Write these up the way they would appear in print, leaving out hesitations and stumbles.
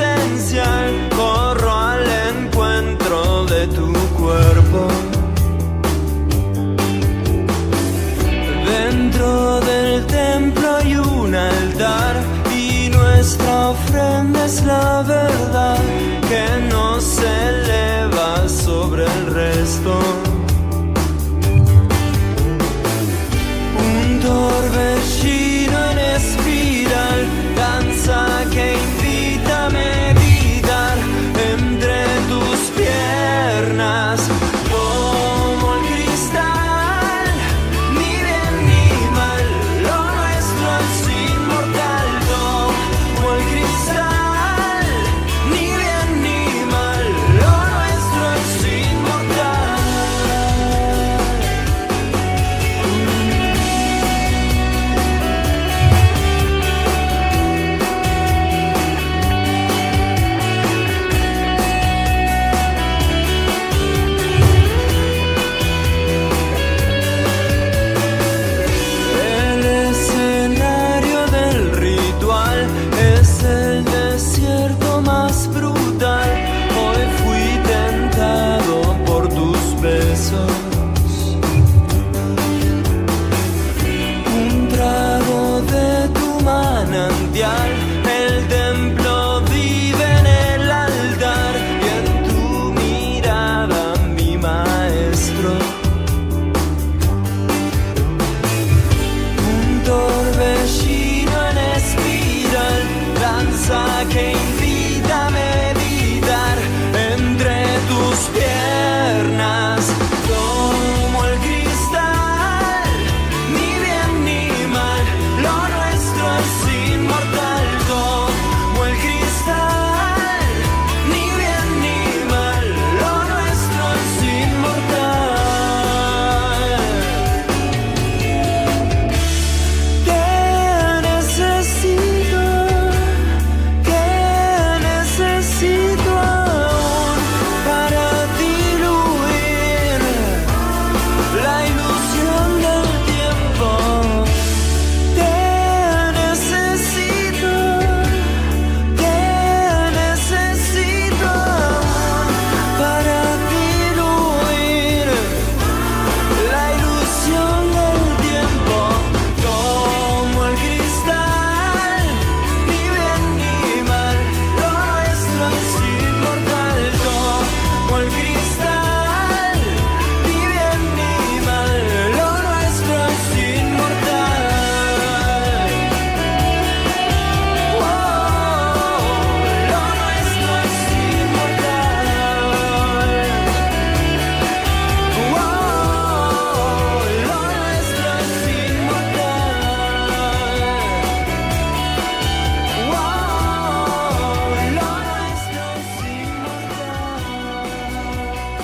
existencial, corro al encuentro de tu cuerpo. Dentro del templo hay un altar y nuestra ofrenda es la verdad que no se eleva sobre el resto. Un torbellino en espiral, danza que invita a meditar entre tus piernas. Como el cristal, ni bien ni mal, lo nuestro es inmortal. Como el cristal, ni bien ni mal, lo nuestro es inmortal. El escenario del ritual es el desierto más brutal. Hoy fui tentado por tus besos. Un trago de tu manantial, el templo vive en el altar y en tu mirada, mi maestro. Un torbellino en espiral, danza que invita a meditar entre tus piernas. Como el cristal, ni bien ni mal, lo nuestro es inmortal. Como el cristal, ni bien ni mal, lo nuestro es inmortal. ¿Qué necesito? ¿Qué necesito aún para diluir la ilusión del tiempo? ¿Qué necesito? ¿Qué necesito aún para diluir la ilusión del tiempo? Como el cristal, ni bien ni mal, lo nuestro es inmortal. Como el cristal, ni bien ni mal, lo nuestro es inmortal. Lo nuestro es inmortal. Lo nuestro es inmortal.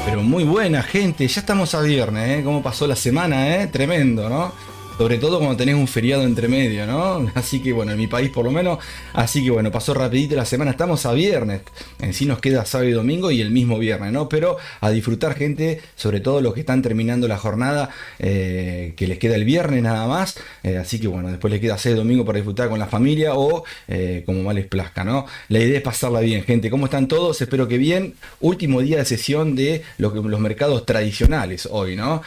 Pero muy buena, gente, ya estamos a viernes, ¿eh? ¿Cómo pasó la semana, eh? Tremendo, ¿no? Sobre todo cuando tenés un feriado entre medio, ¿no? Así que bueno, en mi país por lo menos. Así que bueno, pasó rapidito la semana. Estamos a viernes. En sí nos queda sábado y domingo y el mismo viernes, ¿no? Pero a disfrutar, gente, sobre todo los que están terminando la jornada, que les queda el viernes nada más. Así que bueno, después les queda sábado y domingo para disfrutar con la familia o como más les plazca, ¿no? La idea es pasarla bien, gente. ¿Cómo están todos? Espero que bien. Último día de sesión de los mercados tradicionales hoy, ¿no?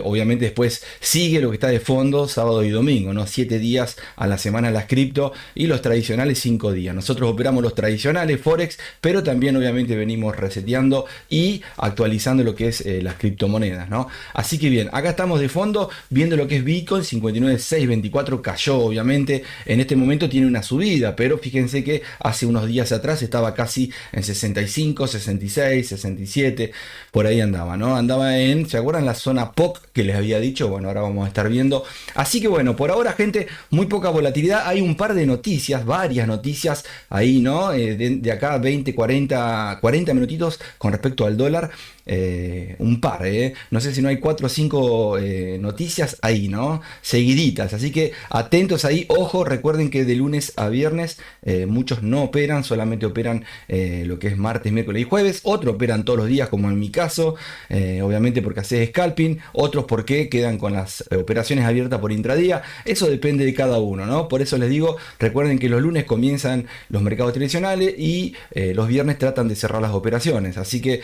Obviamente después sigue lo que está de fondo, sábado y domingo, ¿no? 7 días a la semana las cripto y los tradicionales 5 días. Nosotros operamos los tradicionales Forex, pero también obviamente venimos reseteando y actualizando lo que es las criptomonedas, ¿no? Así que bien, acá estamos de fondo viendo lo que es Bitcoin. 59.624 cayó, obviamente. En este momento tiene una subida, pero fíjense que hace unos días atrás estaba casi en 65, 66, 67, por ahí andaba, ¿no? Andaba en, ¿se acuerdan la zona POC que les había dicho? Bueno, ahora vamos a estar viendo. Así que bueno, por ahora, gente, muy poca volatilidad. Hay un par de noticias, varias noticias ahí, ¿no? De acá 20, 40 minutitos con respecto al dólar. un par, no sé si no hay 4 o 5 noticias ahí, ¿no? Seguiditas, así que atentos ahí, ojo, recuerden que de lunes a viernes muchos no operan, solamente operan lo que es martes, miércoles y jueves, otros operan todos los días como en mi caso, obviamente porque haces scalping, otros porque quedan con las operaciones abiertas por intradía, eso depende de cada uno, ¿no? Por eso les digo, recuerden que los lunes comienzan los mercados tradicionales y los viernes tratan de cerrar las operaciones, así que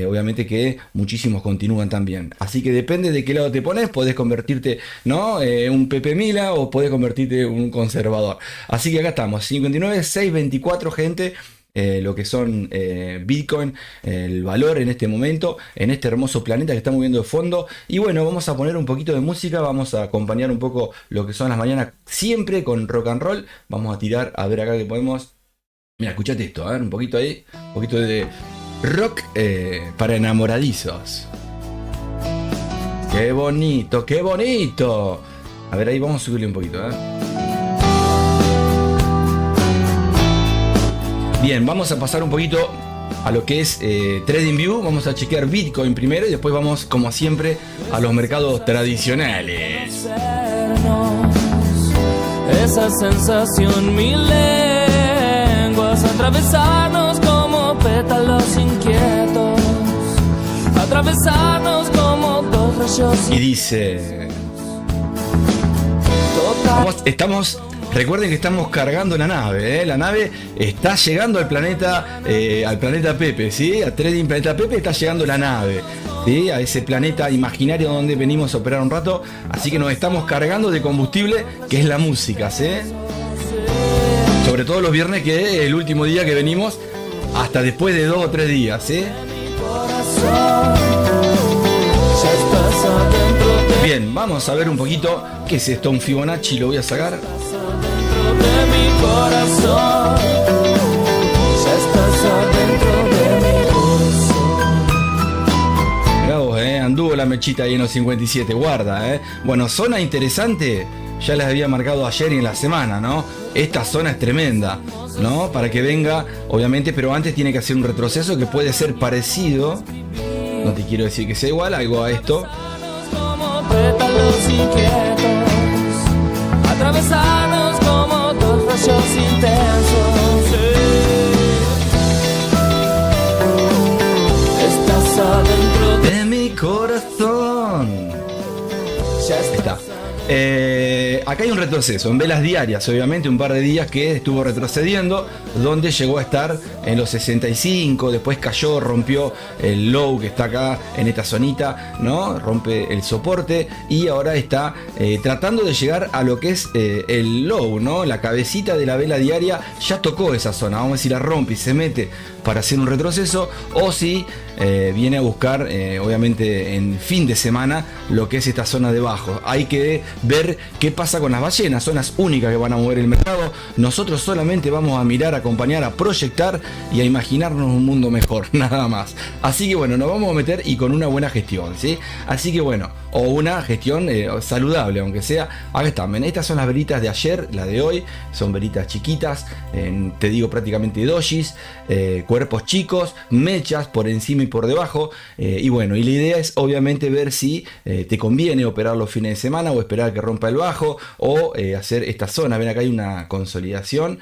obviamente que muchísimos continúan también, así que depende de qué lado te pones, podés convertirte, ¿no? Un Pepe Mila o podés convertirte en un conservador, así que acá estamos, 59.624 gente. Lo que son Bitcoin, el valor en este momento, en este hermoso planeta que estamos viendo de fondo. Y bueno, vamos a poner un poquito de música, vamos a acompañar un poco lo que son las mañanas, siempre con rock and roll. Vamos a tirar, a ver acá que podemos. Mira, escuchate esto, un poquito ahí, un poquito de rock para enamoradizos. ¡Qué bonito, qué bonito! A ver, ahí vamos a subirle un poquito, Bien, vamos a pasar un poquito a lo que es TradingView. Vamos a chequear Bitcoin primero y después vamos, como siempre, a los mercados tradicionales. Esa sensación, mil lenguas, atravesarnos como pétalos inquietos, atravesarnos como dos rayos. Y dice... Recuerden que estamos cargando la nave, La nave está llegando al planeta Pepe, ¿sí? A Trading Planeta Pepe está llegando la nave, ¿sí? A ese planeta imaginario donde venimos a operar un rato. Así que nos estamos cargando de combustible, que es la música, ¿sí? Sobre todo los viernes, que es el último día que venimos, hasta después de 2 o 3 días, ¿sí? Bien, vamos a ver un poquito qué es esto, un Fibonacci, lo voy a sacar. De mi corazón, ya estás adentro de mi corazón. Mirá vos, anduvo la mechita ahí en los 57, guarda, Bueno, zona interesante, ya les había marcado ayer y en la semana, ¿no? Esta zona es tremenda, ¿no? Para que venga, obviamente, pero antes tiene que hacer un retroceso que puede ser parecido, no te quiero decir que sea igual, algo a esto. Como pétalos inquietos, atravesarnos como dos rayos intensos. Estás adentro De mi corazón. ya Está. Acá hay un retroceso en velas diarias, obviamente un par de días que estuvo retrocediendo, donde llegó a estar en los 65, después cayó, rompió el low que está acá en esta zonita, ¿no? Rompe el soporte y ahora está tratando de llegar a lo que es el low, ¿no? La cabecita de la vela diaria ya tocó esa zona, vamos a ver si la rompe y se mete para hacer un retroceso o si viene a buscar obviamente en fin de semana lo que es esta zona de bajo. Hay que ver qué pasa con las ballenas, son las únicas que van a mover el mercado. Nosotros solamente vamos a mirar, a acompañar, a proyectar y a imaginarnos un mundo mejor, nada más. Así que bueno, nos vamos a meter y con una buena gestión, ¿sí? Así que bueno, o una gestión saludable, aunque sea. Acá están, ven, estas son las velitas de ayer, la de hoy, son velitas chiquitas, te digo prácticamente dojis, cuerpos chicos, mechas por encima y por debajo, y bueno, y la idea es obviamente ver si te conviene operar los fines de semana o esperar que rompa el bajo o hacer esta zona. Ven, acá hay una consolidación,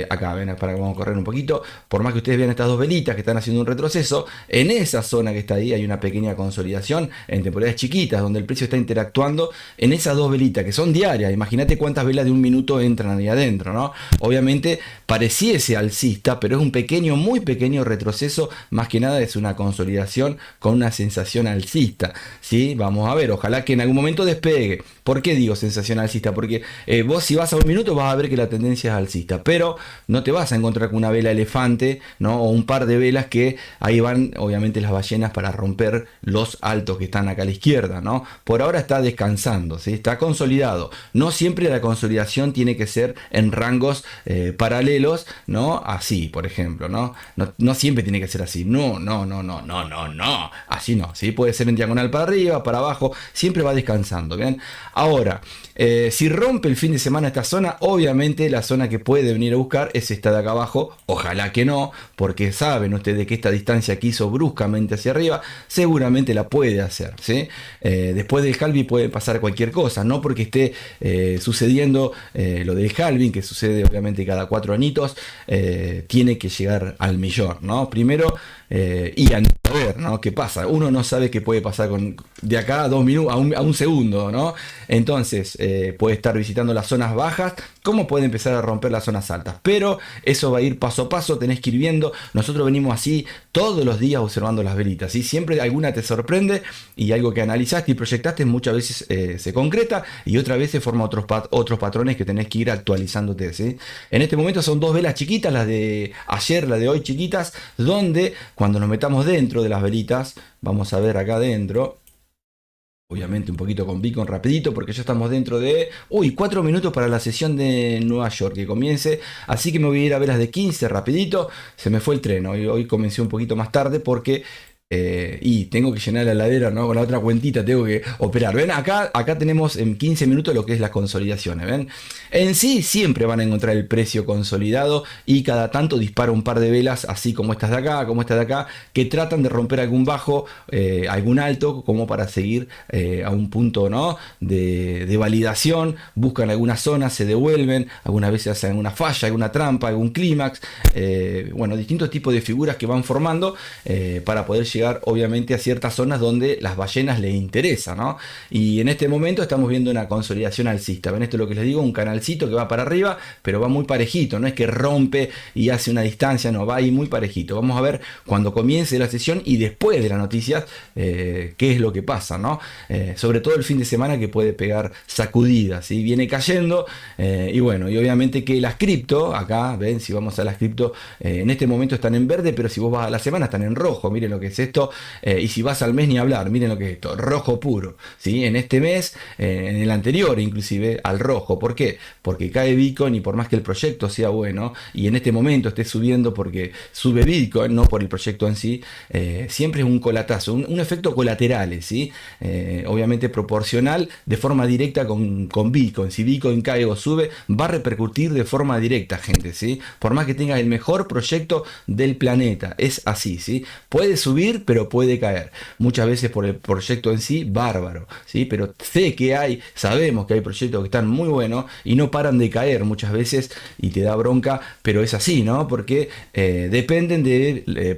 acá ven, para que vamos a correr un poquito, por más que ustedes vean estas dos velitas que están haciendo un retroceso, en esa zona que está ahí hay una pequeña consolidación en temporalidades chiquitas donde el precio está interactuando en esas dos velitas que son diarias. Imagínate cuántas velas de un minuto entran ahí adentro, ¿no? Obviamente pareciese alcista, pero es un pequeño, muy pequeño retroceso, más que nada es una consolidación con una sensación alcista, ¿sí? Vamos a ver, ojalá que en algún momento despegue. ¿Por qué digo sensación alcista? Porque vos si vas a un minuto vas a ver que la tendencia es alcista, pero no te vas a encontrar con una vela elefante, ¿no? O un par de velas que ahí van obviamente las ballenas para romper los altos que están acá a la izquierda, ¿no? Por ahora está descansando, ¿sí? Está consolidado. No siempre la consolidación tiene que ser en rangos paralelos, ¿no? Así, por ejemplo, ¿no? No siempre tiene que ser así. No. Así no, ¿sí? Puede ser en diagonal para arriba, para abajo, siempre va descansando, ¿bien? Ahora, Si rompe el fin de semana esta zona, obviamente la zona que puede venir a buscar es esta de acá abajo. Ojalá que no, porque saben ustedes que esta distancia que hizo bruscamente hacia arriba, seguramente la puede hacer, ¿sí? Después del halving puede pasar cualquier cosa, no porque esté sucediendo lo del halving, que sucede obviamente cada 4 añitos, tiene que llegar al millón, ¿no? Primero, y a ver, ¿no? ¿Qué pasa? Uno no sabe qué puede pasar de acá a 2 minutos, a un segundo, ¿no? Entonces, puede estar visitando las zonas bajas, como puede empezar a romper las zonas altas. Pero eso va a ir paso a paso, tenés que ir viendo. Nosotros venimos así todos los días observando las velitas, ¿sí? Siempre alguna te sorprende y algo que analizaste y proyectaste muchas veces se concreta y otras veces forma otros patrones que tenés que ir actualizándote, ¿sí? En este momento son 2 velas chiquitas, las de ayer, las de hoy chiquitas, donde cuando nos metamos dentro de las velitas, vamos a ver acá adentro, obviamente un poquito con beacon rapidito porque ya estamos dentro de 4 minutos para la sesión de Nueva York que comience, así que me voy a ir a ver las de 15 rapidito. Se me fue el tren, hoy comencé un poquito más tarde porque y tengo que llenar la heladera, ¿no? Con la otra cuentita tengo que operar. ¿Ven? Acá tenemos en 15 minutos lo que es las consolidaciones. ¿Ven? En sí siempre van a encontrar el precio consolidado y cada tanto dispara un par de velas, así como estas de acá, que tratan de romper algún bajo, algún alto, como para seguir a un punto, ¿no? de validación. Buscan algunas zonas, se devuelven, algunas veces hacen una falla, alguna trampa, algún clímax. Bueno, distintos tipos de figuras que van formando para poder llegar obviamente a ciertas zonas donde las ballenas les interesa, ¿no? Y en este momento estamos viendo una consolidación alcista. ¿Ven? Esto es lo que les digo, un canalcito que va para arriba, pero va muy parejito, no es que rompe y hace una distancia, no, va ahí muy parejito. Vamos a ver cuando comience la sesión y después de las noticias qué es lo que pasa, ¿no? Sobre todo el fin de semana que puede pegar sacudidas, ¿sí? Viene cayendo y bueno, y obviamente que las cripto, acá, ven, si vamos a las cripto, en este momento están en verde, pero si vos vas a la semana están en rojo, miren lo que es esto. Y si vas al mes ni hablar, miren lo que es esto, rojo puro, ¿sí? En este mes, en el anterior inclusive, al rojo. ¿Por qué? Porque cae Bitcoin y por más que el proyecto sea bueno y en este momento esté subiendo porque sube Bitcoin, no por el proyecto en sí, siempre es un colatazo, un efecto colateral, ¿sí? Obviamente proporcional de forma directa con Bitcoin. Si Bitcoin cae o sube, va a repercutir de forma directa, gente, ¿sí? Por más que tengas el mejor proyecto del planeta, es así, ¿sí? Puede subir, pero puede caer. Muchas veces por el proyecto en sí, bárbaro, ¿sí? Pero sabemos que hay proyectos que están muy buenos y no paran de caer muchas veces y te da bronca, pero es así, ¿no? Porque dependen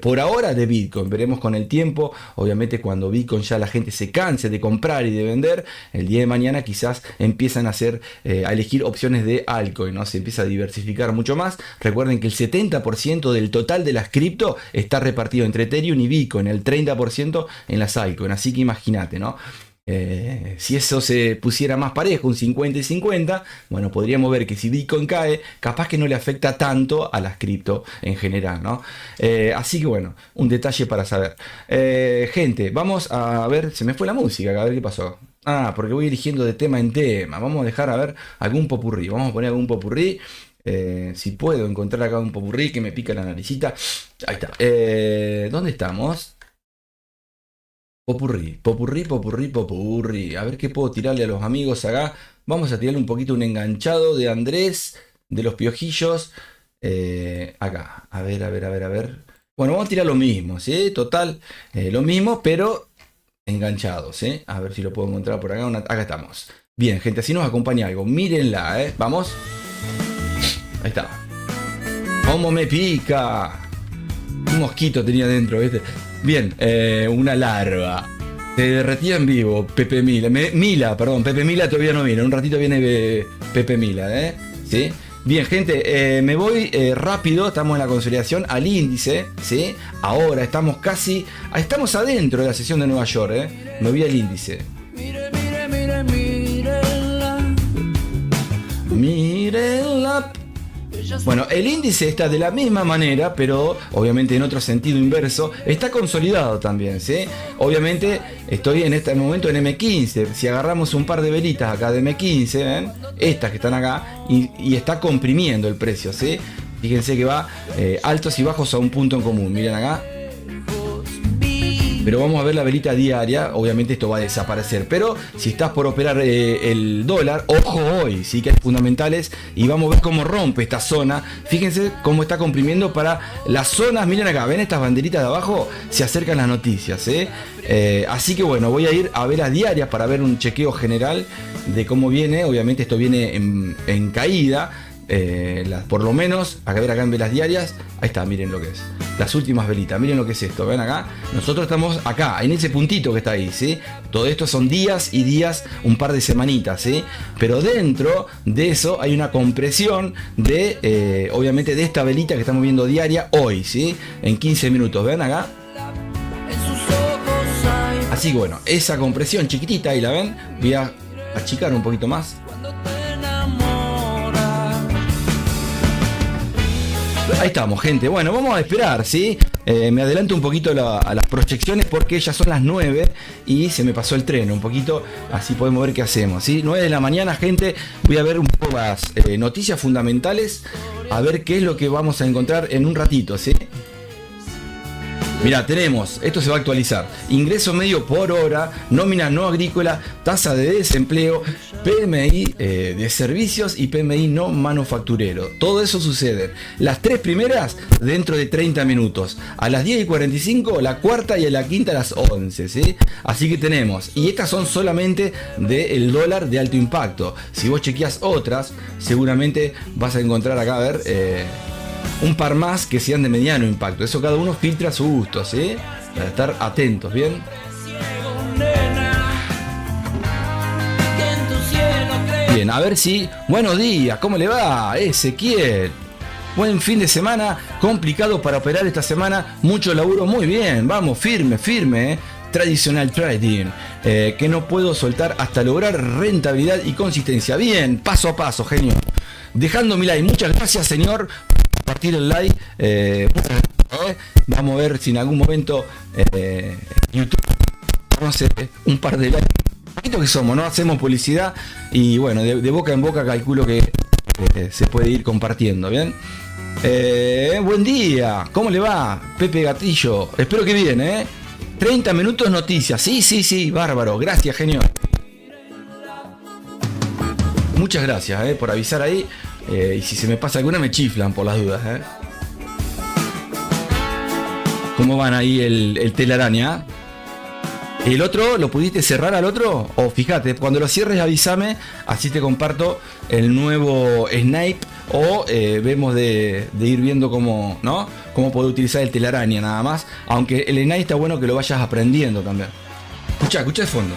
por ahora de Bitcoin. Veremos con el tiempo, obviamente cuando Bitcoin ya la gente se canse de comprar y de vender, el día de mañana quizás empiezan a elegir opciones de altcoin, ¿no? Se empieza a diversificar mucho más. Recuerden que el 70% del total de las cripto está repartido entre Ethereum y Bitcoin, el 30% en las altcoins, así que imagínate, ¿no? Si eso se pusiera más parejo, un 50 y 50, bueno, podríamos ver que si Bitcoin cae, capaz que no le afecta tanto a las cripto en general, ¿no? Así que bueno, un detalle para saber. Gente, vamos a ver, se me fue la música, a ver qué pasó. Porque voy eligiendo de tema en tema. Vamos a dejar a ver algún popurrí, vamos a poner algún popurrí. Si puedo encontrar acá un popurrí que me pica la naricita. Ahí está. ¿Dónde estamos? Popurrí. A ver qué puedo tirarle a los amigos acá. Vamos a tirarle un poquito un enganchado de Andrés, de los Piojillos. Acá. A ver. Bueno, vamos a tirar lo mismo, ¿sí? Total, lo mismo, pero enganchado, ¿sí? A ver si lo puedo encontrar por acá. Acá estamos. Bien, gente, así nos acompaña algo. Mírenla, ¿eh? Vamos. Ahí está. ¿Cómo me pica? Un mosquito tenía dentro, ¿viste? Bien, una larva. Se derretía en vivo, Pepe Mila. Pepe Mila todavía no viene. Un ratito viene Pepe Mila, ¿eh? ¿Sí? Bien, gente, me voy rápido. Estamos en la consolidación al índice, ¿sí? Ahora estamos estamos adentro de la sesión de Nueva York, ¿eh? Me voy al índice. Mírenla. Bueno, el índice está de la misma manera, pero obviamente en otro sentido inverso. Está consolidado también, ¿sí? Obviamente estoy en este momento en M15. Si agarramos un par de velitas acá de M15, ¿ven? Estas que están acá, y está comprimiendo el precio, ¿sí? Fíjense que va altos y bajos a un punto en común. Miren acá. pero vamos a ver la velita diaria. Obviamente esto va a desaparecer, pero si estás por operar el dólar, ojo hoy, sí que hay fundamentales y vamos a ver cómo rompe esta zona. Fíjense cómo está comprimiendo para las zonas. Miren acá, ven estas banderitas de abajo, se acercan las noticias, así que bueno, voy a ir a ver las diarias para ver un chequeo general de cómo viene. Obviamente esto viene en caída. Por lo menos, a ver acá en velas diarias, ahí está, miren lo que es, las últimas velitas, miren lo que es esto, ven acá, nosotros estamos acá, en ese puntito que está ahí, ¿sí? Todo esto son días y días, un par de semanitas, ¿sí? Pero dentro de eso hay una compresión de, obviamente, de esta velita que estamos viendo diaria hoy, ¿sí? En 15 minutos, ven acá. Así que bueno, esa compresión chiquitita, ahí la ven, voy a achicar un poquito más. Ahí estamos, gente. Bueno, vamos a esperar, ¿sí? Me adelanto un poquito a las proyecciones porque ya son las 9 y se me pasó el tren un poquito, así podemos ver qué hacemos, ¿sí? 9 de la mañana, gente. Voy a ver un poco las noticias fundamentales, a ver qué es lo que vamos a encontrar en un ratito, ¿sí? Mirá, tenemos, esto se va a actualizar, ingreso medio por hora, nómina no agrícola, tasa de desempleo, PMI de servicios y PMI no manufacturero. Todo eso sucede. Las tres primeras dentro de 30 minutos. A las 10:45, la cuarta y a la quinta a las 11, ¿sí? Así que tenemos, y estas son solamente del dólar de alto impacto. Si vos chequeás otras, seguramente vas a encontrar acá, a ver, un par más que sean de mediano impacto. Eso cada uno filtra a su gusto, ¿sí? Para estar atentos, ¿bien? Bien, a ver si... Buenos días, ¿cómo le va, Ezequiel? Buen fin de semana, complicado para operar esta semana, mucho laburo, muy bien, vamos, firme, firme, Tradicional trading, que no puedo soltar hasta lograr rentabilidad y consistencia. Bien, paso a paso, genio. Dejando mi like, muchas gracias, señor. Compartir el like, vamos a ver si en algún momento YouTube conoce un par de likes, poquito que somos, no hacemos publicidad y bueno, de boca en boca calculo que se puede ir compartiendo, bien. Buen día, ¿cómo le va, Pepe Gatillo? Espero que bien, 30 minutos noticias, sí, bárbaro, gracias, genio. Muchas gracias por avisar ahí. Y si se me pasa alguna me chiflan por las dudas, ¿Cómo van ahí el telaraña? ¿El otro lo pudiste cerrar al otro? O fíjate, cuando lo cierres avísame, así te comparto el nuevo Snipe. O vemos de ir viendo cómo, ¿no? Cómo puedo utilizar el telaraña nada más. Aunque el Snipe está bueno que lo vayas aprendiendo también. Escucha de fondo.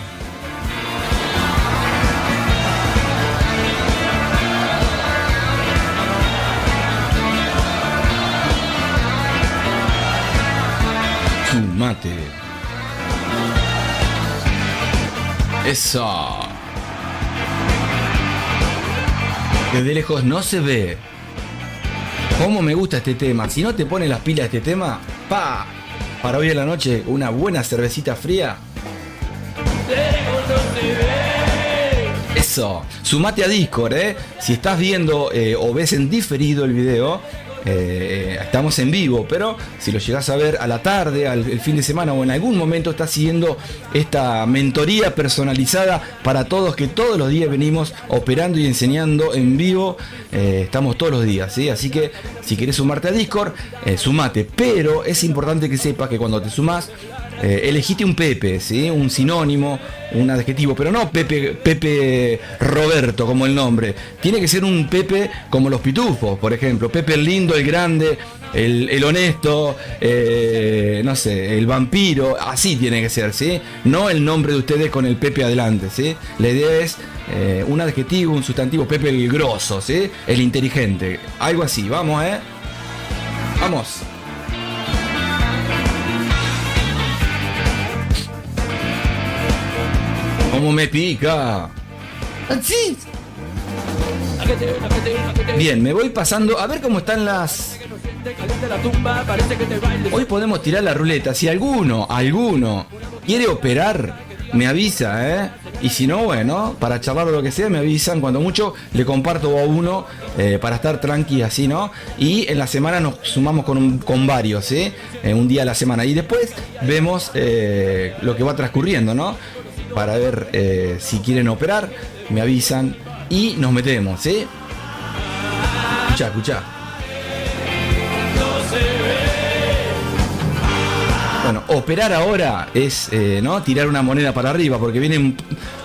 Mate. Eso. Desde lejos no se ve. Cómo me gusta este tema. Si no te pones las pilas este tema, pa, para hoy en la noche una buena cervecita fría. Eso. Sumate a Discord, Si estás viendo o ves en diferido el video. Estamos en vivo, pero si lo llegás a ver a la tarde, el fin de semana o en algún momento estás siguiendo esta mentoría personalizada para todos, que todos los días venimos operando y enseñando en vivo, estamos todos los días, ¿sí? Así que si querés sumarte a Discord, sumate, pero es importante que sepas que cuando te sumás, elegiste un Pepe, ¿sí? Un sinónimo, un adjetivo, pero no Pepe Roberto como el nombre. Tiene que ser un Pepe como los pitufos, por ejemplo. Pepe el lindo, el grande, el honesto, no sé, el vampiro. Así tiene que ser, ¿sí? No el nombre de ustedes con el Pepe adelante, ¿sí? La idea es un adjetivo, un sustantivo. Pepe el grosso, ¿sí? El inteligente. Algo así, vamos, Vamos. ¿Cómo me pica? ¿Así? Bien, me voy pasando a ver cómo están las... Hoy podemos tirar la ruleta. Si alguno quiere operar, me avisa, Y si no, bueno, para charlar o lo que sea, me avisan. Cuando mucho, le comparto a uno para estar tranqui así, ¿no? Y en la semana nos sumamos con varios, ¿sí? Un día a la semana. Y después vemos lo que va transcurriendo, ¿no? Para ver si quieren operar, me avisan y nos metemos, ¿sí? Escuchá. Bueno, operar ahora es ¿no? Tirar una moneda para arriba, porque vienen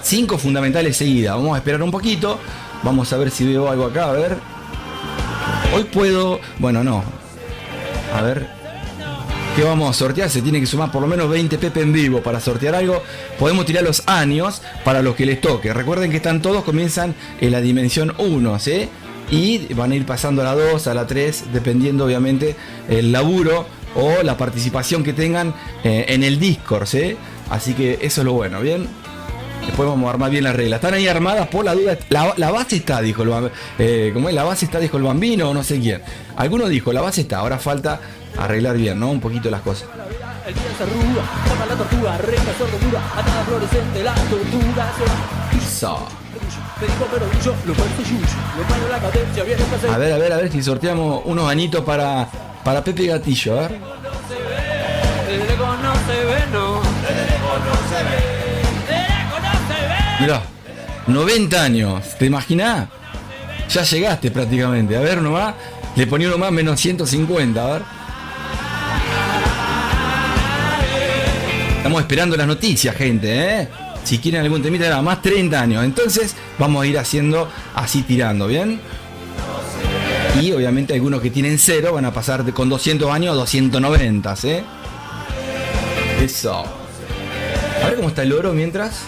5 fundamentales seguidas. Vamos a esperar un poquito. Vamos a ver si veo algo acá, a ver. Hoy puedo. Bueno, no. A ver. ¿Qué vamos a sortear? Se tiene que sumar por lo menos 20 Pepe en vivo para sortear algo. Podemos tirar los años para los que les toque. Recuerden que están todos, comienzan en la dimensión 1, ¿sí? Y van a ir pasando a la 2, a la 3, dependiendo obviamente el laburo o la participación que tengan en el Discord, ¿sí? Así que eso es lo bueno, ¿bien? Después vamos a armar bien las reglas. Están ahí armadas por la duda. La base está, dijo el Bambino. ¿Cómo es? La base está, dijo el Bambino o no sé quién. Alguno dijo, la base está. Ahora falta arreglar bien, ¿no? Un poquito las cosas. El día se arruga, forma la tortuga, reina sordura, atada fluorescente, la tortuga se va. A ver si sorteamos unos anitos para Pepe Gatillo, a ver. Mirá, 90 años, ¿te imaginás? Ya llegaste prácticamente, a ver nomás, le ponía uno más menos 150, a ver. Estamos esperando las noticias, gente, Si quieren algún temita, era más 30 años. Entonces vamos a ir haciendo así tirando, ¿bien? Y obviamente algunos que tienen 0 van a pasar con 200 años a 290, ¿sí? Eso. A ver cómo está el oro mientras.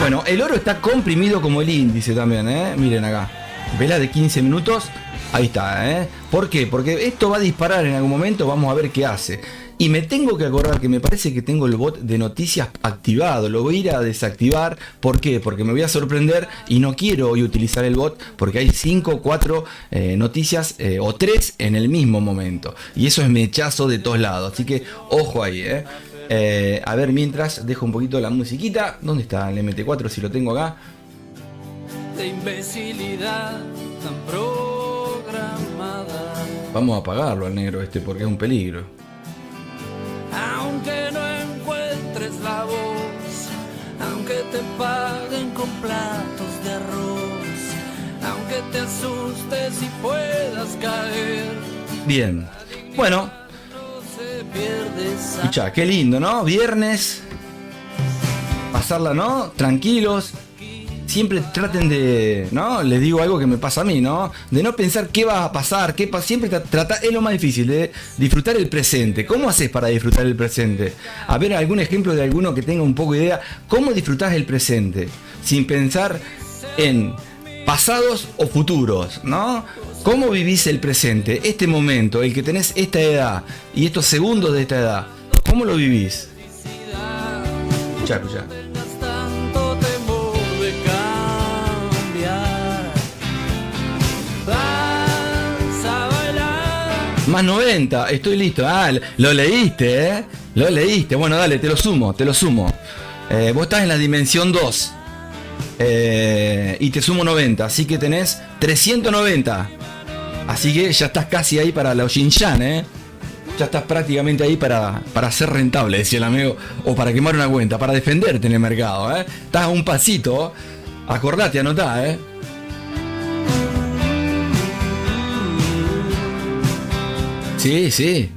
Bueno, el oro está comprimido como el índice también, Miren acá. Vela de 15 minutos. Ahí está, ¿Por qué? Porque esto va a disparar en algún momento. Vamos a ver qué hace. Y me tengo que acordar que me parece que tengo el bot de noticias activado. Lo voy a ir a desactivar. ¿Por qué? Porque me voy a sorprender y no quiero hoy utilizar el bot porque hay 5 o 4 noticias o 3 en el mismo momento. Y eso es mechazo de todos lados. Así que ojo ahí, a ver, mientras dejo un poquito la musiquita. ¿Dónde está el MT4? Si lo tengo acá. De imbecilidad tan programada. Vamos a apagarlo al negro porque es un peligro. Aunque no encuentres la voz, aunque te paguen con platos de arroz, aunque te asustes y puedas caer. Bien, bueno. Escucha, qué lindo, ¿no? Viernes. Pasarla, ¿no? Tranquilos. Siempre traten de, ¿no? Les digo algo que me pasa a mí, ¿no? De no pensar qué va a pasar, siempre trata, es lo más difícil, de disfrutar el presente. ¿Cómo haces para disfrutar el presente? A ver, algún ejemplo de alguno que tenga un poco de idea. ¿Cómo disfrutás el presente? Sin pensar en pasados o futuros, ¿no? ¿Cómo vivís el presente? Este momento, el que tenés esta edad y estos segundos de esta edad. ¿Cómo lo vivís? Escuchá. Más 90, estoy listo. Lo leíste, Lo leíste. Bueno, dale, te lo sumo. Vos estás en la dimensión 2. Y te sumo 90. Así que tenés 390. Así que ya estás casi ahí para la Oshin-chan, Ya estás prácticamente ahí para ser rentable, decía el amigo. O para quemar una cuenta, para defenderte en el mercado, Estás a un pasito. Acordate, anotá, Sí.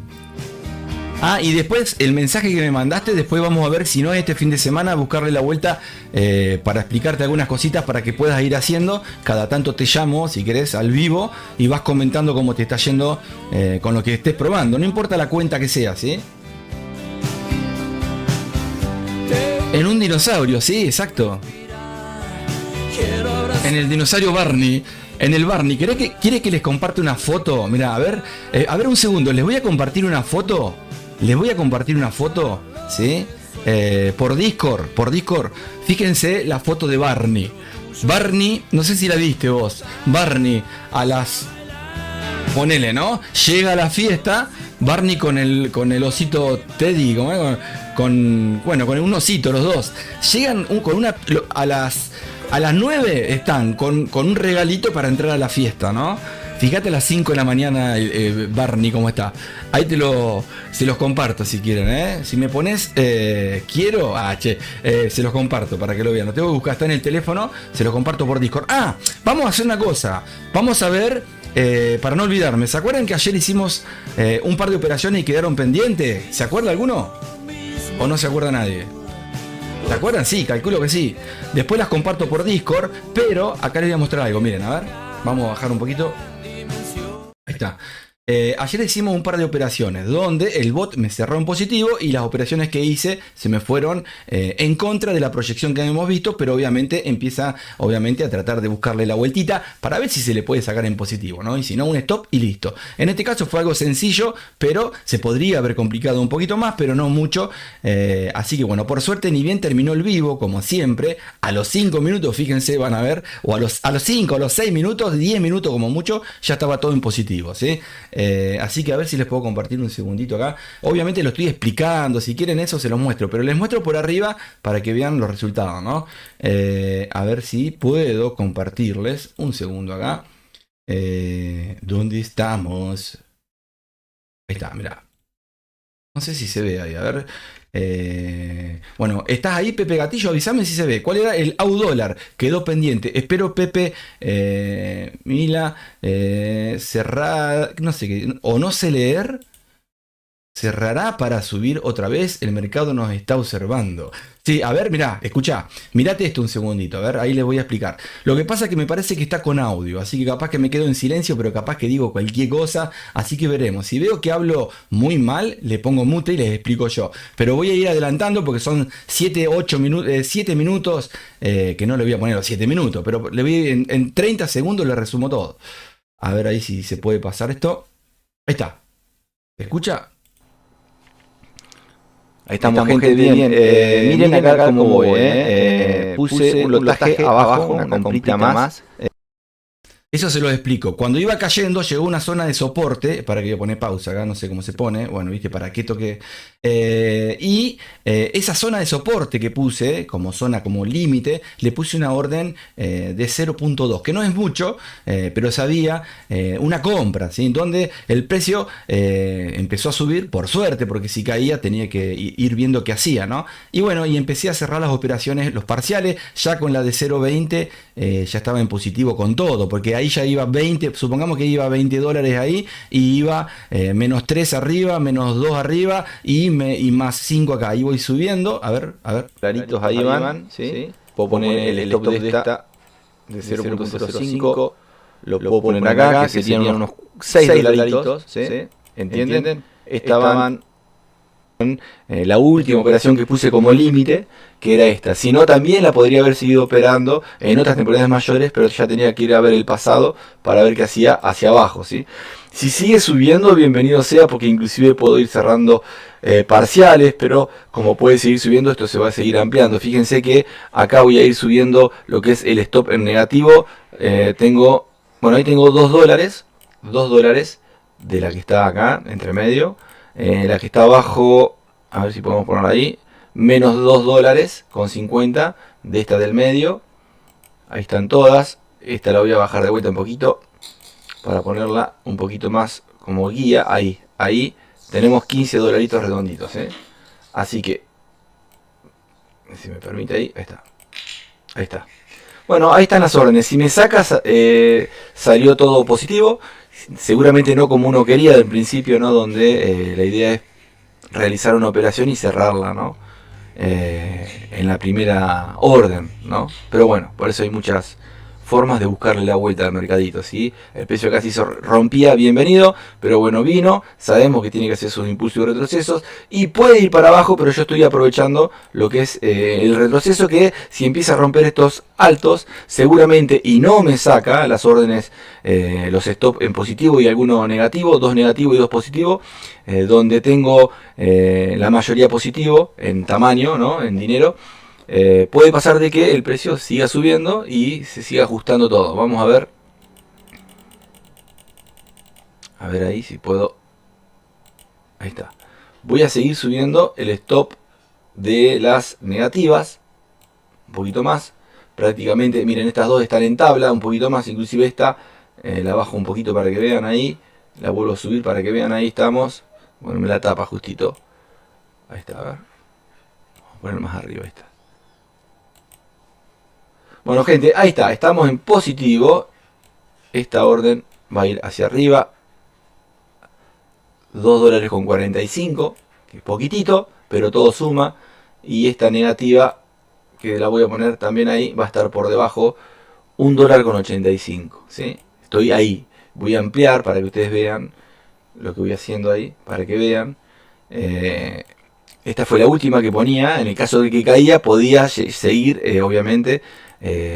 Y después el mensaje que me mandaste, después vamos a ver si no es este fin de semana, buscarle la vuelta para explicarte algunas cositas para que puedas ir haciendo. Cada tanto te llamo, si querés, al vivo y vas comentando cómo te está yendo con lo que estés probando. No importa la cuenta que sea, ¿sí? En un dinosaurio, sí, exacto. En el dinosaurio Barney. En el Barney, ¿quiere que les comparte una foto? Mira, a ver un segundo, les voy a compartir una foto. ¿Sí? Por Discord. Fíjense la foto de Barney. Barney, no sé si la viste vos. Barney ponele, ¿no? Llega a la fiesta, Barney con el osito Teddy, bueno, con un osito los dos. Llegan con una a las 9 están con un regalito para entrar a la fiesta, ¿no? Fíjate a las 5 de la mañana Barney cómo está. Ahí se los comparto si quieren, ¿eh? Si me pones quiero, se los comparto para que lo vean. Lo tengo que buscar, está en el teléfono, se los comparto por Discord. Vamos a hacer una cosa. Vamos a ver, para no olvidarme, ¿se acuerdan que ayer hicimos un par de operaciones y quedaron pendientes? ¿Se acuerda alguno? ¿O no se acuerda nadie? ¿Se acuerdan? Sí, calculo que sí. Después las comparto por Discord, pero acá les voy a mostrar algo. Miren, a ver, vamos a bajar un poquito. Ahí está. Ayer hicimos un par de operaciones donde el bot me cerró en positivo y las operaciones que hice se me fueron en contra de la proyección que habíamos visto, pero obviamente empieza a tratar de buscarle la vueltita para ver si se le puede sacar en positivo, ¿no? Y si no, un stop y listo. En este caso fue algo sencillo, pero se podría haber complicado un poquito más, pero no mucho. Así que bueno, por suerte ni bien terminó el vivo, como siempre, a los 5 minutos, fíjense, van a ver, o a los 5, a los 6 minutos, 10 minutos como mucho, ya estaba todo en positivo, ¿sí? Así que a ver si les puedo compartir un segundito acá. Obviamente lo estoy explicando, si quieren eso se los muestro, pero les muestro por arriba para que vean los resultados, ¿no? A ver si puedo compartirles un segundo acá. ¿Dónde estamos? Ahí está, mirá. No sé si se ve ahí, a ver. Bueno, ¿estás ahí, Pepe Gatillo? Avísame si se ve. ¿Cuál era el AUDólar? Quedó pendiente. Espero, Pepe, Mila, cerrada, no sé qué, o no sé leer. ¿Cerrará para subir otra vez? El mercado nos está observando. Sí, a ver, mirá, escuchá, mirate esto un segundito, a ver, ahí les voy a explicar. Lo que pasa es que me parece que está con audio, así que capaz que me quedo en silencio, pero capaz que digo cualquier cosa, así que veremos. Si veo que hablo muy mal, le pongo mute y les explico yo. Pero voy a ir adelantando porque son 7 minutos, que no le voy a poner los 7 minutos, pero le voy en 30 segundos le resumo todo. A ver ahí si se puede pasar esto. Ahí está. ¿Se escucha? Ahí estamos, gente, bien. Miren acá cómo voy. Puse un lotaje abajo, una comprita más. Eso se lo explico. Cuando iba cayendo, llegó una zona de soporte. Para que yo pone pausa acá, no sé cómo se pone. Bueno, viste, para qué toque. Esa zona de soporte que puse, como zona, como límite, le puse una orden de 0.2, que no es mucho, pero sabía una compra, ¿sí? Donde el precio empezó a subir, por suerte, porque si caía tenía que ir viendo qué hacía, ¿no? Y bueno, y empecé a cerrar las operaciones, los parciales, ya con la de 0.20, ya estaba en positivo con todo, porque ahí ya iba 20, supongamos que iba $20 ahí, y iba menos 3 arriba, menos 2 arriba, y más 5 acá. Ahí voy subiendo, a ver, claritos ahí van, ¿sí? Puedo poner el stop de esta de 0.05, lo puedo poner acá, que serían unos 6 dolaritos, ¿sí? ¿Entienden? Estaban la última operación que puse como límite, que era esta. Si no, también la podría haber seguido operando en otras temporadas mayores, pero ya tenía que ir a ver el pasado para ver qué hacía hacia abajo, ¿sí? Si sigue subiendo, bienvenido sea, porque inclusive puedo ir cerrando parciales, pero como puede seguir subiendo, esto se va a seguir ampliando. Fíjense que acá voy a ir subiendo lo que es el stop en negativo. Ahí tengo $2 de la que está acá, entre medio. La que está abajo, a ver si podemos ponerla ahí, menos $2.50 de esta del medio. Ahí están todas. Esta la voy a bajar de vuelta un poquito para ponerla un poquito más como guía. Ahí tenemos 15 dolaritos redonditos, así que, si me permite, ahí está. Bueno, ahí están las órdenes. Si me sacas, salió todo positivo. Seguramente no como uno quería del principio, ¿no? Donde la idea es realizar una operación y cerrarla, ¿no? En la primera orden, ¿no? Pero bueno, por eso hay muchas formas de buscarle la vuelta al mercadito, ¿sí? El precio casi rompía, bienvenido, pero bueno, vino, sabemos que tiene que hacer sus impulsos y retrocesos, y puede ir para abajo, pero yo estoy aprovechando lo que es el retroceso, que si empieza a romper estos altos, seguramente, y no me saca las órdenes, los stop en positivo y alguno negativo, 2 negativo y 2 positivo, donde tengo la mayoría positivo en tamaño, ¿no? En dinero. Puede pasar de que el precio siga subiendo y se siga ajustando todo. Vamos a ver. A ver ahí si puedo. Ahí está. Voy a seguir subiendo el stop de las negativas, un poquito más, prácticamente, miren, estas dos están en tabla, un poquito más, inclusive esta, la bajo un poquito para que vean ahí, la vuelvo a subir para que vean, ahí estamos, bueno, me la tapa justito, ahí está, a ver, vamos a poner más arriba, ahí está. Bueno gente, ahí está, estamos en positivo, esta orden va a ir hacia arriba, 2 dólares con 45, que es poquitito, pero todo suma, y esta negativa, que la voy a poner también ahí, va a estar por debajo, 1 dólar con 85, ¿sí? Estoy ahí, voy a ampliar para que ustedes vean lo que voy haciendo ahí, para que vean. Esta fue la última que ponía, en el caso de que caía podía seguir, obviamente,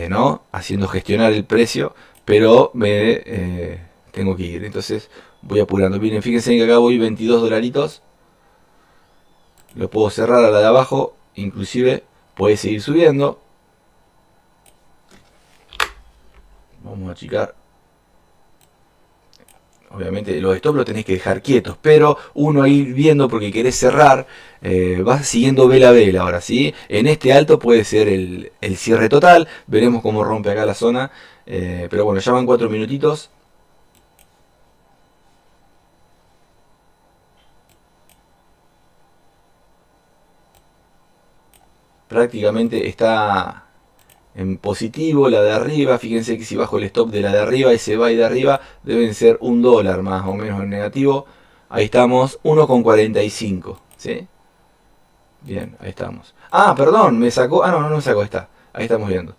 ¿no? Haciendo gestionar el precio, pero me tengo que ir, entonces voy apurando. Miren, fíjense que acá voy 22 dolaritos, lo puedo cerrar a la de abajo, inclusive puede seguir subiendo. Vamos a achicar. Obviamente los stops los tenés que dejar quietos, pero uno a ir viendo porque querés cerrar, vas siguiendo vela a vela ahora, ¿sí? En este alto puede ser el cierre total, veremos cómo rompe acá la zona, pero bueno, ya van 4 minutitos. Prácticamente está en positivo la de arriba, fíjense que si bajo el stop de la de arriba y se va y de arriba deben ser 1 dólar más o menos en negativo. Ahí estamos, 1,45, ¿sí? Bien, ahí estamos. Ah, perdón, me sacó, no me sacó, está, ahí estamos viendo.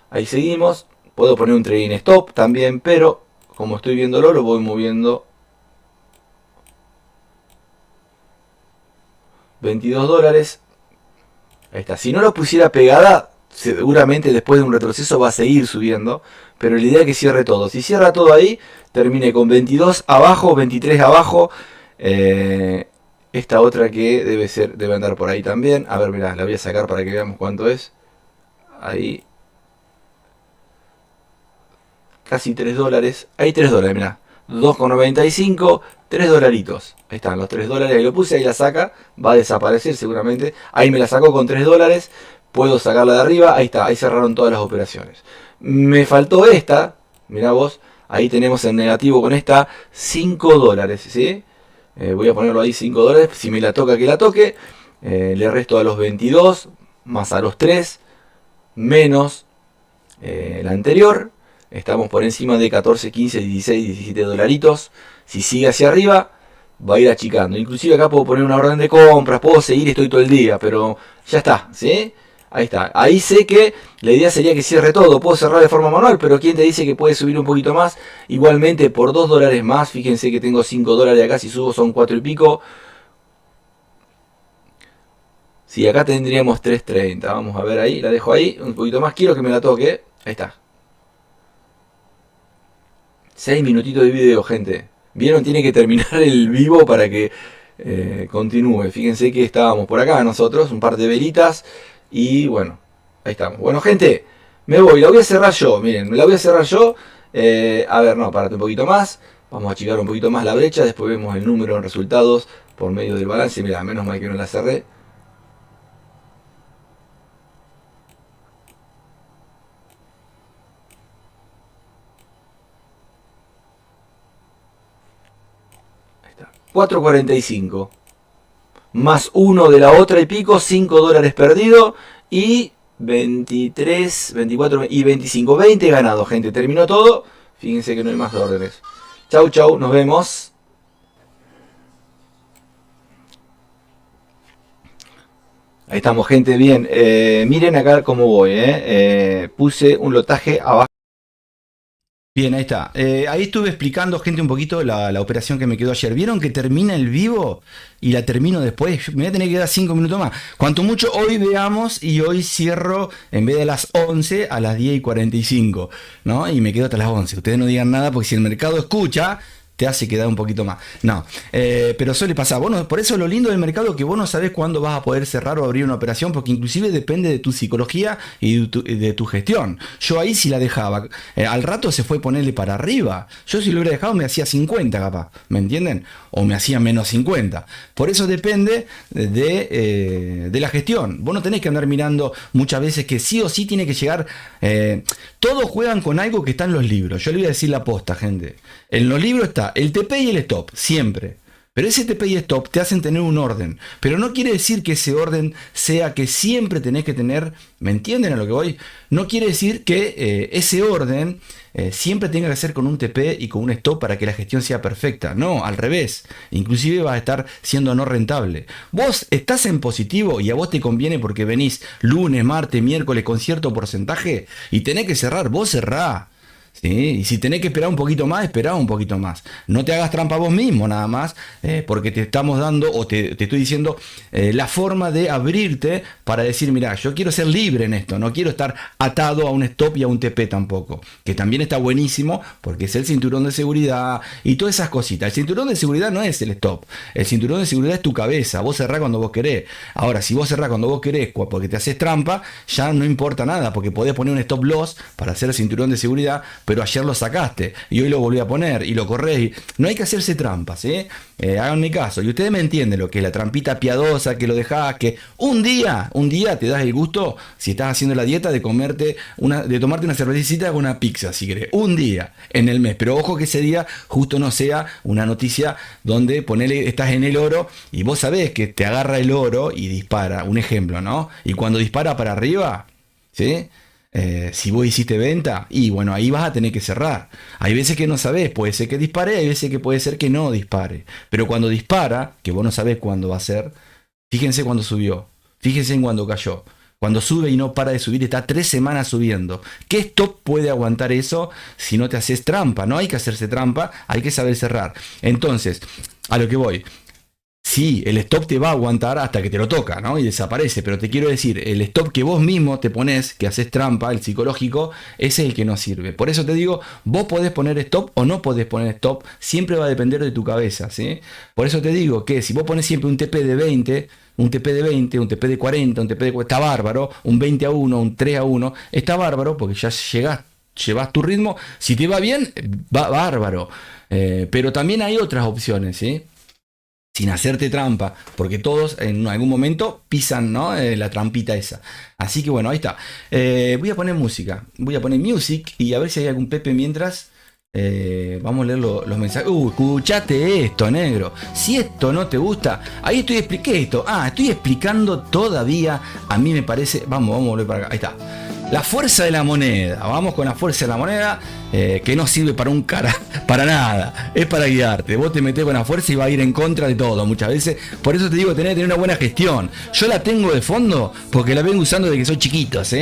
Ahí seguimos, puedo poner un trading stop también, pero como estoy viéndolo lo voy moviendo. 22 dólares. Ahí está, si no lo pusiera pegada, seguramente después de un retroceso va a seguir subiendo, pero la idea es que cierre todo. Si cierra todo ahí, termine con 22 abajo, 23 abajo. Esta otra que debe andar por ahí también. A ver, mirá, la voy a sacar para que veamos cuánto es. Ahí. Casi 3 dólares. Ahí 3 dólares, mirá. 2,95, 3 dolaritos. Ahí están los 3 dólares, ahí lo puse, ahí la saca. Va a desaparecer seguramente. Ahí me la sacó con 3 dólares. Puedo sacarla de arriba, ahí está, ahí cerraron todas las operaciones. Me faltó esta, mirá vos, ahí tenemos en negativo con esta 5 dólares, ¿sí? Voy a ponerlo ahí 5 dólares, si me la toca que la toque. Le resto a los 22, más a los 3, menos la anterior. Estamos por encima de 14, 15, 16, 17 dolaritos. Si sigue hacia arriba, va a ir achicando. Inclusive acá puedo poner una orden de compras, puedo seguir, estoy todo el día, pero ya está, ¿sí? Ahí está. Ahí sé que la idea sería que cierre todo. Puedo cerrar de forma manual, pero ¿quién te dice que puede subir un poquito más? Igualmente por 2 dólares más. Fíjense que tengo 5 dólares acá. Si subo son 4 y pico. Sí, acá tendríamos 3.30. Vamos a ver ahí. La dejo ahí. Un poquito más. Quiero que me la toque. Ahí está. 6 minutitos de video, gente. ¿Vieron? Tiene que terminar el vivo para que continúe. Fíjense que estábamos por acá nosotros. Un par de velitas. Y bueno, ahí estamos. Bueno, gente, me voy. La voy a cerrar yo. Miren, me la voy a cerrar yo. A ver, no, párate un poquito más. Vamos a achicar un poquito más la brecha. Después vemos el número en resultados por medio del balance. Mira, menos mal que no la cerré. Ahí está. 4.45. Más 1 de la otra y pico, 5 dólares perdido y 23, 24 y 25, 20 ganado, gente. Terminó todo. Fíjense que no hay más órdenes. Chau, chau, nos vemos. Ahí estamos, gente, bien. Miren acá cómo voy, puse un lotaje abajo. Bien, ahí está. Ahí estuve explicando, gente, un poquito la operación que me quedó ayer. ¿Vieron que termina el vivo y la termino después? Me voy a tener que dar 5 minutos más. Cuanto mucho hoy veamos y hoy cierro en vez de las 11 a las 10:45, ¿no? Y me quedo hasta las 11. Ustedes no digan nada porque si el mercado escucha, te te hace quedar un poquito más. No, pero suele pasar. Por eso lo lindo del mercado es que vos no sabés cuándo vas a poder cerrar o abrir una operación, porque inclusive depende de tu psicología y de tu gestión. Yo ahí sí la dejaba. Al rato se fue ponerle para arriba. Yo si lo hubiera dejado me hacía 50 capaz, ¿me entienden? O me hacía menos 50. Por eso depende de la gestión. Vos no tenés que andar mirando muchas veces que sí o sí tiene que llegar. Todos juegan con algo que está en los libros. Yo le voy a decir la posta, gente. En los libros está el TP y el stop, siempre. Pero ese TP y stop te hacen tener un orden. Pero no quiere decir que ese orden sea que siempre tenés que tener, ¿me entienden a lo que voy? No quiere decir que ese orden siempre tenga que ser con un TP y con un stop para que la gestión sea perfecta. No, al revés. Inclusive va a estar siendo no rentable. Vos estás en positivo y a vos te conviene porque venís lunes, martes, miércoles con cierto porcentaje y tenés que cerrar. Vos cerrá. ¿Sí? Y si tenés que esperar un poquito más, esperá un poquito más. No te hagas trampa vos mismo nada más, porque te estamos dando o te estoy diciendo la forma de abrirte para decir, mira, yo quiero ser libre en esto, no quiero estar atado a un stop y a un TP tampoco, que también está buenísimo porque es el cinturón de seguridad y todas esas cositas. El cinturón de seguridad no es el stop, el cinturón de seguridad es tu cabeza, vos cerrás cuando vos querés. Ahora, si vos cerrás cuando vos querés porque te haces trampa, ya no importa nada, porque podés poner un stop loss para hacer el cinturón de seguridad, pero ayer lo sacaste y hoy lo volví a poner y lo corres. No hay que hacerse trampas, háganme caso. Y ustedes me entienden lo que es la trampita piadosa, que lo dejás, que un día te das el gusto, si estás haciendo la dieta, de tomarte una cervecita con una pizza, si querés, un día en el mes. Pero ojo que ese día justo no sea una noticia donde estás en el oro y vos sabés que te agarra el oro y dispara, un ejemplo, ¿no? Y cuando dispara para arriba, ¿sí? Si vos hiciste venta, y bueno, ahí vas a tener que cerrar. Hay veces que no sabés, puede ser que dispare, hay veces que puede ser que no dispare. Pero cuando dispara, que vos no sabés cuándo va a ser, fíjense cuando subió, fíjense en cuando cayó. Cuando sube y no para de subir, está 3 semanas subiendo. ¿Qué stop puede aguantar eso si no te haces trampa? No hay que hacerse trampa, hay que saber cerrar. Entonces, a lo que voy. Sí, el stop te va a aguantar hasta que te lo toca, ¿no? Y desaparece, pero te quiero decir, el stop que vos mismo te pones, que haces trampa, el psicológico, ese es el que no sirve. Por eso te digo, vos podés poner stop o no podés poner stop, siempre va a depender de tu cabeza, ¿sí? Por eso te digo que si vos pones siempre un TP de 20, un TP de 20, un TP de 40, un TP de 40, está bárbaro, un 20 a 1, un 3 a 1, está bárbaro porque ya llevas tu ritmo, si te va bien, va bárbaro. Pero también hay otras opciones, ¿sí? Sin hacerte trampa, porque todos en algún momento pisan, ¿no? La trampita esa. Así que bueno, ahí está. Voy a poner música, voy a poner music y a ver si hay algún Pepe mientras. Vamos a leer los mensajes. Escuchate esto, negro. Si esto no te gusta, ahí expliqué esto. Estoy explicando todavía. A mí me parece. Vamos a volver para acá. Ahí está. La fuerza de la moneda. Vamos con la fuerza de la moneda. Que no sirve para nada. Es para guiarte. Vos te metés con la fuerza y va a ir en contra de todo muchas veces. Por eso te digo, tenés que tener una buena gestión. Yo la tengo de fondo porque la vengo usando desde que soy chiquitos,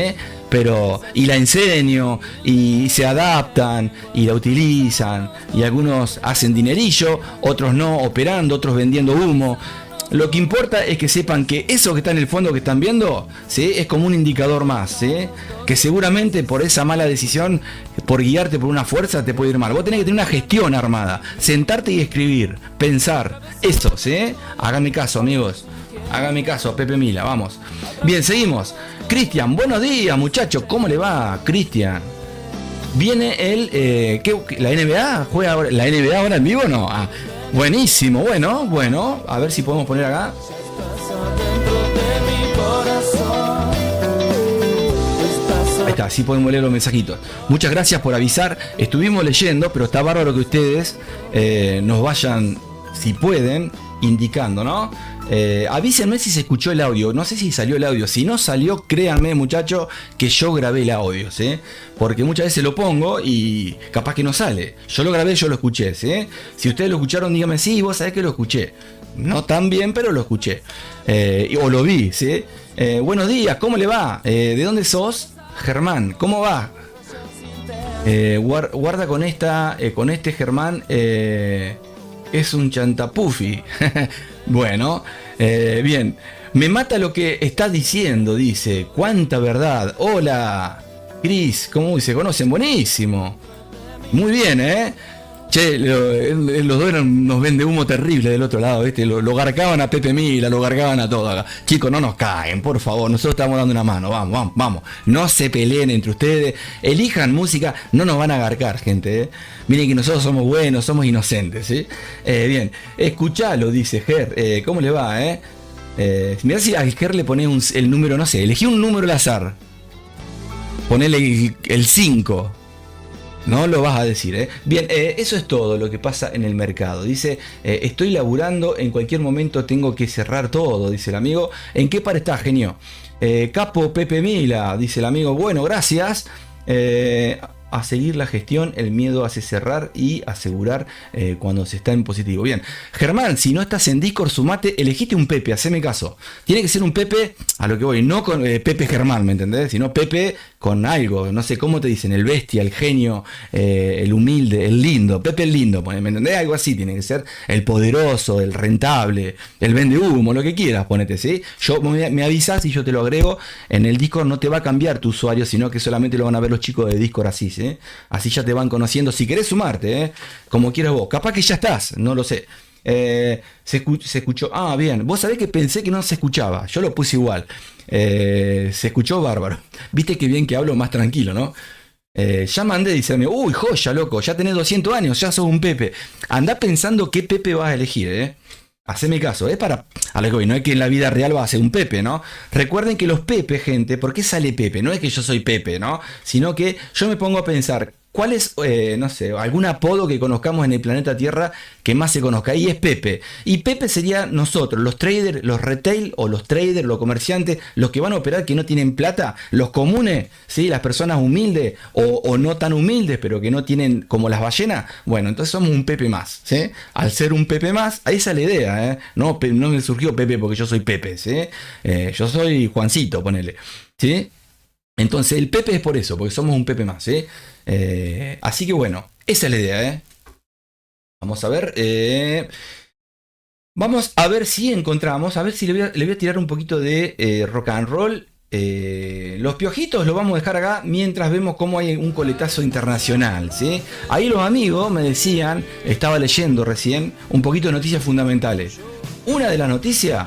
y la enseño y se adaptan y la utilizan y algunos hacen dinerillo, otros no, operando, otros vendiendo humo. Lo que importa es que sepan que eso que está en el fondo que están viendo, ¿sí? Es como un indicador más, ¿sí? Que seguramente por esa mala decisión, por guiarte por una fuerza, te puede ir mal. Vos tenés que tener una gestión armada, sentarte y escribir, pensar, eso, ¿sí? Háganme caso, amigos. Háganme caso, Pepe Mila, vamos. Bien, seguimos. Cristian, buenos días, muchachos. ¿Cómo le va, Cristian? Viene la NBA. ¿Juega ahora, la NBA ahora en vivo o no? Buenísimo, bueno. A ver si podemos poner acá. Ahí está, así podemos leer los mensajitos. Muchas gracias por avisar. Estuvimos leyendo, pero está bárbaro que ustedes nos vayan, si pueden, indicando, ¿no? Avísenme si se escuchó el audio. No sé si salió el audio. Si no salió, créanme, muchachos, que yo grabé el audio, ¿sí? Porque muchas veces lo pongo y capaz que no sale. Yo lo grabé, yo lo escuché, ¿sí? Si ustedes lo escucharon, díganme, sí, vos sabés que lo escuché. No tan bien, pero lo escuché. O lo vi, ¿sí? Buenos días, ¿cómo le va? ¿De dónde sos? Germán, ¿cómo va? Guarda con este Germán. Es un chantapufi. Bueno, bien. Me mata lo que está diciendo, dice. Cuánta verdad. Hola, Cris, ¿cómo se conocen? Buenísimo. Muy bien, Che, los dos eran unos vende humo terribles del otro lado, ¿viste? Lo garcaban a Pepe Mila, lo garcaban a todo acá. Chicos, no nos caen, por favor, nosotros estamos dando una mano, vamos, vamos, vamos. No se peleen entre ustedes, elijan música, no nos van a garcar, gente, ¿eh? Miren que nosotros somos buenos, somos inocentes, ¿sí? Bien, escuchalo, dice Ger, ¿cómo le va, mirá si a Ger le pones el número, no sé, elegí un número al azar. Ponele el 5. No lo vas a decir, ¿eh? Bien, eso es todo lo que pasa en el mercado. Dice, estoy laburando, en cualquier momento tengo que cerrar todo, dice el amigo. ¿En qué par está, genio? Capo Pepe Mila, dice el amigo. Bueno, gracias. A seguir la gestión, el miedo hace cerrar y asegurar cuando se está en positivo. Bien, Germán, si no estás en Discord, sumate, elegiste un Pepe, haceme caso. Tiene que ser un Pepe, a lo que voy, no con Pepe Germán, ¿me entendés? Sino Pepe con algo, no sé cómo te dicen, el bestia, el genio, el humilde, el lindo, Pepe el lindo, ¿me entendés? Algo así tiene que ser, el poderoso, el rentable, el vende humo, lo que quieras, ponete, ¿sí? Me avisas y yo te lo agrego. En el Discord no te va a cambiar tu usuario, sino que solamente lo van a ver los chicos de Discord así, ¿sí? Así ya te van conociendo. Si querés sumarte, como quieras vos. Capaz que ya estás, no lo sé. Se escuchó. Ah, bien. Vos sabés que pensé que no se escuchaba. Yo lo puse igual. Se escuchó bárbaro. Viste que bien que hablo más tranquilo, ¿no? Ya mandé, dice, uy, joya, loco. Ya tenés 200 años, ya sos un Pepe. Andá pensando qué Pepe vas a elegir, Haceme caso, para a lo que voy, no es que en la vida real va a ser un Pepe, ¿no? Recuerden que los Pepe, gente, ¿por qué sale Pepe? No es que yo soy Pepe, ¿no? Sino que yo me pongo a pensar, ¿cuál es, no sé, algún apodo que conozcamos en el planeta Tierra que más se conozca? Y es Pepe. Y Pepe sería nosotros, los traders, los retail o los traders, los comerciantes, los que van a operar que no tienen plata, los comunes, ¿sí? Las personas humildes o no tan humildes, pero que no tienen como las ballenas. Bueno, entonces somos un Pepe más, ¿sí? Al ser un Pepe más, ahí esa es la idea, No me surgió Pepe porque yo soy Pepe, ¿sí? Yo soy Juancito, ponele, ¿sí? Entonces el Pepe es por eso, porque somos un Pepe más, ¿sí? Así que bueno, esa es la idea, Vamos a ver. Vamos a ver si encontramos. A ver si le voy a tirar un poquito de rock and roll. Los piojitos los vamos a dejar acá mientras vemos cómo hay un coletazo internacional, ¿sí? Ahí los amigos me decían, estaba leyendo recién, un poquito de noticias fundamentales. Una de las noticias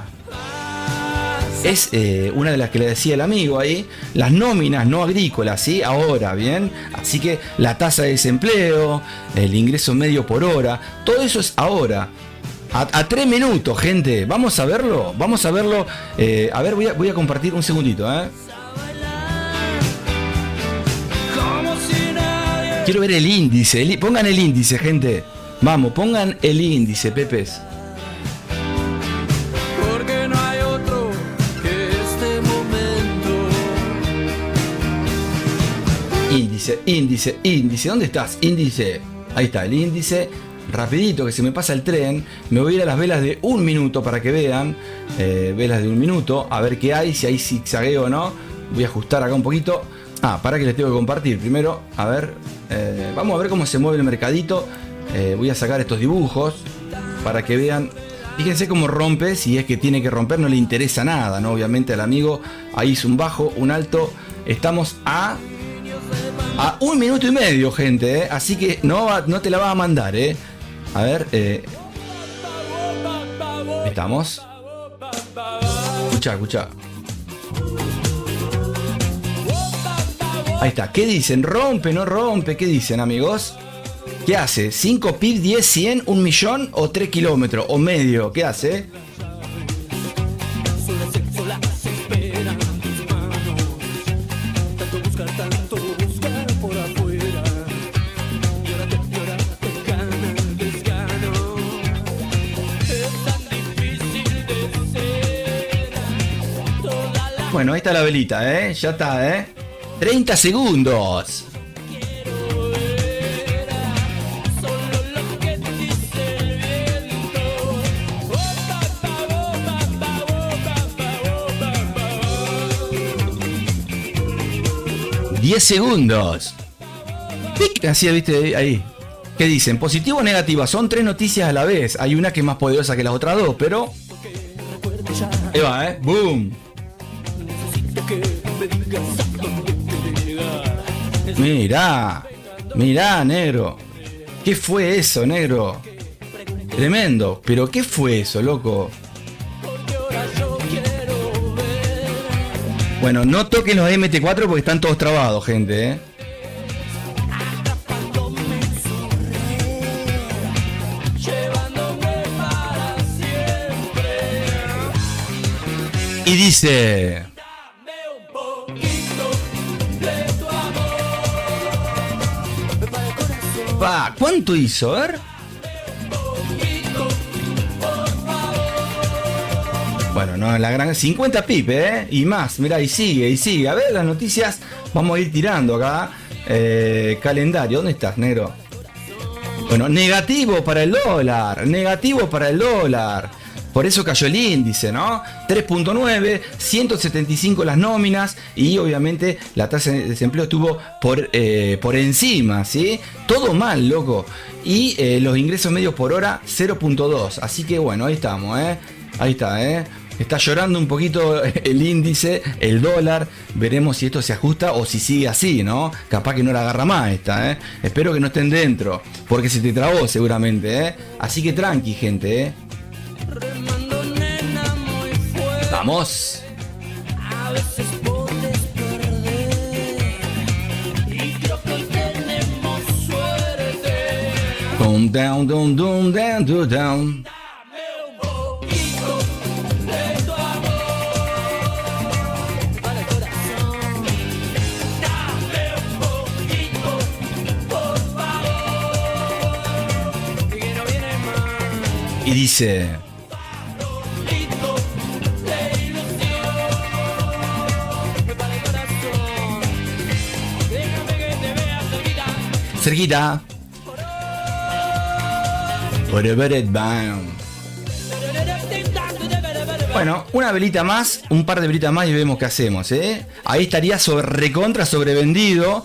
es una de las que le decía el amigo ahí, las nóminas no agrícolas, ¿sí? Ahora, ¿bien? Así que la tasa de desempleo, el ingreso medio por hora, todo eso es ahora. A 3 minutos, gente. Vamos a verlo. Vamos a verlo. A ver, voy a compartir un segundito, Quiero ver el índice. Pongan el índice, gente. Vamos, pongan el índice, Pepes. Porque no hay otro que este momento. Índice. ¿Dónde estás? Índice. Ahí está, el índice. Rapidito, que se me pasa el tren. Me voy a ir a las velas de 1 minuto para que vean. Velas de 1 minuto. A ver qué hay, si hay zigzagueo o no. Voy a ajustar acá un poquito. Para que les tengo que compartir. Primero, a ver. Vamos a ver cómo se mueve el mercadito. Voy a sacar estos dibujos para que vean. Fíjense cómo rompe. Si es que tiene que romper, no le interesa nada, ¿no? Obviamente al amigo. Ahí hizo un bajo, un alto. Estamos a 1 minuto y medio, gente. Así que no te la vas a mandar, A ver, estamos. Escucha. Ahí está. ¿Qué dicen? ¿Rompe, no rompe? ¿Qué dicen, amigos? ¿Qué hace? ¿5 pip, 10, 100, 1 millón o 3 kilómetros? ¿O medio? ¿Qué hace? Bueno, ahí está la velita, ya está, 30 segundos. ¡10 segundos! Así, viste, ahí. ¿Qué dicen? ¿Positivo o negativa? Son 3 noticias a la vez. Hay una que es más poderosa que las otras 2, pero... Ahí va, ¡boom! Mirá, negro. ¿Qué fue eso, negro? Tremendo. ¿Pero qué fue eso, loco? Bueno, no toquen los MT4 porque están todos trabados, gente, ¿eh? Y dice... Pa, ¿cuánto hizo? A ver. Bueno, no, la gran 50 pipe, ¿eh? Y más, mirá, y sigue, y sigue. A ver, las noticias vamos a ir tirando acá. Calendario, ¿dónde estás, negro? Bueno, negativo para el dólar, negativo para el dólar. Por eso cayó el índice, ¿no? 3.9, 175 las nóminas y obviamente la tasa de desempleo estuvo por encima, ¿sí? Todo mal, loco. Y los ingresos medios por hora 0.2. Así que bueno, ahí estamos, ¿eh? Ahí está, ¿eh? Está llorando un poquito el índice, el dólar. Veremos si esto se ajusta o si sigue así, ¿no? Capaz que no la agarra más esta, ¿eh? Espero que no estén dentro, porque se te trabó seguramente, ¿eh? Así que tranqui, gente, ¿eh? Vamos. Down, down, down, down, down, down, down. Y dice... Cerquita. Bueno, una velita más, un par de velitas más y vemos qué hacemos, ¿eh? Ahí estaría recontra sobrevendido.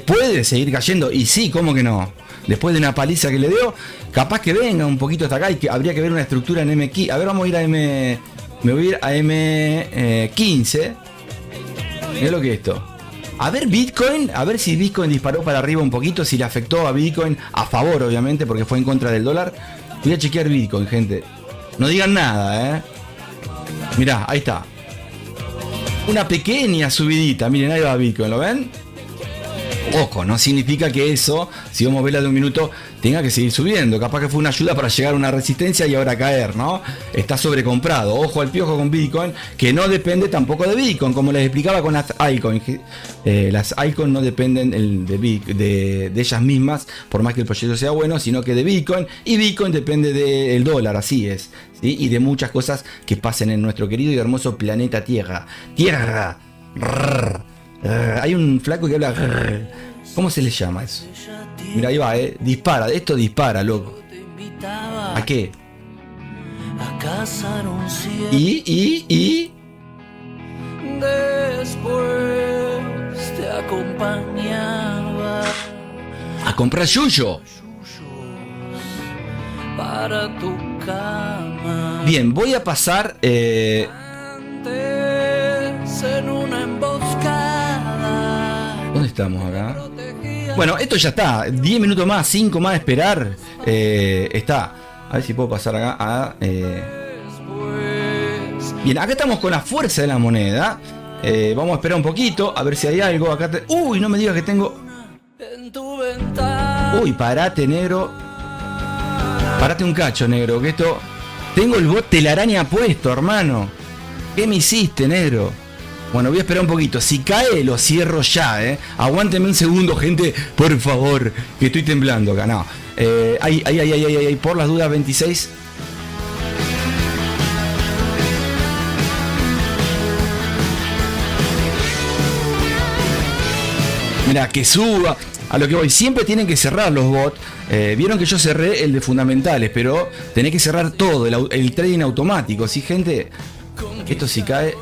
Puede seguir cayendo y sí, ¿cómo que no? Después de una paliza que le dio, capaz que venga un poquito hasta acá y que habría que ver una estructura en M15. A ver, vamos a ir a M... Me voy a ir a M15. Mirá lo que es esto. A ver Bitcoin, a ver si Bitcoin disparó para arriba un poquito, si le afectó a Bitcoin, a favor obviamente, porque fue en contra del dólar. Voy a chequear Bitcoin, gente. No digan nada, Mirá, ahí está. Una pequeña subidita, miren, ahí va Bitcoin, ¿lo ven? Ojo, no significa que eso, si vamos a verla de un minuto, tenga que seguir subiendo. Capaz que fue una ayuda para llegar a una resistencia y ahora caer, ¿no? Está sobrecomprado. Ojo al piojo con Bitcoin, que no depende tampoco de Bitcoin, como les explicaba con las altcoins. Las altcoins no dependen de ellas mismas, por más que el proyecto sea bueno, sino que de Bitcoin. Y Bitcoin depende del dólar, así es, ¿sí? Y de muchas cosas que pasen en nuestro querido y hermoso planeta Tierra. Tierra. Hay un flaco que habla. ¿Cómo se le llama eso? Mira, ahí va, dispara, esto dispara, loco. ¿A qué? Y después te acompañaba a comprar yuyo para tu cama. Bien, voy a pasar Antes en una emboscada. ¿Dónde estamos acá? Bueno, esto ya está. 10 minutos más, 5 más de esperar. Está. A ver si puedo pasar acá a... Bien, acá estamos con la fuerza de la moneda. Vamos a esperar un poquito, a ver si hay algo. Acá Uy, no me digas que tengo... Uy, parate, negro. Parate un cacho, negro, que esto... Tengo el bot telaraña puesto, hermano. ¿Qué me hiciste, negro? Bueno, voy a esperar un poquito. Si cae, lo cierro ya, Aguántenme un segundo, gente, por favor, que estoy temblando acá. No. Ay, por las dudas, 26. Mira, que suba. A lo que voy, siempre tienen que cerrar los bots. Vieron que yo cerré el de fundamentales, pero tenés que cerrar todo, el trading automático, ¿sí, gente? Esto si cae...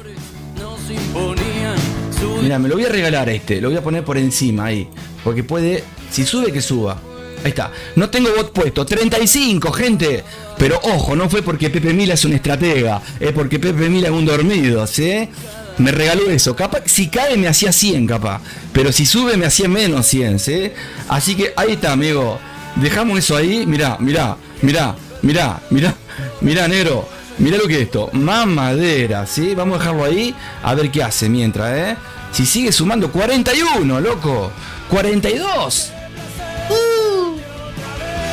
Mira, me lo voy a regalar lo voy a poner por encima ahí, porque puede, si sube que suba. Ahí está, no tengo bot puesto, 35, gente. Pero ojo, no fue porque Pepe Mila es un estratega, es porque Pepe Mila es un dormido, ¿sí? Me regaló eso, capaz, si cae me hacía 100 capaz, pero si sube me hacía menos 100, ¿sí? Así que ahí está, amigo. Dejamos eso ahí. Mirá, negro. Mirá lo que es esto. Mamadera, ¿sí? Vamos a dejarlo ahí. A ver qué hace mientras, ¿eh? Si sigue sumando 41, loco. 42.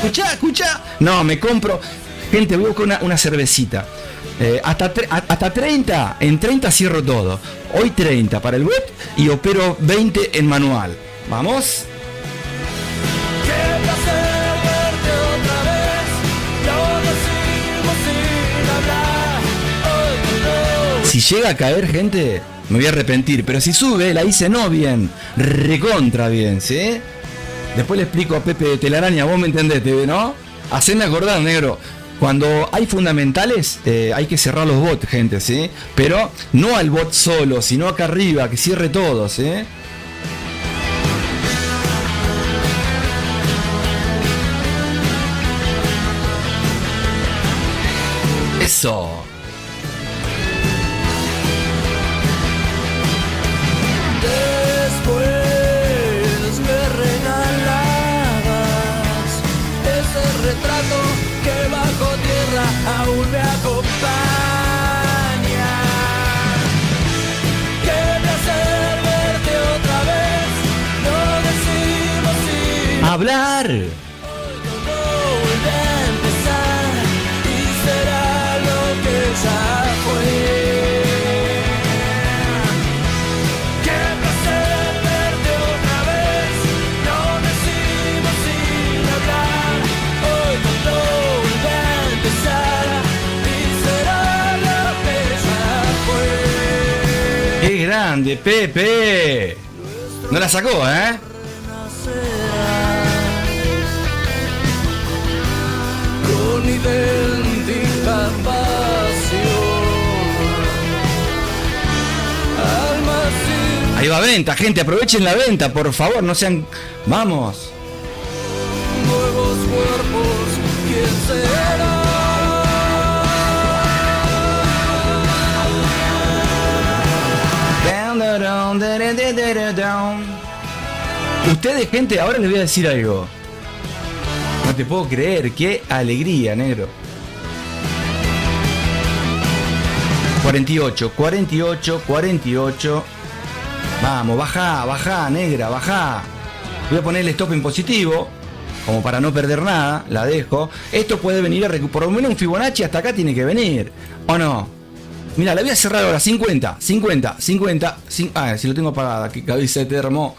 Escuchá. No, me compro. Gente, voy a buscar una cervecita. Hasta 30. En 30 cierro todo. Hoy 30 para el bot y opero 20 en manual. ¿Vamos? Si llega a caer, gente, me voy a arrepentir. Pero si sube, la hice no bien. Recontra bien, ¿sí? Después le explico a Pepe de Telaraña, vos me entendés, ¿no? Haceme acordar, negro. Cuando hay fundamentales, hay que cerrar los bots, gente, ¿sí? Pero no al bot solo, sino acá arriba, que cierre todo, ¿sí? Eso. Que bajo tierra aún me acompaña. Qué placer verte otra vez. No decimos sin hablar. Hoy todo vuelve a empezar y será lo que ya fue. Qué placer verte otra vez. No decimos sin hablar. Hoy todo ¡Qué grande, Pepe! No la sacó, ¿eh? Con idéntica pasión. Ahí va venta, gente, aprovechen la venta, por favor, no sean... ¡Vamos! Nuevos cuerpos, ¿quién será? Ustedes, gente, ahora les voy a decir algo. No te puedo creer, qué alegría, negro. 48. Vamos, baja, negra, baja. Voy a poner el stop en positivo, como para no perder nada, la dejo. Esto puede venir a recuperar, por lo menos un Fibonacci hasta acá tiene que venir, ¿o no? Mira, la voy a cerrar ahora, 50. Si lo tengo apagada, que cabeza de termo.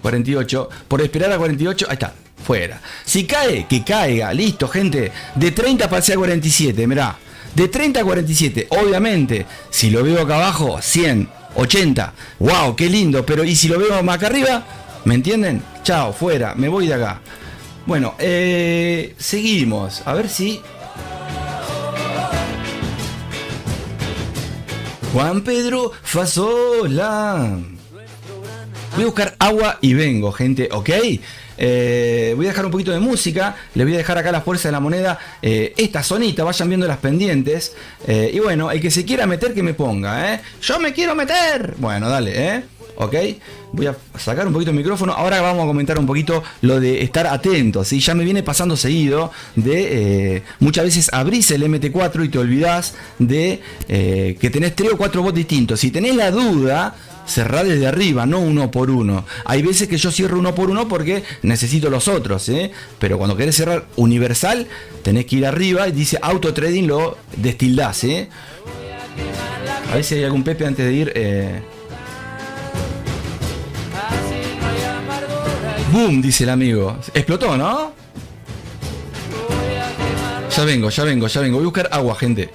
48, por esperar a 48, ahí está, fuera. Si cae, que caiga, listo, gente. De 30 pasé a 47, mirá. De 30 a 47, obviamente, si lo veo acá abajo, 100, 80. Wow, qué lindo, pero ¿y si lo veo más acá arriba? ¿Me entienden? Chao, fuera, me voy de acá. Bueno, seguimos, a ver si... Juan Pedro Fasola. Voy a buscar agua y vengo, gente, ¿ok? Voy a dejar un poquito de música. Les voy a dejar acá la fuerza de la moneda. Esta zonita, vayan viendo las pendientes. Y bueno, el que se quiera meter, que me ponga, ¿eh? ¡Yo me quiero meter! Bueno, dale, ¿eh? ¿Ok? Voy a sacar un poquito el micrófono. Ahora vamos a comentar un poquito lo de estar atentos, ¿sí? Ya me viene pasando seguido de muchas veces abrís el MT4 y te olvidás de que tenés 3 o 4 bots distintos. Si tenés la duda, cerrá desde arriba, no uno por uno. Hay veces que yo cierro uno por uno porque necesito los otros, ¿eh? Pero cuando querés cerrar universal, tenés que ir arriba y dice auto trading, lo destildás, ¿eh? A ver si hay algún Pepe antes de ir. Boom, dice el amigo. Explotó, ¿no? Ya vengo. Voy a buscar agua, gente.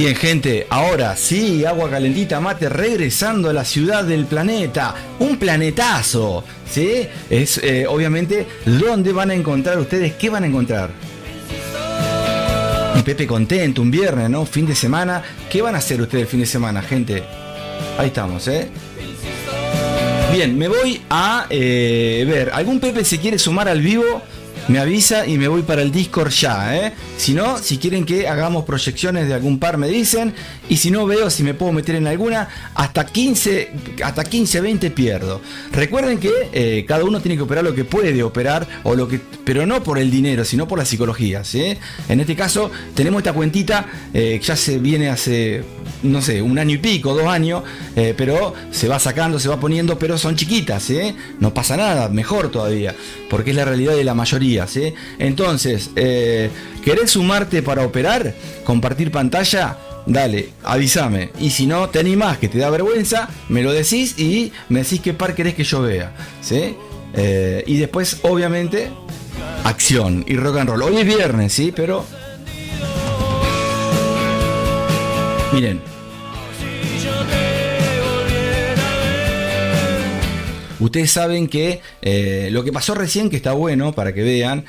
Bien, gente, ahora sí, agua calentita, mate, regresando a la ciudad del planeta. Un planetazo, ¿sí? Es obviamente donde van a encontrar ustedes, ¿qué van a encontrar? Un Pepe contento, un viernes, ¿no? Fin de semana. ¿Qué van a hacer ustedes el fin de semana, gente? Ahí estamos, ¿eh? Bien, me voy a ver. ¿Algún Pepe se quiere sumar al vivo? Me avisa y me voy para el Discord ya, ¿eh? Si no, si quieren que hagamos proyecciones de algún par me dicen. Y si no, veo si me puedo meter en alguna. Hasta 15, 20 pierdo. Recuerden que cada uno tiene que operar lo que puede operar, pero no por el dinero, sino por la psicología, ¿sí? En este caso, tenemos esta cuentita, ya se viene hace, no sé, 1 año y pico, 2 años, pero se va sacando, se va poniendo, pero son chiquitas, ¿sí? No pasa nada, mejor todavía, porque es la realidad de la mayoría, ¿sí? Entonces, ¿querés sumarte para operar? ¿Compartir pantalla? Dale, avísame. Y si no te animás, que te da vergüenza, me lo decís y me decís qué par querés que yo vea, ¿sí? Y después, obviamente, acción y rock and roll. Hoy es viernes, ¿sí? Pero miren, ustedes saben que lo que pasó recién, que está bueno para que vean,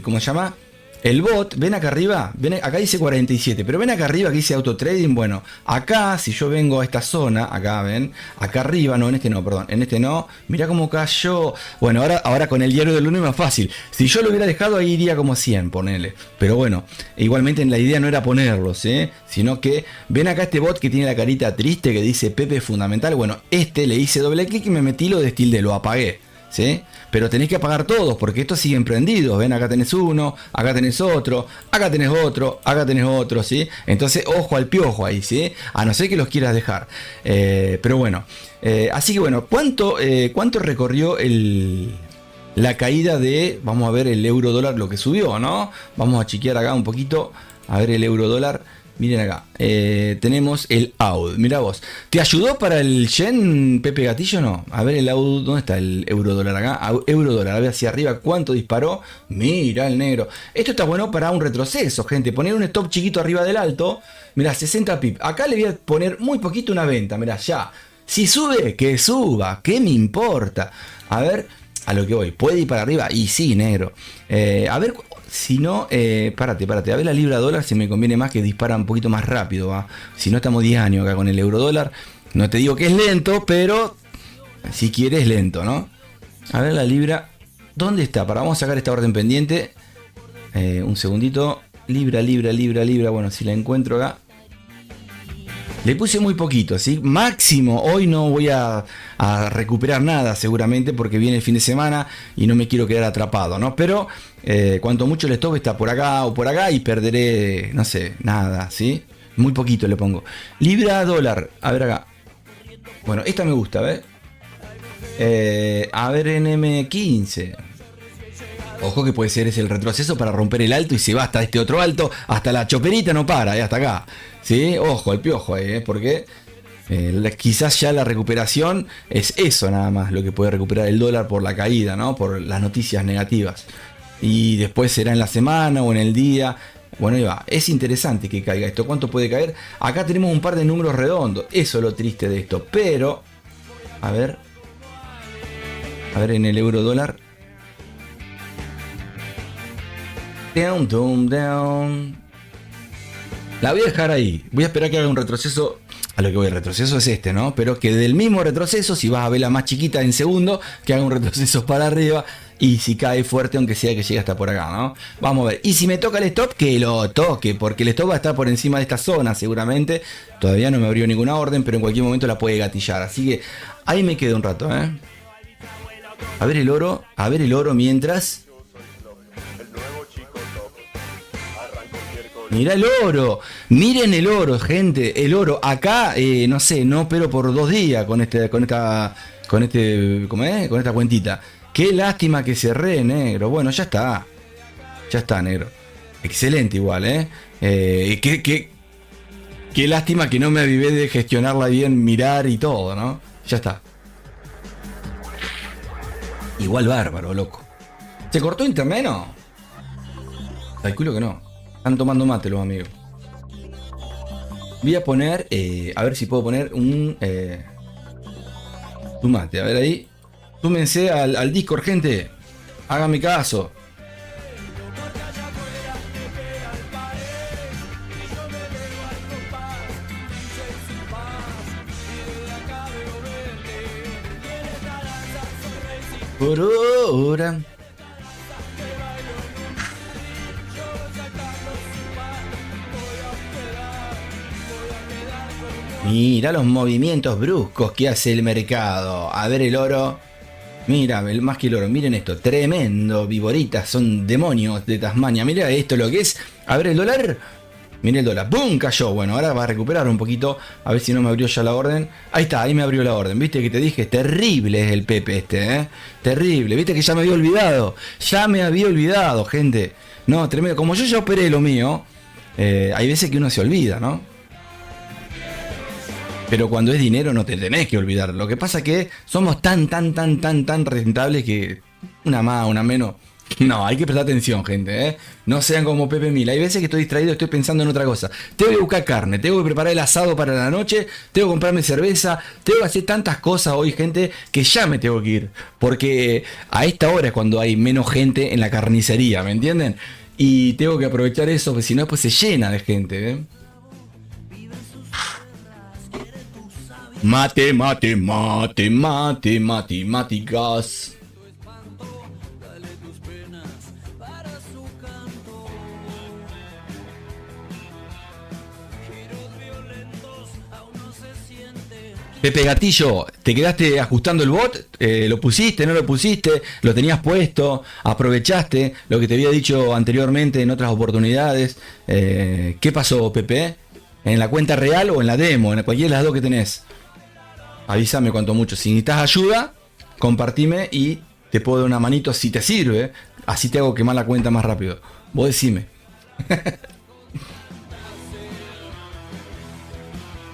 ¿cómo se llama? El bot, ven acá arriba, acá dice 47, pero ven acá arriba que dice auto trading. Bueno, acá si yo vengo a esta zona, acá ven, acá arriba, no, en este no, perdón, en este no, mirá cómo cayó. Bueno, ahora con el diario del lunes es más fácil. Si yo lo hubiera dejado ahí iría como 100, ponele. Pero bueno, igualmente la idea no era ponerlos, sino que ven acá este bot que tiene la carita triste que dice Pepe Fundamental. Bueno, le hice doble clic y me metí, lo destildé, lo apagué, ¿sí? Pero tenés que apagar todos porque estos siguen prendidos. Ven, acá tenés uno, acá tenés otro, acá tenés otro, acá tenés otro, ¿sí? Entonces, ojo al piojo ahí, ¿sí? A no ser que los quieras dejar. Pero bueno, así que bueno, ¿cuánto recorrió la caída de, vamos a ver el euro dólar, lo que subió, ¿no? Vamos a chequear acá un poquito, a ver el euro dólar. Miren acá, tenemos el AUD. Mirá vos, ¿te ayudó para el yen, Pepe Gatillo, no? A ver el AUD, ¿dónde está el euro dólar acá? Euro dólar, a ver hacia arriba cuánto disparó. Mira el negro. Esto está bueno para un retroceso, gente. Poner un stop chiquito arriba del alto. Mirá, 60 pip. Acá le voy a poner muy poquito una venta, mirá, ya. Si sube, que suba, ¿qué me importa? A ver, a lo que voy, ¿puede ir para arriba? Y sí, negro. A ver... Si no, párate, a ver la libra dólar, si me conviene más que dispara un poquito más rápido, ¿va? Si no, estamos 10 años acá con el euro dólar. No te digo que es lento, pero si quieres lento, ¿no? A ver la libra, ¿dónde está? Vamos a sacar esta orden pendiente. Un segundito. Libra, bueno, si la encuentro acá. Le puse muy poquito, ¿sí? Máximo, hoy no voy a recuperar nada seguramente porque viene el fin de semana y no me quiero quedar atrapado, ¿no? Pero cuanto mucho el stop está por acá o por acá y perderé, no sé, nada, ¿sí? Muy poquito le pongo. Libra dólar, a ver acá. Bueno, esta me gusta, ¿ves? A ver en M15. Ojo que puede ser el retroceso para romper el alto y se va hasta este otro alto, hasta la choperita no para, hasta acá. ¿Sí? Ojo, el piojo ahí, porque quizás ya la recuperación es eso nada más, lo que puede recuperar el dólar por la caída, ¿no? Por las noticias negativas. Y después será en la semana o en el día. Bueno, ahí va. Es interesante que caiga esto. ¿Cuánto puede caer? Acá tenemos un par de números redondos. Eso es lo triste de esto. Pero, a ver en el euro dólar. Down. La voy a dejar ahí. Voy a esperar que haga un retroceso. A lo que voy, el retroceso es este, ¿no? Pero que del mismo retroceso, si vas a ver la más chiquita en segundo, que haga un retroceso para arriba. Y si cae fuerte, aunque sea que llegue hasta por acá, ¿no? Vamos a ver. Y si me toca el stop, que lo toque. Porque el stop va a estar por encima de esta zona, seguramente. Todavía no me abrió ninguna orden, pero en cualquier momento la puede gatillar. Así que ahí me quedo un rato, ¿eh? A ver el oro mientras. Mira el oro, miren el oro, gente, el oro. Acá, no sé, no, pero por 2 días con esta cuentita. Qué lástima que cerré, negro. Bueno, ya está, negro. Excelente igual, qué lástima que no me avivé de gestionarla bien, mirar y todo, ¿no? Ya está. Igual bárbaro, loco. ¿Se cortó internet, no? Calculo que no. Están tomando mate los amigos. Voy a poner, a ver si puedo poner un sumate, a ver ahí. Súmense al Discord, gente. Háganme caso. Por ahora. Mira los movimientos bruscos que hace el mercado. A ver el oro. Mira, más que el oro. Miren esto. Tremendo. Viboritas. Son demonios de Tasmania. Mira esto lo que es. A ver el dólar. Mira el dólar. ¡Bum! Cayó. Bueno, ahora va a recuperar un poquito. A ver si no me abrió ya la orden. Ahí está. Ahí me abrió la orden. ¿Viste que te dije? Terrible es el Pepe este, ¿eh? Terrible. ¿Viste que ya me había olvidado? Ya me había olvidado, gente. No, tremendo. Como yo ya operé lo mío. Hay veces que uno se olvida, ¿no? Pero cuando es dinero no te tenés que olvidar. Lo que pasa es que somos tan rentables que una más, una menos. No, hay que prestar atención, gente, ¿eh? No sean como Pepe Mil. Hay veces que estoy distraído, estoy pensando en otra cosa. Tengo que buscar carne, tengo que preparar el asado para la noche, tengo que comprarme cerveza, tengo que hacer tantas cosas hoy, gente, que ya me tengo que ir. Porque a esta hora es cuando hay menos gente en la carnicería, ¿me entienden? Y tengo que aprovechar eso, porque si no, pues se llena de gente, ¿eh? Matemáticas. Pepe Gatillo, ¿te quedaste ajustando el bot? ¿Lo pusiste, no lo pusiste? ¿Lo tenías puesto? ¿Aprovechaste lo que te había dicho anteriormente en otras oportunidades? ¿Qué pasó, Pepe? ¿En la cuenta real o en la demo? En cualquiera de las dos que tenés. Avísame cuanto mucho. Si necesitas ayuda, compartime y te puedo dar una manito si te sirve. Así te hago quemar la cuenta más rápido. Vos decime.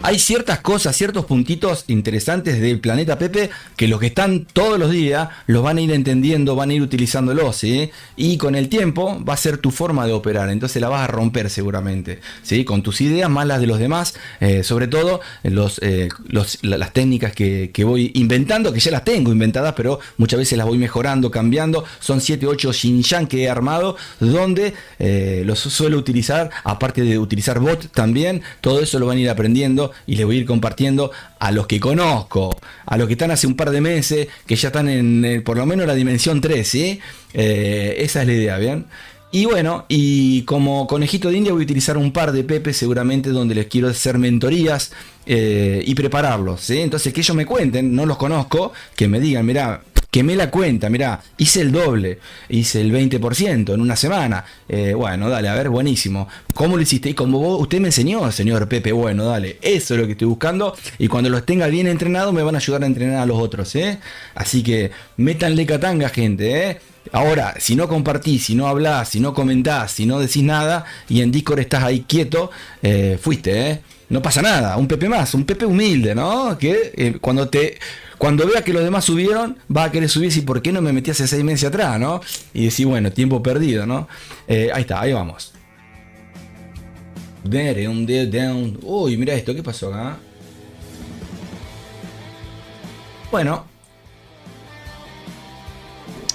Hay ciertas cosas, ciertos puntitos interesantes del planeta Pepe que los que están todos los días los van a ir entendiendo, van a ir utilizándolo, ¿sí? Y con el tiempo va a ser tu forma de operar, entonces la vas a romper seguramente, ¿sí? Con tus ideas más las de los demás, sobre todo las técnicas que voy inventando, que ya las tengo inventadas, pero muchas veces las voy mejorando, cambiando. Son 7, 8 Xinjiang que he armado, donde los suelo utilizar, aparte de utilizar bot también, todo eso lo van a ir aprendiendo. Y les voy a ir compartiendo a los que conozco, a los que están hace un par de meses, que ya están en por lo menos la dimensión 3, ¿sí? Esa es la idea, ¿bien? Y bueno, y como conejito de India voy a utilizar un par de Pepe seguramente donde les quiero hacer mentorías y prepararlos, ¿sí? Entonces que ellos me cuenten, no los conozco, que me digan, mirá, quemé la cuenta, mirá, hice el doble, hice el 20% en una semana. Bueno, dale, a ver, buenísimo. ¿Cómo lo hiciste? Y como usted me enseñó, señor Pepe, bueno, dale, eso es lo que estoy buscando. Y cuando los tenga bien entrenados, me van a ayudar a entrenar a los otros, ¿eh? Así que métanle catanga, gente, ¿eh? Ahora, si no compartís, si no hablás, si no comentás, si no decís nada y en Discord estás ahí quieto, fuiste, ¿eh? No pasa nada, un Pepe más, un Pepe humilde, ¿no? Que cuando vea que los demás subieron, va a querer subir y ¿por qué no me metí hace 6 meses atrás, no? Y decir, bueno, tiempo perdido, ¿no? Ahí está, ahí vamos. Uy, mira esto, ¿qué pasó acá? Bueno.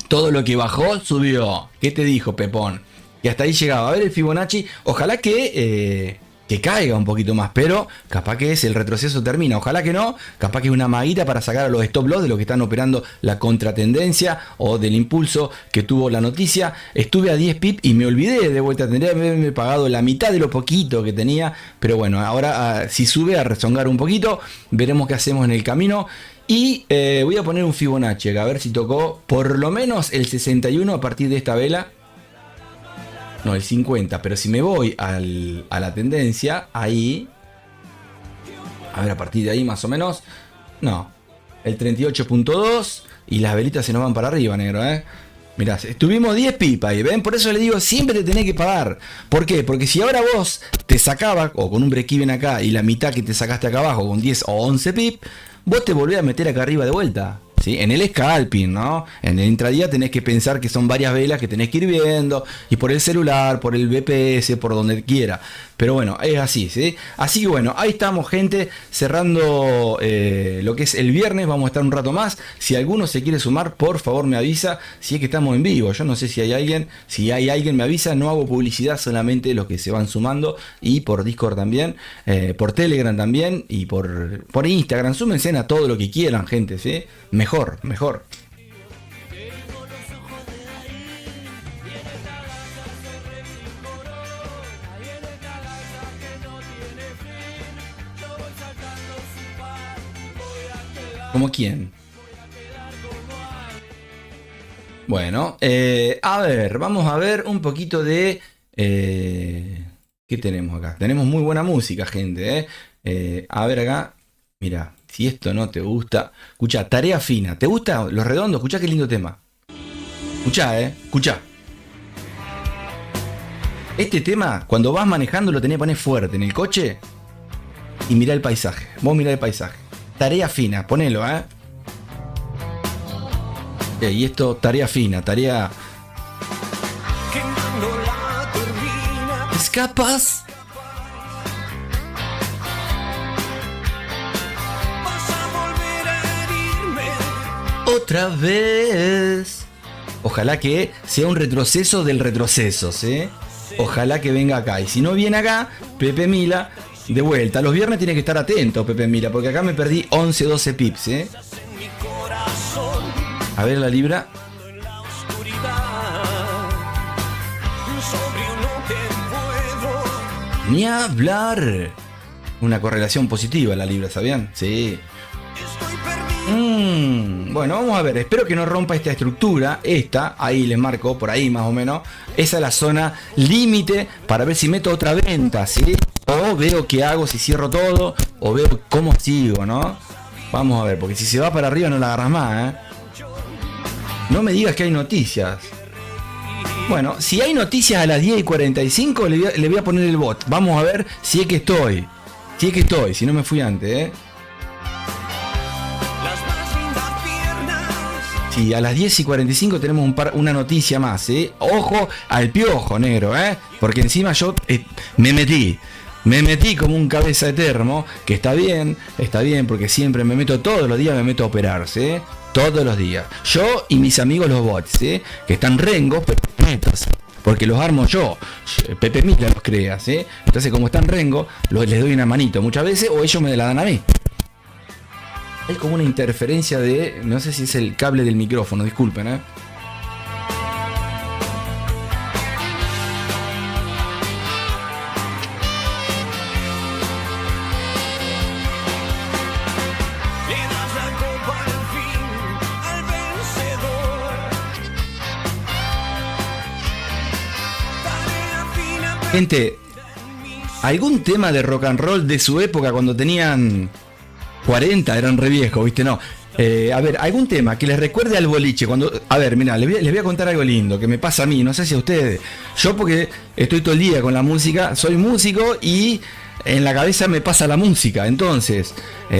Todo lo que bajó, subió. ¿Qué te dijo, Pepón? Que hasta ahí llegaba. A ver el Fibonacci. Ojalá que caiga un poquito más, pero capaz que el retroceso termina, ojalá que no, capaz que es una maguita para sacar a los stop loss de los que están operando la contratendencia o del impulso que tuvo la noticia. Estuve a 10 pip y me olvidé de vuelta, tendría que haberme pagado la mitad de lo poquito que tenía, pero bueno, ahora si sube a rezongar un poquito, veremos qué hacemos en el camino. Y voy a poner un Fibonacci, a ver si tocó por lo menos el 61 a partir de esta vela. No, el 50, pero si me voy a la tendencia, ahí, a ver, a partir de ahí más o menos, no, el 38.2 y las velitas se nos van para arriba, negro, mirá, estuvimos 10 pipas ahí, ¿ven? Por eso le digo, siempre te tenés que pagar. ¿Por qué? Porque si ahora vos te sacabas, o con un break-even acá, y la mitad que te sacaste acá abajo, con 10 o 11 pip, vos te volvés a meter acá arriba de vuelta. ¿Sí? En el scalping, ¿no? En el intradía tenés que pensar que son varias velas que tenés que ir viendo, y por el celular, por el BPS, por donde quiera. pero bueno, es así, ¿sí? Así que bueno, ahí estamos, gente, cerrando lo que es el viernes. Vamos a estar un rato más. Si alguno se quiere sumar, por favor me avisa. Si es que estamos en vivo, yo no sé si hay alguien me avisa. No hago publicidad, solamente los que se van sumando, y por Discord también, por Telegram también, y por Instagram. Súmense a todo lo que quieran, gente, ¿sí? Mejor. ¿Como quién? Bueno, a ver, vamos a ver un poquito de... ¿qué tenemos acá? Tenemos muy buena música, gente. A ver acá, mira, si esto no te gusta... Escuchá, Tarea Fina. ¿Te gusta Los Redondos? Escuchá qué lindo tema. Escuchá. Este tema, cuando vas manejando, lo tenés que poner fuerte en el coche y mirá el paisaje. Vos mirá el paisaje. Tarea Fina, ponelo, y esto, Tarea Fina, tarea... ¿Escapas? Otra vez. Ojalá que sea un retroceso del retroceso, ¿sí? Ojalá que venga acá. Y si no viene acá, Pepe Mila... De vuelta, los viernes tiene que estar atento, Pepe Mila, porque acá me perdí 11, 12 pips, A ver la libra. Ni hablar. Una correlación positiva la libra, ¿sabían? Sí. Bueno, vamos a ver, espero que no rompa esta estructura, ahí les marco, por ahí más o menos. Esa es la zona límite para ver si meto otra venta, ¿sí? O veo qué hago, si cierro todo, o veo cómo sigo, ¿no? Vamos a ver, porque si se va para arriba no la agarras más, No me digas que hay noticias. Bueno, si hay noticias a las 10:45 le voy a poner el bot. Vamos a ver si es que estoy. Si no me fui antes, Sí, a las 10:45 tenemos una noticia más, Ojo al piojo, negro, Porque encima yo me metí como un cabeza de termo, que está bien, porque siempre me meto todos los días, me meto a operar, todos los días. Yo y mis amigos los bots, que están rengos, pero metos, porque los armo yo. Pepe Mila los crea, Entonces como están rengos, les doy una manito muchas veces, o ellos me la dan a mí. Hay como una interferencia de... No sé si es el cable del micrófono, disculpen, Gente, ¿algún tema de rock and roll de su época cuando tenían 40, eran re viejos, ¿viste? No. A ver, algún tema que les recuerde al boliche. A ver, mirá, les voy a contar algo lindo que me pasa a mí, no sé si a ustedes. Yo, porque estoy todo el día con la música, soy músico y en la cabeza me pasa la música. Entonces,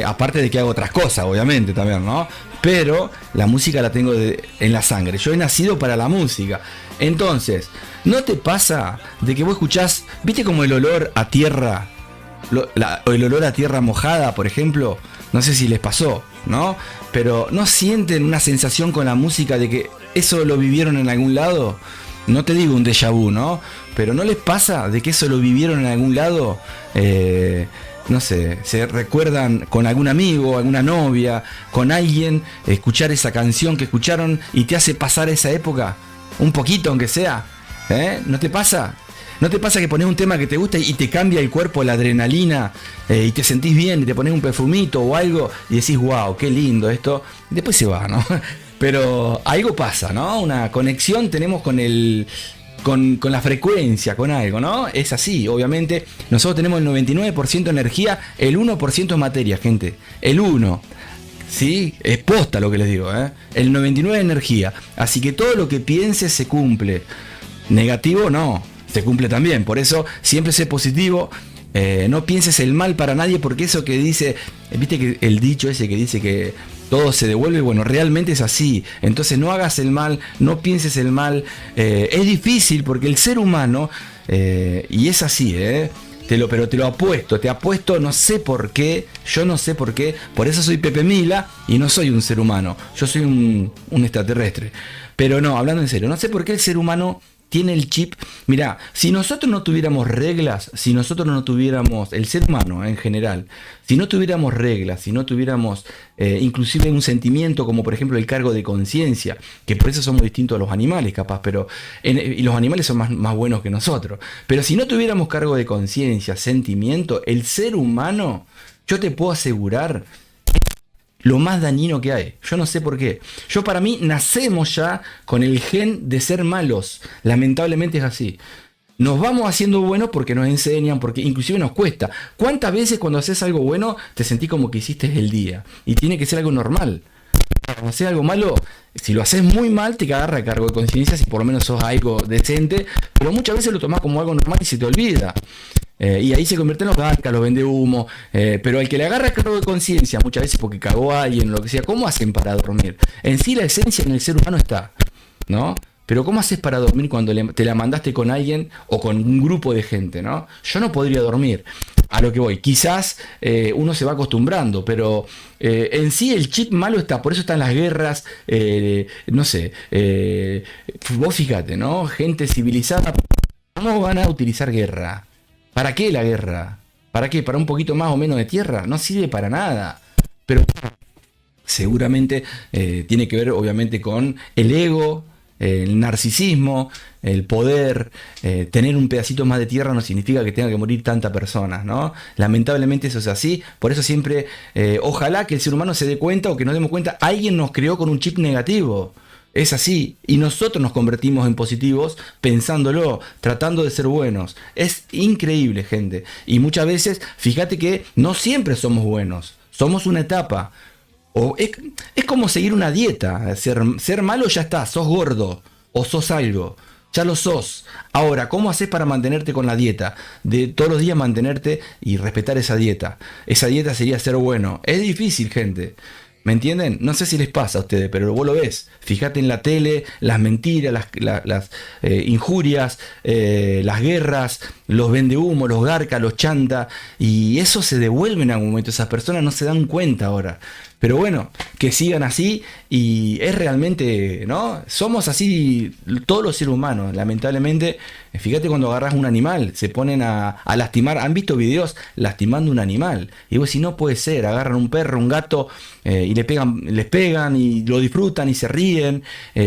aparte de que hago otras cosas, obviamente, también, ¿no? Pero la música la tengo en la sangre. Yo he nacido para la música. Entonces, ¿no te pasa de que vos escuchás, viste como el olor a tierra, el olor a tierra mojada, por ejemplo? No sé si les pasó, ¿no? Pero ¿no sienten una sensación con la música de que eso lo vivieron en algún lado? No te digo un déjà vu, ¿no? Pero ¿no les pasa de que eso lo vivieron en algún lado? No sé, se recuerdan con algún amigo, alguna novia, con alguien, escuchar esa canción que escucharon y te hace pasar esa época, un poquito aunque sea, ¿no te pasa? ¿No te pasa que pones un tema que te gusta y te cambia el cuerpo, la adrenalina, y te sentís bien y te pones un perfumito o algo y decís, wow, qué lindo esto? Después se va, ¿no? Pero algo pasa, ¿no? Una conexión tenemos con la frecuencia, con algo, ¿no? Es así, obviamente. Nosotros tenemos el 99% energía, el 1% es materia, gente. El 1%. ¿Sí? Es posta lo que les digo, El 99% es energía. Así que todo lo que pienses se cumple. Negativo no, se cumple también. Por eso siempre sé positivo. No pienses el mal para nadie, porque eso que dice, viste que el dicho ese que dice que todo se devuelve, bueno, realmente es así. Entonces no hagas el mal, no pienses el mal. Es difícil porque el ser humano, y es así, Pero te lo apuesto, no sé por qué, yo no sé por qué, por eso soy Pepe Mila y no soy un ser humano, yo soy un extraterrestre. Pero no, hablando en serio, no sé por qué el ser humano tiene el chip. Mirá, si nosotros no tuviéramos reglas, si nosotros no tuviéramos, el ser humano en general, si no tuviéramos reglas, si no tuviéramos inclusive un sentimiento como por ejemplo el cargo de conciencia, que por eso somos distintos a los animales capaz, pero y los animales son más buenos que nosotros, pero si no tuviéramos cargo de conciencia, sentimiento, el ser humano, yo te puedo asegurar, lo más dañino que hay. Yo no sé por qué. Para mí nacemos ya con el gen de ser malos. Lamentablemente es así. Nos vamos haciendo buenos porque nos enseñan, porque inclusive nos cuesta. ¿Cuántas veces cuando haces algo bueno te sentís como que hiciste el día? Y tiene que ser algo normal. Cuando haces algo malo, si lo haces muy mal, te agarra a cargo de conciencia, si por lo menos sos algo decente, pero muchas veces lo tomás como algo normal y se te olvida. Y ahí se convierte en los garcas, los vende humo. Pero al que le agarra cargo de conciencia, muchas veces porque cagó a alguien, lo que sea, ¿cómo hacen para dormir? En sí la esencia en el ser humano está, ¿no? Pero ¿cómo haces para dormir cuando te la mandaste con alguien o con un grupo de gente, ¿no? Yo no podría dormir. A lo que voy, quizás uno se va acostumbrando, pero en sí el chip malo está, por eso están las guerras, no sé, vos fíjate, ¿no? Gente civilizada, ¿cómo van a utilizar guerra? ¿Para qué la guerra? ¿Para qué? ¿Para un poquito más o menos de tierra? No sirve para nada. Pero seguramente tiene que ver obviamente con el ego, el narcisismo, el poder. Tener un pedacito más de tierra no significa que tenga que morir tanta persona, ¿no? Lamentablemente eso es así. Por eso siempre, ojalá que el ser humano se dé cuenta o que nos demos cuenta, alguien nos creó con un chip negativo. Es así, y nosotros nos convertimos en positivos pensándolo, tratando de ser buenos. Es increíble, gente. Y muchas veces, fíjate que no siempre somos buenos, somos una etapa. O es como seguir una dieta. Ser malo ya está, sos gordo o sos algo. Ya lo sos. Ahora, ¿cómo haces para mantenerte con la dieta? De todos los días mantenerte y respetar esa dieta. Esa dieta sería ser bueno. Es difícil, gente. ¿Me entienden? No sé si les pasa a ustedes, pero vos lo ves. Fíjate en la tele, las mentiras, las injurias, las guerras, los vendehumos, los garcas, los chanta. Y eso se devuelve en algún momento. Esas personas no se dan cuenta ahora. Pero bueno, que sigan así y es realmente, ¿no? Somos así todos los seres humanos, lamentablemente. Fíjate cuando agarras un animal, se ponen a lastimar. ¿Han visto videos lastimando un animal? Y vos, si no puede ser, agarran un perro, un gato y les pegan y lo disfrutan y se ríen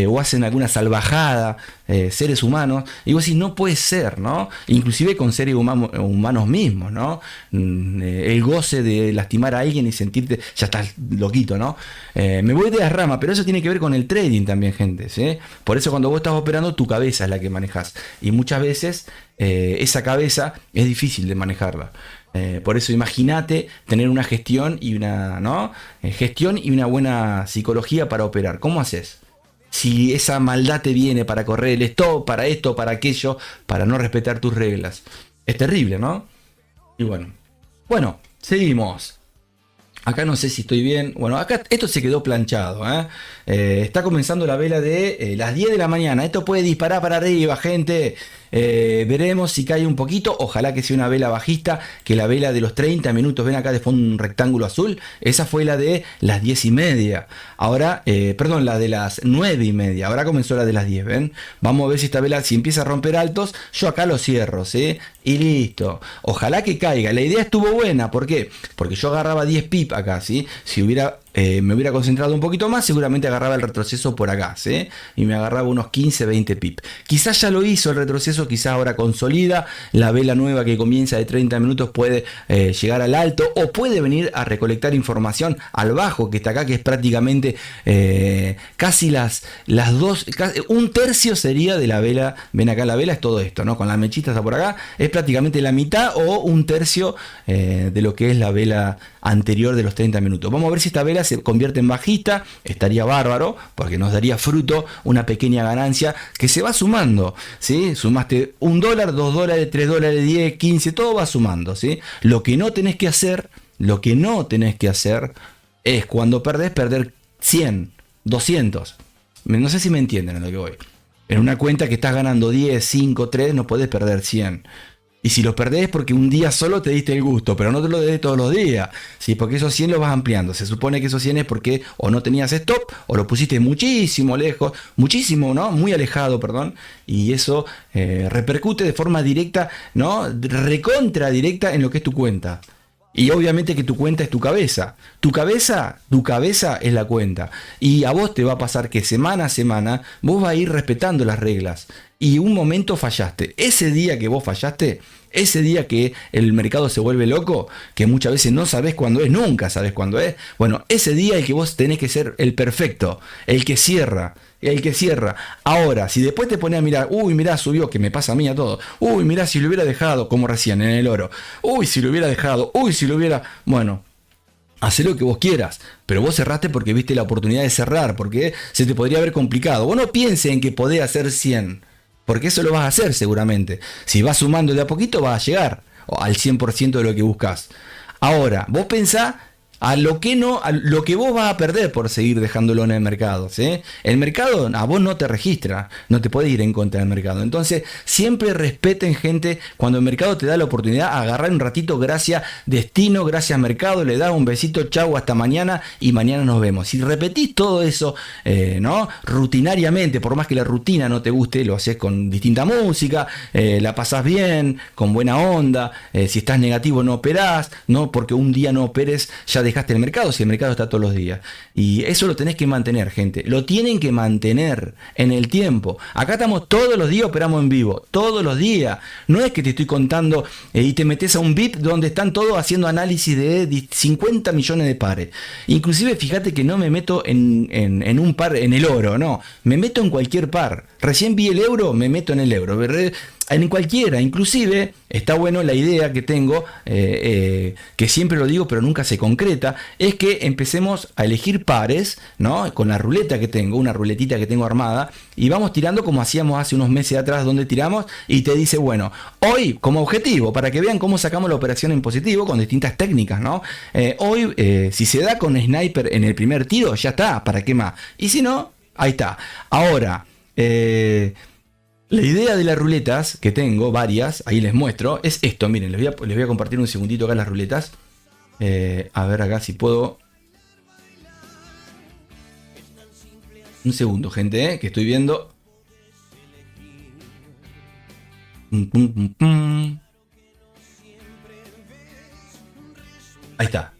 o hacen alguna salvajada, seres humanos. Y vos, si no puede ser, ¿no? Inclusive con seres humanos mismos, ¿no? El goce de lastimar a alguien y sentirte, ya estás loquito, ¿no? Me voy de las ramas, pero eso tiene que ver con el trading también, gente, ¿sí? Por eso cuando vos estás operando, tu cabeza es la que manejas. Y muchas veces esa cabeza es difícil de manejarla. Por eso imagínate tener una gestión y una, ¿no? Gestión y una buena psicología para operar. ¿Cómo haces? Si esa maldad te viene para correr el stop, para esto, para aquello, para no respetar tus reglas. Es terrible, ¿no? Y bueno, seguimos. Acá no sé si estoy bien. Bueno, acá esto se quedó planchado, ¿eh? Está comenzando la vela de las 10 de la mañana. Esto puede disparar para arriba, gente. Veremos si cae un poquito. Ojalá que sea una vela bajista. Que la vela de los 30 minutos, ven acá de fondo un rectángulo azul. Esa fue la de las 10:30. Ahora, perdón, la de las 9:30. Ahora comenzó la de las 10, ¿ven? Vamos a ver si esta vela, si empieza a romper altos, yo acá lo cierro, ¿sí? Y listo. Ojalá que caiga. La idea estuvo buena. ¿Por qué? Porque yo agarraba 10 pip acá, ¿sí? Si me hubiera concentrado un poquito más, seguramente agarraba el retroceso por acá, ¿sí? Y me agarraba unos 15-20 pip. Quizás ya lo hizo el retroceso, quizás ahora consolida. La vela nueva que comienza de 30 minutos puede llegar al alto o puede venir a recolectar información al bajo, que está acá, que es prácticamente casi las dos, casi, un tercio sería de la vela. Ven acá, la vela es todo esto, ¿no? Con la mechita está por acá, es prácticamente la mitad o un tercio de lo que es la vela anterior de los 30 minutos. Vamos a ver si esta vela se convierte en bajista. Estaría bárbaro porque nos daría fruto una pequeña ganancia que se va sumando, ¿sí? Sumaste $1, $2, $3, $10, 15, todo va sumando, ¿sí? Lo que no tenés que hacer es cuando perdés, perder 100, 200. No sé si me entienden a lo que voy. En una cuenta que estás ganando 10, 5, 3, no podés perder 100. Y si los perdés es porque un día solo te diste el gusto, pero no te lo des todos los días. ¿Sí? Porque esos 100 los vas ampliando. Se supone que esos 100 es porque o no tenías stop o lo pusiste muchísimo lejos, muchísimo, ¿no? Muy alejado, perdón. Y eso repercute de forma directa, ¿no? Recontra directa en lo que es tu cuenta. Y obviamente que tu cuenta es tu cabeza. Tu cabeza es la cuenta. Y a vos te va a pasar que semana a semana vos vas a ir respetando las reglas. Y un momento fallaste. Ese día que vos fallaste, ese día que el mercado se vuelve loco, que muchas veces no sabés cuándo es, nunca sabés cuándo es. Bueno, ese día el que vos tenés que ser el perfecto, el que cierra. El que cierra. Ahora, si después te pones a mirar, uy, mirá, subió, que me pasa a mí a todo. Uy, mirá, si lo hubiera dejado, como recién en el oro. Uy, si lo hubiera dejado. Uy, si lo hubiera. Bueno, hacé lo que vos quieras. Pero vos cerraste porque viste la oportunidad de cerrar. Porque se te podría haber complicado. Vos no pienses en que podés hacer 100. Porque eso lo vas a hacer seguramente. Si vas sumando de a poquito, vas a llegar al 100% de lo que buscas. Ahora, vos pensá a lo que vos vas a perder por seguir dejándolo en el mercado, ¿sí? El mercado a vos no te registra, no te podés ir en contra del mercado. Entonces, siempre respeten, gente, cuando el mercado te da la oportunidad, agarrar un ratito, gracias destino, gracias mercado, le das un besito, chau, hasta mañana y mañana nos vemos. Si repetís todo eso, ¿no? Rutinariamente, por más que la rutina no te guste, lo haces con distinta música, la pasás bien, con buena onda, si estás negativo no operás, no porque un día no operes, ya dejaste el mercado, si el mercado está todos los días. Y eso lo tenés que mantener, gente. Lo tienen que mantener en el tiempo. Acá estamos todos los días, operamos en vivo. Todos los días. No es que te estoy contando y te metes a un VIP donde están todos haciendo análisis de 50 millones de pares. Inclusive, fíjate que no me meto en un par, en el oro, no. Me meto en cualquier par. Recién vi el euro, me meto en el euro. En cualquiera, inclusive está bueno la idea que tengo, que siempre lo digo pero nunca se concreta, es que empecemos a elegir pares, ¿no? Con la ruleta que tengo, una ruletita que tengo armada, y vamos tirando como hacíamos hace unos meses atrás, donde tiramos y te dice, bueno, hoy como objetivo, para que vean cómo sacamos la operación en positivo con distintas técnicas, ¿no? Hoy, si se da con sniper en el primer tiro, ya está, ¿para qué más? Y si no, ahí está. Ahora, la idea de las ruletas, que tengo varias, ahí les muestro, es esto, miren, les voy a compartir un segundito acá las ruletas. A ver acá si puedo. Un segundo, gente, que estoy viendo. Ahí está.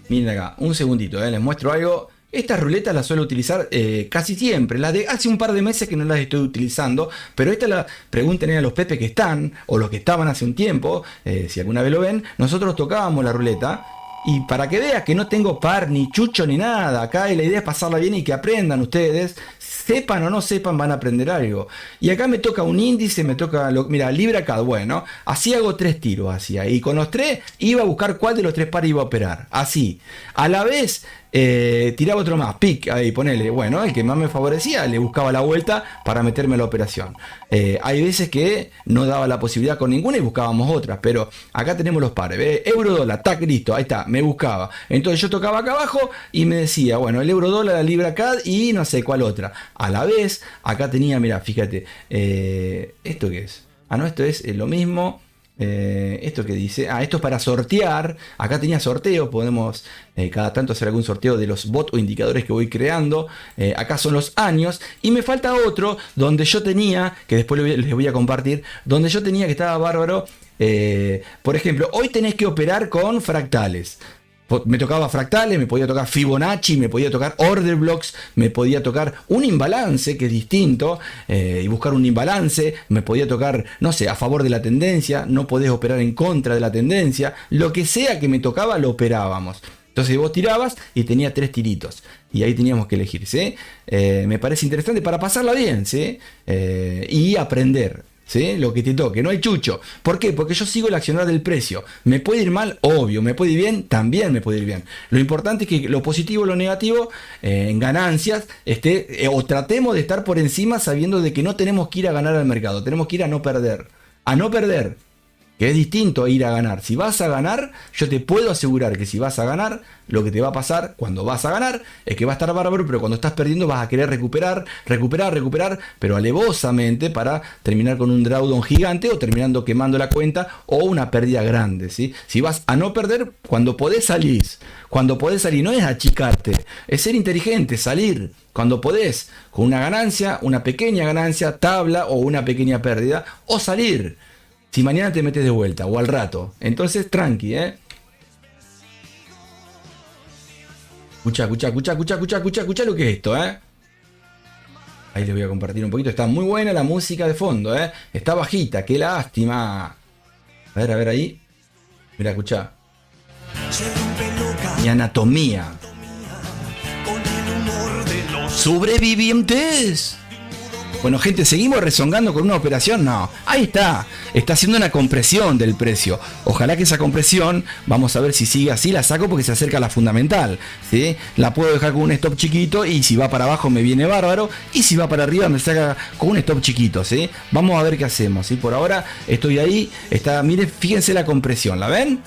Miren acá, un segundito, les muestro algo. Estas ruletas las suelo utilizar casi siempre. Las de hace un par de meses que no las estoy utilizando. Pero esta la pregunten a los Pepe que están, o los que estaban hace un tiempo, si alguna vez lo ven. Nosotros tocábamos la ruleta. Y para que veas que no tengo par, ni chucho, ni nada. Acá la idea es pasarla bien y que aprendan ustedes. Sepan o no sepan, van a aprender algo. Y acá me toca un índice, me toca, mira, Libra CAD, bueno. Así hago 3 tiros, así. Y con los 3 iba a buscar cuál de los 3 pares iba a operar. Así. A la vez, tiraba otro más, pic, ahí, ponele. Bueno, el que más me favorecía, le buscaba la vuelta para meterme a la operación. Hay veces que no daba la posibilidad con ninguna y buscábamos otras. Pero acá tenemos los pares. Euro dólar, tac, listo, ahí está, me buscaba. Entonces yo tocaba acá abajo y me decía, bueno, el euro dólar, la Libra CAD y no sé cuál otra. A la vez, acá tenía, mira, fíjate, ¿esto qué es? Ah, no, esto es lo mismo. Esto que dice, esto es para sortear. Acá tenía sorteo, podemos cada tanto hacer algún sorteo de los bots o indicadores que voy creando. Acá son los años. Y me falta otro donde yo tenía, que después les voy a compartir, donde yo tenía que estaba bárbaro. Por ejemplo, hoy tenés que operar con fractales. Me tocaba fractales, me podía tocar Fibonacci, me podía tocar order blocks, me podía tocar un imbalance, que es distinto, y buscar un imbalance, me podía tocar, no sé, a favor de la tendencia, no podés operar en contra de la tendencia, lo que sea que me tocaba lo operábamos. Entonces vos tirabas y tenía 3 tiritos. Y ahí teníamos que elegir, ¿sí? Me parece interesante para pasarla bien, ¿sí? Y aprender. ¿Sí? Lo que te toque, no hay chucho. ¿Por qué? Porque yo sigo el accionar del precio. ¿Me puede ir mal? Obvio. ¿Me puede ir bien? También me puede ir bien. Lo importante es que lo positivo y lo negativo en ganancias o tratemos de estar por encima sabiendo de que no tenemos que ir a ganar al mercado. Tenemos que ir a no perder. A no perder. Que es distinto a ir a ganar. Si vas a ganar, yo te puedo asegurar que si vas a ganar, lo que te va a pasar cuando vas a ganar es que va a estar bárbaro, pero cuando estás perdiendo vas a querer recuperar, pero alevosamente para terminar con un drawdown gigante o terminando quemando la cuenta o una pérdida grande, ¿sí? Si vas a no perder, cuando podés salir, no es achicarte, es ser inteligente, salir cuando podés, con una ganancia, una pequeña ganancia, tabla o una pequeña pérdida, o salir. Si mañana te metes de vuelta o al rato. Entonces, tranqui, Escucha lo que es esto, Ahí les voy a compartir un poquito. Está muy buena la música de fondo, Está bajita, qué lástima. A ver ahí. Mira, escucha. Mi anatomía. Sobrevivientes. Bueno, gente, ¿seguimos rezongando con una operación? No, ahí está haciendo una compresión del precio. Ojalá que esa compresión, vamos a ver si sigue así, la saco porque se acerca a la fundamental, ¿sí? La puedo dejar con un stop chiquito y si va para abajo me viene bárbaro y si va para arriba me saca con un stop chiquito, ¿sí? Vamos a ver qué hacemos, ¿sí? Por ahora estoy ahí, miren, fíjense la compresión, ¿la ven?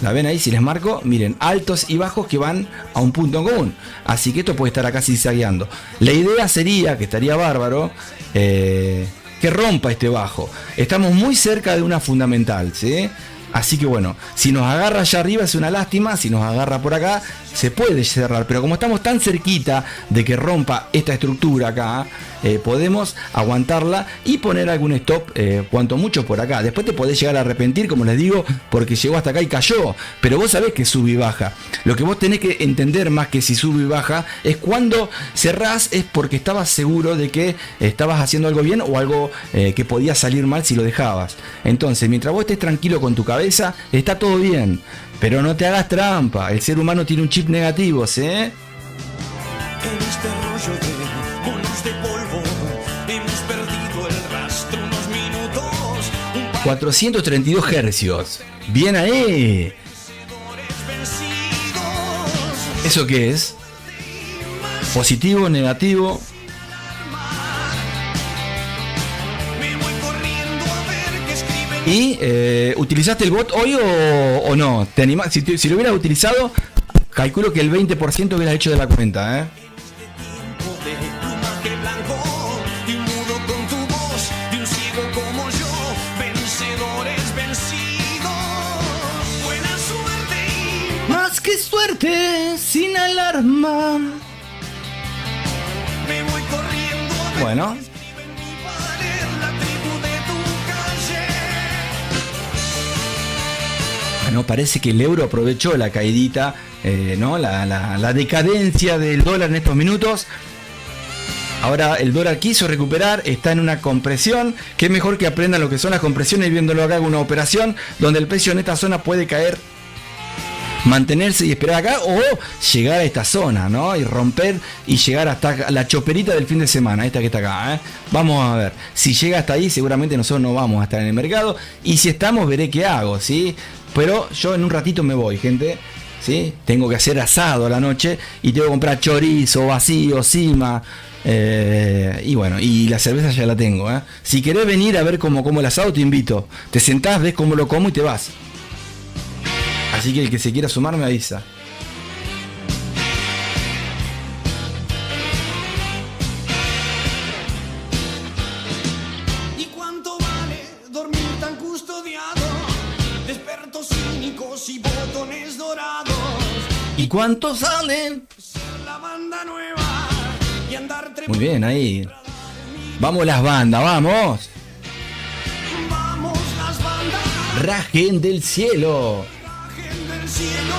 ¿La ven ahí? Si les marco, miren, altos y bajos que van a un punto en común. Así que esto puede estar acá zigzagueando. La idea sería, que estaría bárbaro, que rompa este bajo. Estamos muy cerca de una fundamental, ¿sí? Así que bueno, si nos agarra allá arriba es una lástima, si nos agarra por acá se puede cerrar, pero como estamos tan cerquita de que rompa esta estructura acá, podemos aguantarla y poner algún stop, cuanto mucho por acá. Después te podés llegar a arrepentir, como les digo, porque llegó hasta acá y cayó, pero vos sabés que sube y baja. Lo que vos tenés que entender más que si sube y baja es cuando cerrás es porque estabas seguro de que estabas haciendo algo bien o algo que podía salir mal si lo dejabas. Entonces, mientras vos estés tranquilo con tu cabeza, está todo bien. Pero no te hagas trampa, el ser humano tiene un chip negativo, ¿sí? En este rollo de bonos de polvo hemos perdido el rastro unos minutos. 432 hercios. Bien ahí. ¿Eso qué es? Positivo, negativo. ¿Y utilizaste el bot hoy o no? ¿Te animás? Si lo hubieras utilizado, calculo que el 20% hubieras hecho de la cuenta, Más que suerte, sin alarma. Bueno. No, parece que el euro aprovechó la caidita, ¿no? La decadencia del dólar en estos minutos. Ahora el dólar quiso recuperar, está en una compresión. Qué mejor que aprendan lo que son las compresiones viéndolo acá en una operación donde el precio en esta zona puede caer, mantenerse y esperar acá o llegar a esta zona, ¿no? Y romper y llegar hasta la choperita del fin de semana, esta que está acá, Vamos a ver, si llega hasta ahí seguramente nosotros no vamos a estar en el mercado y si estamos veré qué hago, ¿sí? Pero yo en un ratito me voy, gente, ¿sí? Tengo que hacer asado a la noche y tengo que comprar chorizo, vacío, cima, y bueno, y la cerveza ya la tengo, Si querés venir a ver cómo como el asado te invito, te sentás, ves cómo lo como y te vas. Así que el que se quiera sumar me avisa. ¿Y cuánto vale dormir tan custodiado? Despertos cínicos y botones dorados. ¿Y cuánto salen? La banda nueva y andar Muy bien, ahí. Vamos las bandas, vamos. Vamos las bandas. Rajen del cielo. Cielo,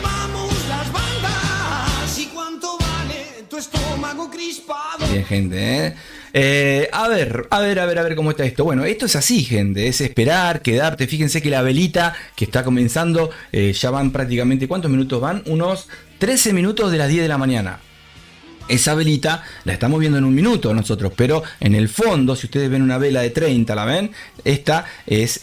vamos las bandas. ¿Y cuánto vale tu estómago crispado? Bien, gente, a ver cómo está esto. Bueno, esto es así, gente, es esperar, quedarte. Fíjense que la velita que está comenzando, ya van prácticamente, ¿cuántos minutos van? Unos 13 minutos de las 10 de la mañana. Esa velita la estamos viendo en un minuto nosotros, pero en el fondo, si ustedes ven una vela de 30, ¿la ven? Esta es,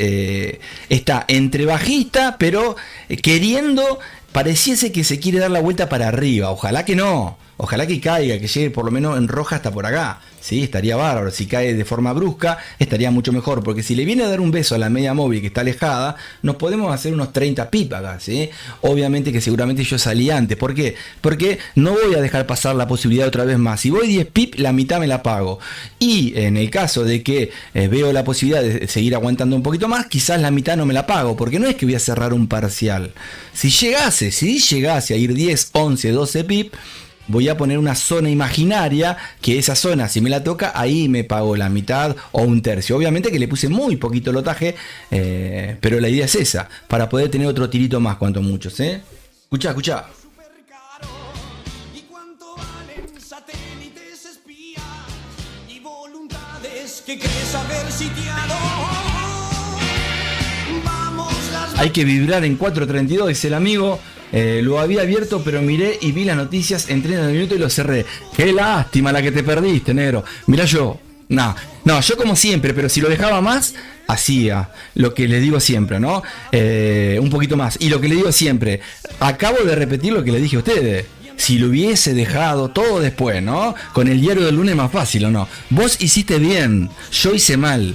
está entre bajista, pero queriendo pareciese que se quiere dar la vuelta para arriba. Ojalá que no. Ojalá que caiga, que llegue por lo menos en roja hasta por acá. Sí, estaría bárbaro. Si cae de forma brusca, estaría mucho mejor. Porque si le viene a dar un beso a la media móvil que está alejada, nos podemos hacer unos 30 pip acá, ¿sí? Obviamente que seguramente yo salí antes. ¿Por qué? Porque no voy a dejar pasar la posibilidad otra vez más. Si voy 10 pip, la mitad me la pago. Y en el caso de que veo la posibilidad de seguir aguantando un poquito más, quizás la mitad no me la pago. Porque no es que voy a cerrar un parcial. Si llegase a ir 10, 11, 12 pip, voy a poner una zona imaginaria, que esa zona, si me la toca, ahí me pago la mitad o un tercio. Obviamente que le puse muy poquito lotaje, pero la idea es esa, para poder tener otro tirito más, cuanto muchos, ¿eh? Escuchá. ¿Y cuánto valen satélites espías y voluntades que crees haber sitiado? Vamos las... Hay que vibrar en 4.32, dice el amigo. Lo había abierto, pero miré y vi las noticias, entré en el minuto y lo cerré. Qué lástima la que te perdiste, negro. Mirá yo. No, yo como siempre, pero si lo dejaba más, hacía lo que le digo siempre, ¿no? Un poquito más. Y lo que le digo siempre, acabo de repetir lo que le dije a ustedes. Si lo hubiese dejado todo después, ¿no? Con el diario del lunes más fácil, ¿o no? Vos hiciste bien, yo hice mal.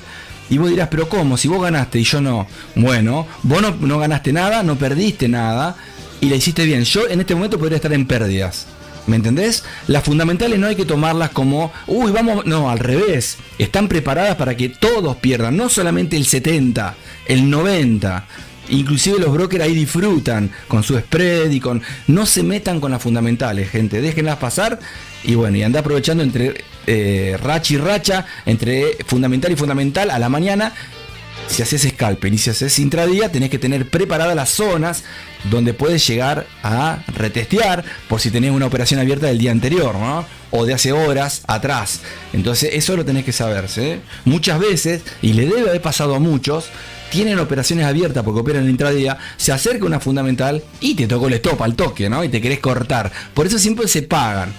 Y vos dirás, pero ¿cómo? Si vos ganaste y yo no. Bueno, vos no ganaste nada, no perdiste nada. Y la hiciste bien. Yo en este momento podría estar en pérdidas. ¿Me entendés? Las fundamentales no hay que tomarlas como, uy, vamos, no, al revés. Están preparadas para que todos pierdan, no solamente el 70, el 90. Inclusive los brokers ahí disfrutan con su spread y con... No se metan con las fundamentales, gente. Déjenlas pasar y bueno, y anda aprovechando entre racha y racha, entre fundamental y fundamental a la mañana. Si haces scalper y si haces intradía, tenés que tener preparadas las zonas donde puedes llegar a retestear por si tenés una operación abierta del día anterior, ¿no? O de hace horas atrás. Entonces eso lo tenés que saberse, ¿eh? Muchas veces, y le debe haber pasado a muchos, tienen operaciones abiertas porque operan en intradía, se acerca una fundamental y te tocó el stop al toque, ¿no? Y te querés cortar. Por eso siempre se pagan.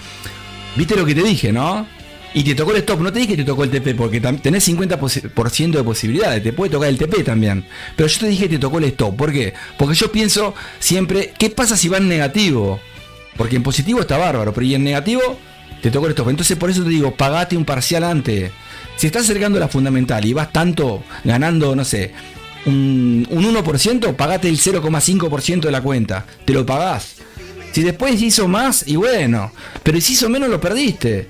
¿Viste lo que te dije, no? Y te tocó el stop, no te dije que te tocó el TP, porque tenés 50% de posibilidades, te puede tocar el TP también. Pero yo te dije que te tocó el stop, ¿por qué? Porque yo pienso siempre, ¿qué pasa si va en negativo? Porque en positivo está bárbaro, pero y en negativo te tocó el stop. Entonces por eso te digo, pagate un parcial antes. Si estás acercando la fundamental y vas tanto ganando, no sé, un 1%, pagate el 0,5% de la cuenta. Te lo pagás. Si después hizo más, y bueno, pero si hizo menos lo perdiste.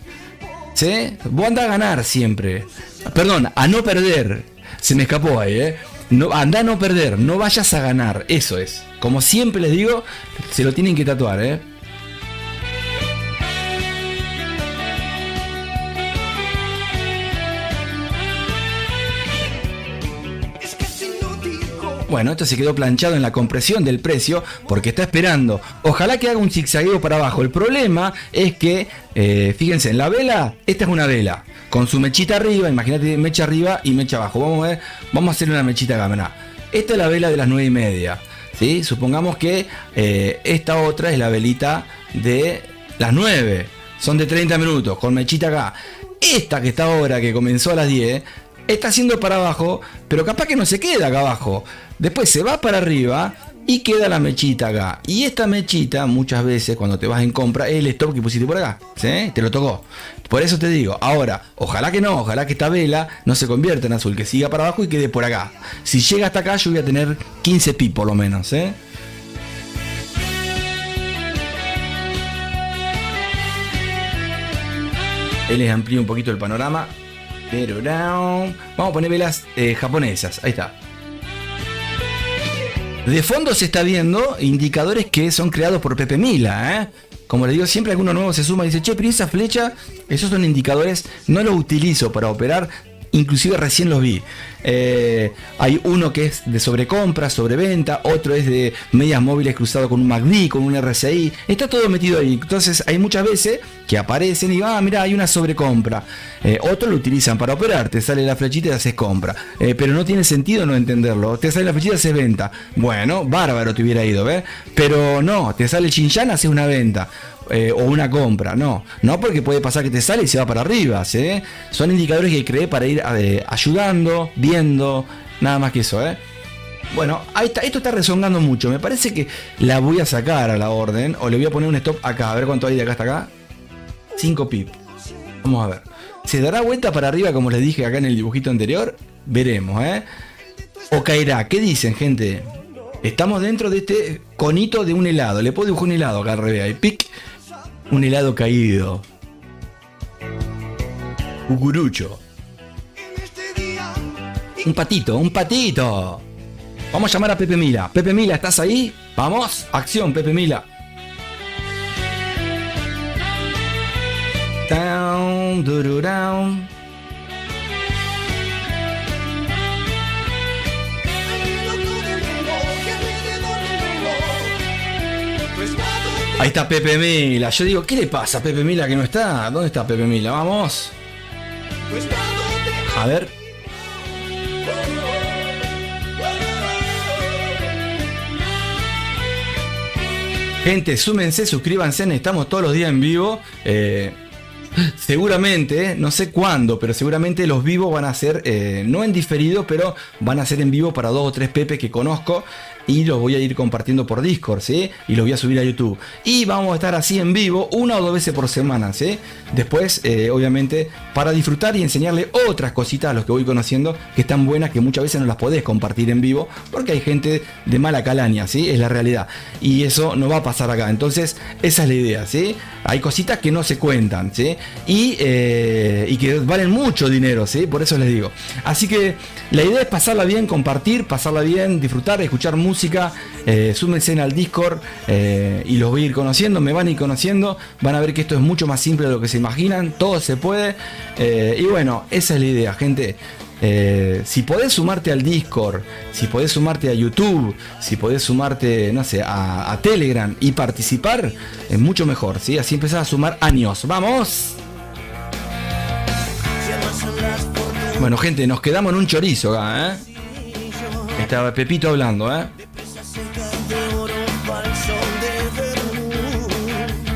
¿Sí? Vos andás a ganar siempre. Perdón, a no perder. Se me escapó ahí, ¿eh? No, andá a no perder, no vayas a ganar. Eso es. Como siempre les digo, se lo tienen que tatuar, ¿eh? Bueno, esto se quedó planchado en la compresión del precio porque está esperando. Ojalá que haga un zigzagueo para abajo. El problema es que, fíjense, en la vela, esta es una vela con su mechita arriba. Imagínate mecha arriba y mecha abajo. Vamos a ver, vamos a hacer una mechita acá. Esta es la vela de las 9:30. ¿Sí? Supongamos que esta otra es la velita de las 9. Son de 30 minutos con mechita acá. Esta que está ahora, que comenzó a las 10, está haciendo para abajo, pero capaz que no se queda acá abajo. Después se va para arriba y queda la mechita acá. Y esta mechita, muchas veces cuando te vas en compra, es el stop que pusiste por acá. ¿Sí? Te lo tocó. Por eso te digo, ahora, ojalá que no, ojalá que esta vela no se convierta en azul, que siga para abajo y quede por acá. Si llega hasta acá, yo voy a tener 15 pi por lo menos, ¿eh? Él les amplía un poquito el panorama. Vamos a poner velas japonesas. Ahí está. De fondo se está viendo indicadores que son creados por Pepe Mila, ¿eh? Como les digo siempre, alguno nuevo se suma y dice, che, pero esa flecha, esos son indicadores, no los utilizo para operar, inclusive recién los vi. Hay uno que es de sobrecompra, sobreventa, otro es de medias móviles cruzado con un MACD, con un RSI, está todo metido ahí. Entonces hay muchas veces que aparecen y mira, hay una sobrecompra. Otros lo utilizan para operar, te sale la flechita y haces compra, pero no tiene sentido no entenderlo. Te sale la flechita y haces venta. Bueno, bárbaro te hubiera ido, ¿ves? Pero no, te sale el Xinjiang, haces una venta. O una compra, no porque puede pasar que te sale y se va para arriba, ¿sí? Son indicadores que creé para ir ayudando, viendo, nada más que eso, Bueno, ahí está, esto está rezongando mucho. Me parece que la voy a sacar a la orden. O le voy a poner un stop acá. A ver cuánto hay de acá hasta acá. 5 pip. Vamos a ver. ¿Se dará vuelta para arriba como les dije acá en el dibujito anterior? Veremos, ¿eh? O caerá. ¿Qué dicen, gente? Estamos dentro de este conito de un helado. Le puedo dibujar un helado acá al revés. Ahí, pic. Un helado caído. Cucurucho. Un patito, un patito. Vamos a llamar a Pepe Mila. Pepe Mila, ¿estás ahí? Vamos, acción, Pepe Mila. Down, down. Ahí está Pepe Mila. Yo digo, ¿qué le pasa a Pepe Mila que no está? ¿Dónde está Pepe Mila? Vamos. A ver. Gente, súmense, suscríbanse, estamos todos los días en vivo. Seguramente, no sé cuándo, pero seguramente los vivos van a ser, no en diferido, pero van a ser en vivo para 2 o 3 Pepes que conozco. Y los voy a ir compartiendo por Discord, ¿sí? Y los voy a subir a YouTube. Y vamos a estar así en vivo 1 o 2 veces por semana, ¿sí? Después, obviamente, para disfrutar y enseñarle otras cositas a los que voy conociendo que están buenas, que muchas veces no las podés compartir en vivo, porque hay gente de mala calaña, ¿sí? Es la realidad. Y eso no va a pasar acá. Entonces, esa es la idea, ¿sí? Hay cositas que no se cuentan, ¿sí? Y que valen mucho dinero, ¿sí? Por eso les digo. Así que la idea es pasarla bien, compartir, pasarla bien, disfrutar, escuchar música. Súmense al Discord y los voy a ir conociendo, me van a ir conociendo, van a ver que esto es mucho más simple de lo que se imaginan, todo se puede, y bueno, esa es la idea, gente. Si podés sumarte al Discord, si podés sumarte a YouTube, si podés sumarte, no sé, a Telegram y participar, es mucho mejor, ¿sí? Así empezás a sumar años. ¡Vamos! Bueno, gente, nos quedamos en un chorizo acá, ¿eh? Estaba Pepito hablando, ¿eh?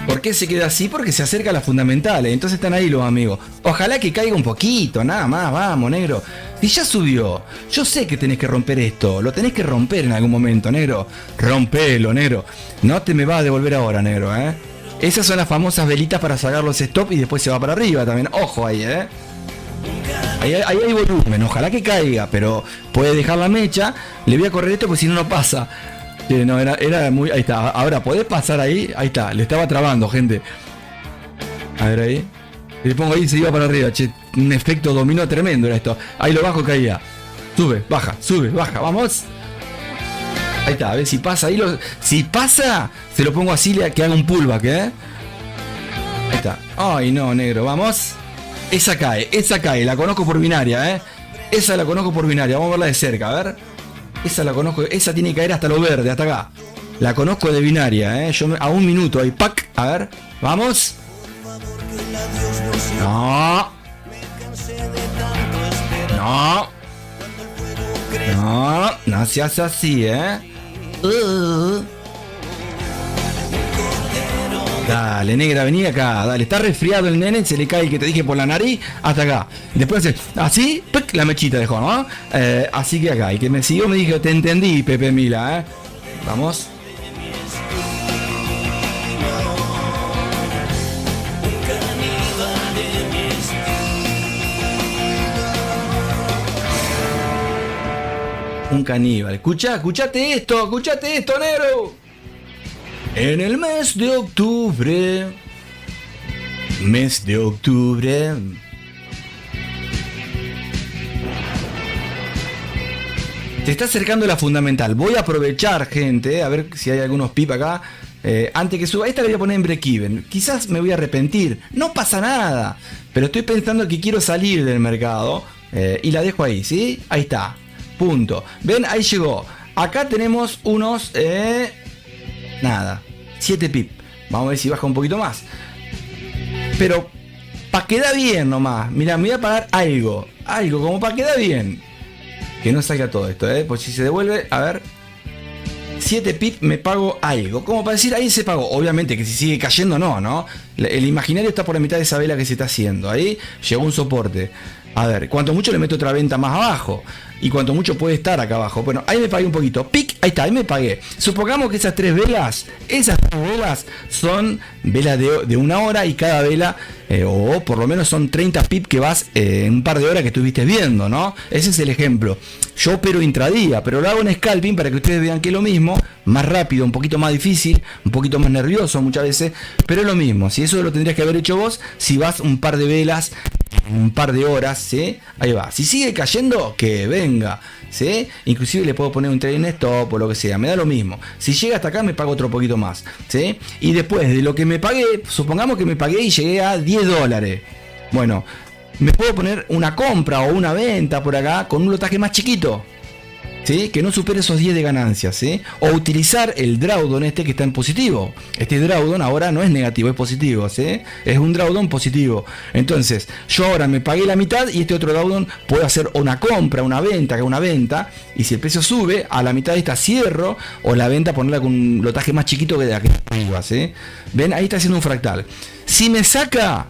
¿Por qué se queda así? Porque se acerca a las fundamentales. Entonces están ahí los amigos. Ojalá que caiga un poquito, nada más, vamos, negro. Si ya subió, yo sé que tenés que romper esto. Lo tenés que romper en algún momento, negro. Rompelo, negro. No te me vas a devolver ahora, negro, ¿eh? Esas son las famosas velitas para sacar los stop y después se va para arriba también. Ojo ahí, ¿eh? Ahí hay volumen, ojalá que caiga, pero puede dejar la mecha. Le voy a correr esto porque si no, no pasa. No, era muy. Ahí está, ahora podés pasar ahí. Ahí está, le estaba trabando, gente. A ver ahí. Le pongo ahí y se iba para arriba. Che, un efecto dominó tremendo era esto. Ahí lo bajo, caía. Sube, baja, vamos. Ahí está, a ver si pasa ahí. Si pasa, se lo pongo así que haga un pullback, ¿eh? Ahí está. Ay, no, negro, vamos. Esa cae, la conozco por binaria, ¿eh? Esa la conozco por binaria, vamos a verla de cerca, a ver. Esa la conozco, esa tiene que caer hasta lo verde, hasta acá. La conozco de binaria, ¿eh? A 1 minuto ahí, ¡pac! A ver, vamos. No seas así, ¿eh? Dale, negra, vení acá, dale, está resfriado el nene, se le cae el que te dije por la nariz, hasta acá. Después hace así, ¡pic! La mechita dejó, ¿no? Así que acá, y que me siguió me dijo, te entendí, Pepe Mila, ¿eh? Vamos. Un caníbal. Escuchate esto, negro. En el mes de octubre. Se está acercando la fundamental. Voy a aprovechar, gente, a ver si hay algunos pip acá. Antes que suba, esta la voy a poner en break-even. Quizás me voy a arrepentir. No pasa nada. Pero estoy pensando que quiero salir del mercado. Y la dejo ahí, ¿sí? Ahí está. Punto. Ven, ahí llegó. Acá tenemos unos... nada. 7 pip. Vamos a ver si baja un poquito más. Pero... para quedar bien nomás. Mira, me voy a pagar algo. Algo, como para quedar bien. Que no salga todo esto, Pues si se devuelve, a ver... 7 pip me pago algo. Como para decir, ahí se pagó. Obviamente que si sigue cayendo, no. El imaginario está por la mitad de esa vela que se está haciendo. Ahí llegó un soporte. A ver, cuanto mucho le meto otra venta más abajo. Y cuanto mucho puede estar acá abajo. Bueno, ahí me pagué un poquito. Pic, ahí está, ahí me pagué. Supongamos que esas tres velas son velas de 1 hora y cada vela, o por lo menos son 30 pip que vas en un par de horas que estuviste viendo, ¿no? Ese es el ejemplo. Yo opero intradía, pero lo hago en scalping para que ustedes vean que es lo mismo, más rápido, un poquito más difícil, un poquito más nervioso muchas veces, pero es lo mismo. Si eso lo tendrías que haber hecho vos, si vas un par de velas, un par de horas, ¿sí? Ahí va. Si sigue cayendo, que venga, ¿sí? Inclusive le puedo poner un trading stop o lo que sea, me da lo mismo. Si llega hasta acá me pago otro poquito más, ¿sí? Y después de lo que me pagué, supongamos que me pagué y llegué a $10. Bueno, me puedo poner una compra o una venta por acá con un lotaje más chiquito, ¿sí? Que no supere esos 10 de ganancias, ¿sí? O utilizar el drawdown que está en positivo. Este drawdown ahora no es negativo, es positivo, ¿sí? Es un drawdown positivo. Entonces, yo ahora me pagué la mitad y este otro drawdown puedo hacer una compra, una venta, y si el precio sube, a la mitad de esta cierro, o la venta ponerla con un lotaje más chiquito que de la que arriba, ¿sí? ¿Ven? Ahí está haciendo un fractal. Si me saca,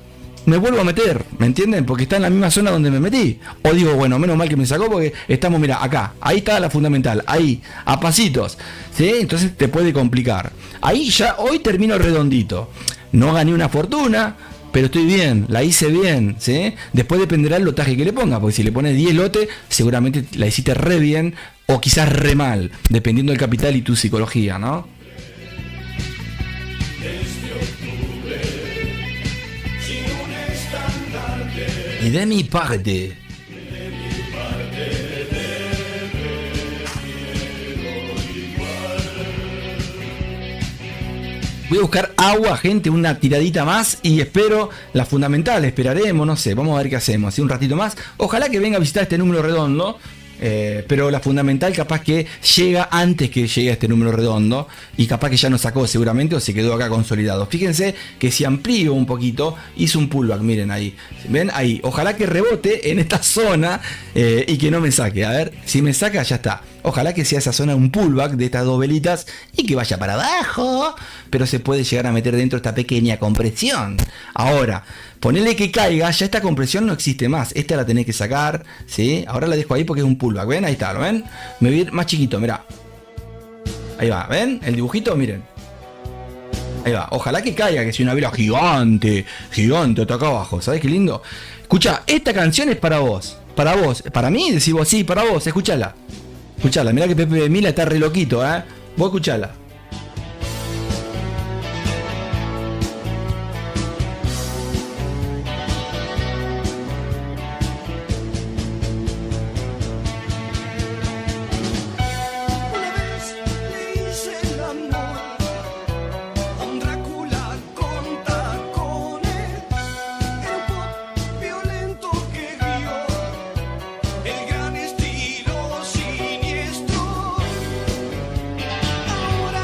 me vuelvo a meter, ¿me entienden? Porque está en la misma zona donde me metí. O digo, bueno, menos mal que me sacó porque estamos, mira, acá. Ahí está la fundamental, ahí, a pasitos, ¿sí? Entonces te puede complicar. Ahí ya, hoy termino redondito. No gané una fortuna, pero estoy bien, la hice bien, ¿sí? Después dependerá el lotaje que le ponga, porque si le pones 10 lotes, seguramente la hiciste re bien o quizás re mal, dependiendo del capital y tu psicología, ¿no? Y de mi parte, voy a buscar agua, gente, una tiradita más y espero la fundamental, esperaremos, no sé, vamos a ver qué hacemos, así un ratito más. Ojalá que venga a visitar este número redondo. Pero la fundamental capaz que llega antes que llegue a este número redondo y capaz que ya nos sacó seguramente o se quedó acá consolidado. Fíjense que si amplío un poquito, hizo un pullback, miren ahí, ven ahí, ojalá que rebote en esta zona y que no me saque. A ver, si me saca ya está. Ojalá que sea esa zona un pullback de estas dos velitas y que vaya para abajo, pero se puede llegar a meter dentro esta pequeña compresión. Ahora, ponele que caiga, ya esta compresión no existe más. Esta la tenés que sacar, ¿sí? Ahora la dejo ahí porque es un pullback, ¿ven? Ahí está, ¿lo ven? Me voy a ir más chiquito, mirá. Ahí va, ¿ven? El dibujito, miren. Ahí va, ojalá que caiga, que sea una vela gigante, hasta acá abajo, ¿sabés qué lindo? Escucha, esta canción es para vos, para mí, decís vos, sí, para vos, escuchala. Escuchala, mirá que Pepe de Mila está re loquito, vos escuchala. Una vez le hice el amor a un Drácula con tacones, el pop violento que vio, el gran estilo siniestro. Ahora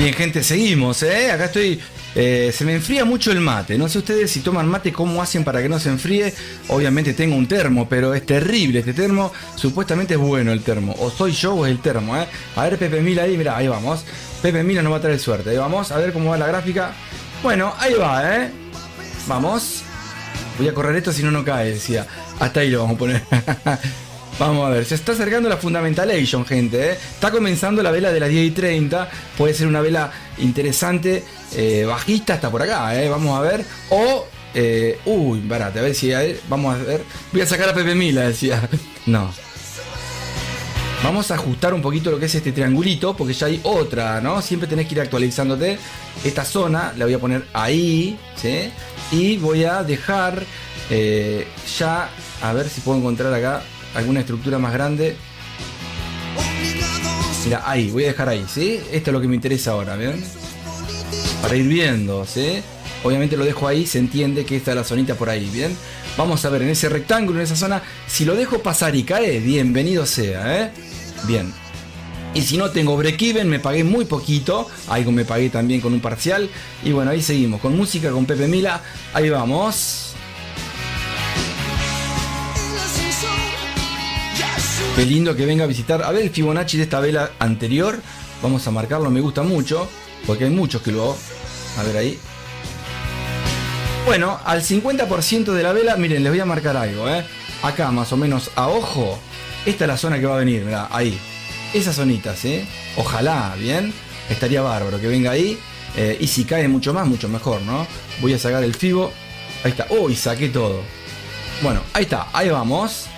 Bien, gente, seguimos, acá estoy. Se me enfría mucho el mate. No sé ustedes si toman mate, cómo hacen para que no se enfríe. Obviamente tengo un termo, pero es terrible este termo. Supuestamente es bueno el termo. O soy yo o es el termo, A ver, Pepe Mil ahí, mirá, ahí vamos. Pepe Mil nos va a traer suerte. Ahí vamos, a ver cómo va la gráfica. Bueno, ahí va, Vamos. Voy a correr esto si no cae, decía. Hasta ahí lo vamos a poner. Vamos a ver, se está acercando la Fundamentalation, gente, Está comenzando la vela de las 10:30. Puede ser una vela interesante, bajista hasta por acá, Vamos a ver. O, barata, a ver si vamos a ver. Voy a sacar a Pepe Mila, decía. No. Vamos a ajustar un poquito lo que es este triangulito, porque ya hay otra, ¿no? Siempre tenés que ir actualizándote. Esta zona la voy a poner ahí, ¿sí? Y voy a dejar ya, a ver si puedo encontrar acá alguna estructura más grande. Mira, ahí, voy a dejar ahí, ¿sí? Esto es lo que me interesa ahora, ¿bien? Para ir viendo, ¿sí? Obviamente lo dejo ahí, se entiende que esta es la zonita por ahí, ¿bien? Vamos a ver en ese rectángulo, en esa zona, si lo dejo pasar y cae, bienvenido sea, Bien. Y si no tengo break-even, me pagué muy poquito, algo me pagué también con un parcial. Y bueno, ahí seguimos, con música, con Pepe Mila, ahí vamos. Qué lindo que venga a visitar. A ver el Fibonacci de esta vela anterior. Vamos a marcarlo, me gusta mucho. Porque hay muchos que lo... A ver ahí. Bueno, al 50% de la vela, miren, les voy a marcar algo, Acá más o menos a ojo. Esta es la zona que va a venir, mirá, ahí. Esas zonitas, Ojalá, bien. Estaría bárbaro que venga ahí. Y si cae mucho más, mucho mejor, ¿no? Voy a sacar el Fibo. Ahí está. Y saqué todo. Bueno, ahí está, ahí vamos.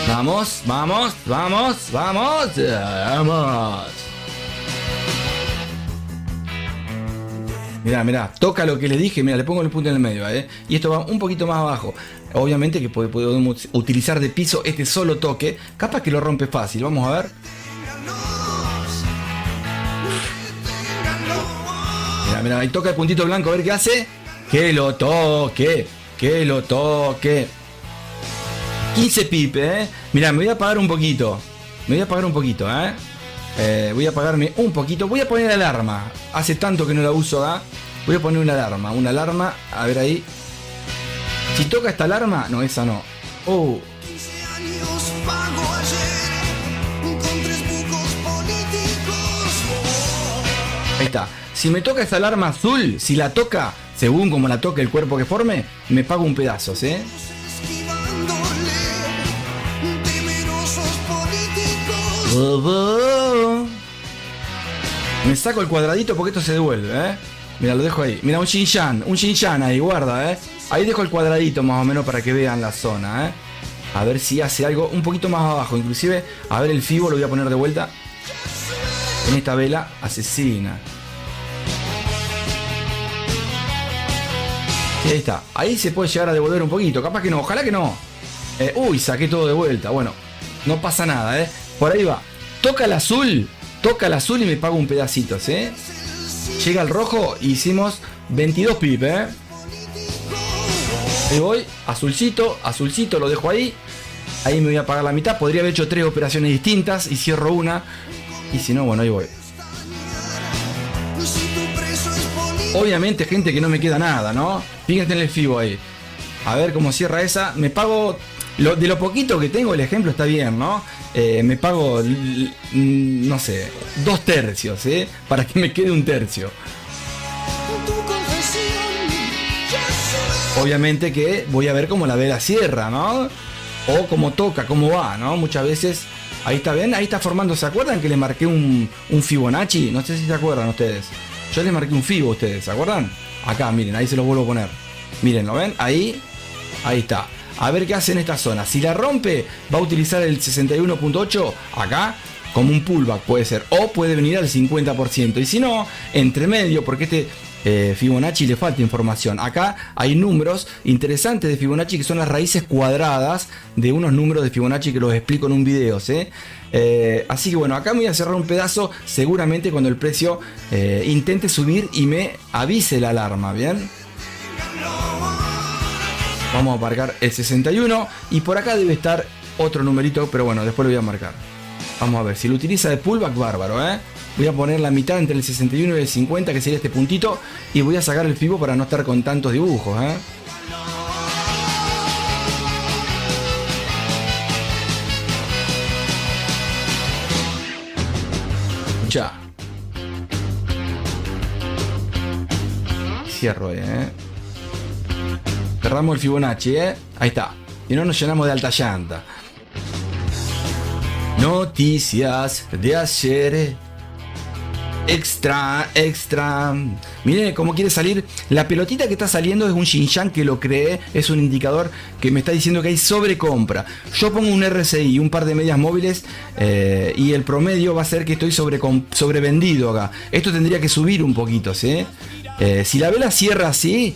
Vamos, vamos, vamos, vamos, vamos. Mirá, mirá, toca lo que le dije, mirá, le pongo el punto en el medio, Y esto va un poquito más abajo. Obviamente que podemos utilizar de piso este solo toque. Capaz que lo rompe fácil, vamos a ver. Mirá, mirá, ahí toca el puntito blanco, a ver qué hace. Que lo toque, que lo toque. 15 pip, Mirá, me voy a apagar un poquito. Me voy a apagar un poquito, voy a apagarme un poquito. Voy a poner alarma. Hace tanto que no la uso, Voy a poner una alarma. Una alarma, a ver ahí. Si toca esta alarma, no, esa no. 15 años pago ayer con 3 bucos políticos. Ahí está. Si me toca esta alarma azul, si la toca, según como la toque el cuerpo que forme, me pago un pedazo, Me saco el cuadradito porque esto se devuelve, Mira, lo dejo ahí. Mira, un Xinjiang ahí, guarda, Ahí dejo el cuadradito más o menos para que vean la zona, A ver si hace algo un poquito más abajo. Inclusive, a ver el Fibo, lo voy a poner de vuelta en esta vela asesina. Y ahí está. Ahí se puede llegar a devolver un poquito. Capaz que no, ojalá que no. Saqué todo de vuelta. Bueno, no pasa nada, Por ahí va. Toca el azul y me pago un pedacito, Llega el rojo y hicimos 22 pip, Ahí voy, azulcito, lo dejo ahí. Ahí me voy a pagar la mitad. Podría haber hecho 3 operaciones distintas y cierro una. Y si no, bueno, ahí voy. Obviamente, gente, que no me queda nada, ¿no? Fíjense en el Fibo ahí. A ver cómo cierra esa. Me pago... de lo poquito que tengo, el ejemplo está bien, ¿no? Me pago, no sé, 2 tercios, para que me quede un tercio. Obviamente que voy a ver cómo la vela cierra, ¿no? O cómo toca, cómo va, ¿no? Muchas veces, ahí está, ¿ven? Ahí está formando, ¿se acuerdan que le marqué un Fibonacci? No sé si se acuerdan ustedes. Yo les marqué un Fibo a ustedes, ¿se acuerdan? Acá, miren, ahí se los vuelvo a poner. Miren, ¿lo ven? Ahí está. A ver qué hace en esta zona. Si la rompe, va a utilizar el 61.8 acá como un pullback, puede ser. O puede venir al 50%. Y si no, entre medio, porque este Fibonacci le falta información. Acá hay números interesantes de Fibonacci que son las raíces cuadradas de unos números de Fibonacci que los explico en un video, así que bueno, acá me voy a cerrar un pedazo seguramente cuando el precio intente subir y me avise la alarma, ¿bien? Vamos a marcar el 61 y por acá debe estar otro numerito, pero bueno, después lo voy a marcar. Vamos a ver, si lo utiliza de pullback, bárbaro, ¿eh? Voy a poner la mitad entre el 61 y el 50, que sería este puntito, y voy a sacar el FIBO para no estar con tantos dibujos, ¿eh? Ya. Cierro, cerramos el Fibonacci, ahí está. Y no nos llenamos de alta llanta. Noticias de ayer. Extra. Miren cómo quiere salir. La pelotita que está saliendo es un Xinjiang que lo creé. Es un indicador que me está diciendo que hay sobrecompra. Yo pongo un RSI, un par de medias móviles, y el promedio va a ser que estoy sobrevendido acá. Esto tendría que subir un poquito, ¿sí? Si la vela cierra así,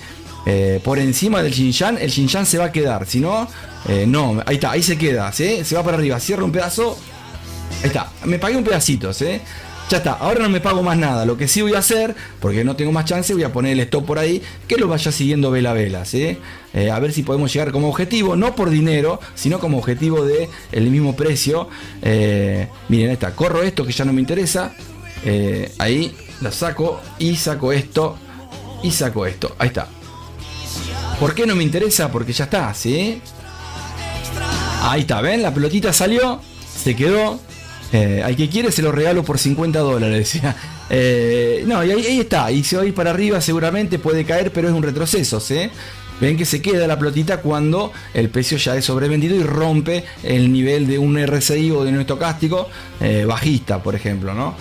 por encima del Xinjiang, el Xinjiang se va a quedar. Si no, no. Ahí está, ahí se queda, ¿sí? Se va para arriba, cierra un pedazo. Ahí está, me pagué un pedacito, ¿sí? Ya está, ahora no me pago más nada. Lo que sí voy a hacer, porque no tengo más chance, voy a poner el stop por ahí, que lo vaya siguiendo vela a vela, ¿sí? A ver si podemos llegar como objetivo, no por dinero, sino como objetivo de el mismo precio. Miren, ahí está, corro esto que ya no me interesa. Ahí la saco y saco esto y saco esto. Ahí está. ¿Por qué no me interesa? Porque ya está, ¿sí? Ahí está, ¿ven? La pelotita salió, se quedó. Al que quiere se lo regalo por $50. No, y ahí está. Y se va a ir para arriba, seguramente puede caer, pero es un retroceso, ¿sí? Ven que se queda la pelotita cuando el precio ya es sobrevendido y rompe el nivel de un RSI o de un estocástico bajista, por ejemplo, ¿no?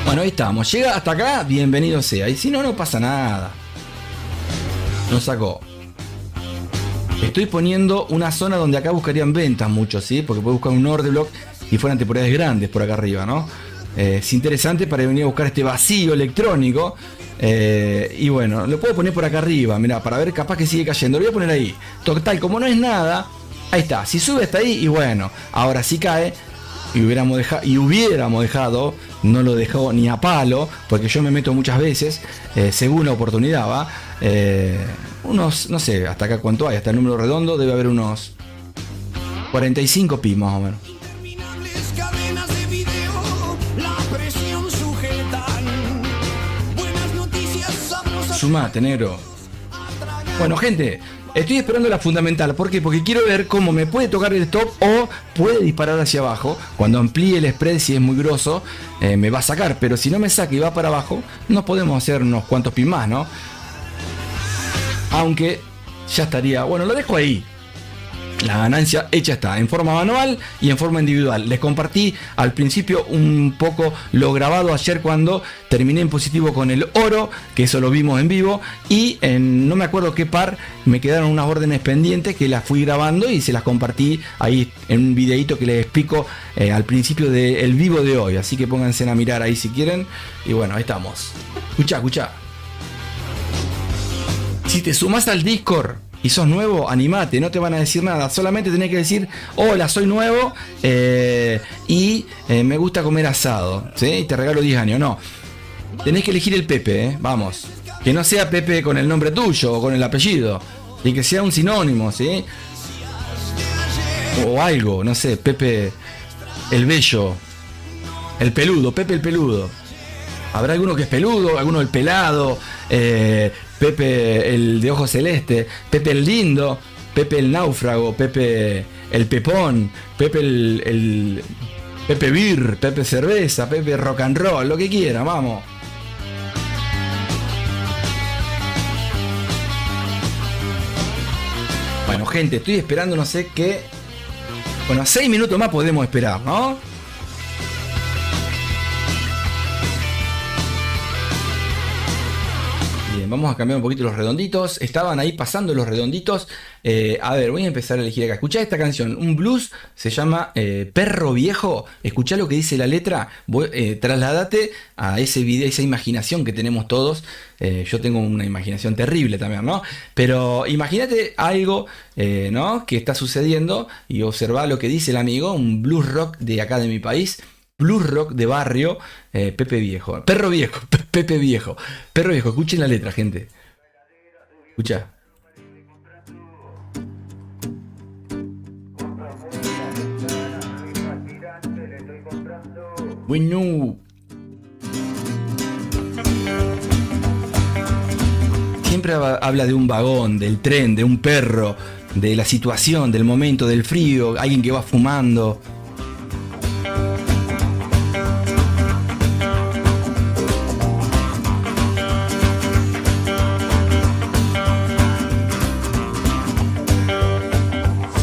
Bueno, ahí estamos. Llega hasta acá, bienvenido sea. Y si no, no pasa nada. Nos sacó. Estoy poniendo una zona donde acá buscarían ventas mucho, ¿sí? Porque puedo buscar un order block y fueran temporales grandes por acá arriba, ¿no? Es interesante para venir a buscar este vacío electrónico. Y bueno, lo puedo poner por acá arriba, mirá, para ver, capaz que sigue cayendo. Lo voy a poner ahí. Total, como no es nada, ahí está. Si sube hasta ahí, y bueno, ahora sí cae. Y hubiéramos dejado, no lo dejó ni a palo, porque yo me meto muchas veces, según la oportunidad, ¿va? Unos, no sé, hasta acá cuánto hay, hasta el número redondo debe haber unos 45 pi más o menos. Interminables cadenas de video, la presión sujetan. Buenas noticias sabrosas. Sumate, negro. Bueno, gente, estoy esperando la fundamental. ¿Por qué? Porque quiero ver cómo me puede tocar el stop o puede disparar hacia abajo. Cuando amplíe el spread, si es muy grosso, me va a sacar. Pero si no me saca y va para abajo, no podemos hacer unos cuantos pi más, ¿no? Aunque ya estaría... Bueno, lo dejo ahí. La ganancia hecha está, en forma manual y en forma individual. Les compartí al principio un poco lo grabado ayer cuando terminé en positivo con el oro, que eso lo vimos en vivo, y en no me acuerdo qué par me quedaron unas órdenes pendientes que las fui grabando y se las compartí ahí en un videito que les explico al principio del vivo de hoy. Así que pónganse a mirar ahí si quieren. Y bueno, ahí estamos. Escucha. Si te sumás al Discord y sos nuevo, animate, no te van a decir nada, solamente tenés que decir: hola, soy nuevo y me gusta comer asado, ¿sí? Y te regalo 10 años. No, tenés que elegir el Pepe, vamos, que no sea Pepe con el nombre tuyo o con el apellido, y que sea un sinónimo, ¿sí? O algo, no sé, Pepe el Bello, el Peludo, Pepe el Peludo. Habrá alguno que es peludo, alguno el pelado, Pepe el de ojo celeste, Pepe el lindo, Pepe el náufrago, Pepe el pepón, Pepe el Pepe beer, Pepe cerveza, Pepe rock and roll, lo que quiera, vamos. Bueno, gente, estoy esperando no sé qué. Bueno, 6 minutos más podemos esperar, ¿no? Vamos a cambiar un poquito los redonditos. Estaban ahí pasando los redonditos. A ver, voy a empezar a elegir acá. Escuchá esta canción, un blues, se llama Perro Viejo. Escuchá lo que dice la letra. Trasladate a ese video, esa imaginación que tenemos todos. Yo tengo una imaginación terrible también, ¿no? Pero imagínate algo, ¿no? Que está sucediendo y observá lo que dice el amigo. Un blues rock de acá de mi país. Blues rock de barrio, Pepe Viejo. Perro Viejo, Pepe Viejo. Perro Viejo, escuchen la letra, gente. Escucha. Bueno. Siempre habla de un vagón, del tren, de un perro, de la situación, del momento, del frío, alguien que va fumando.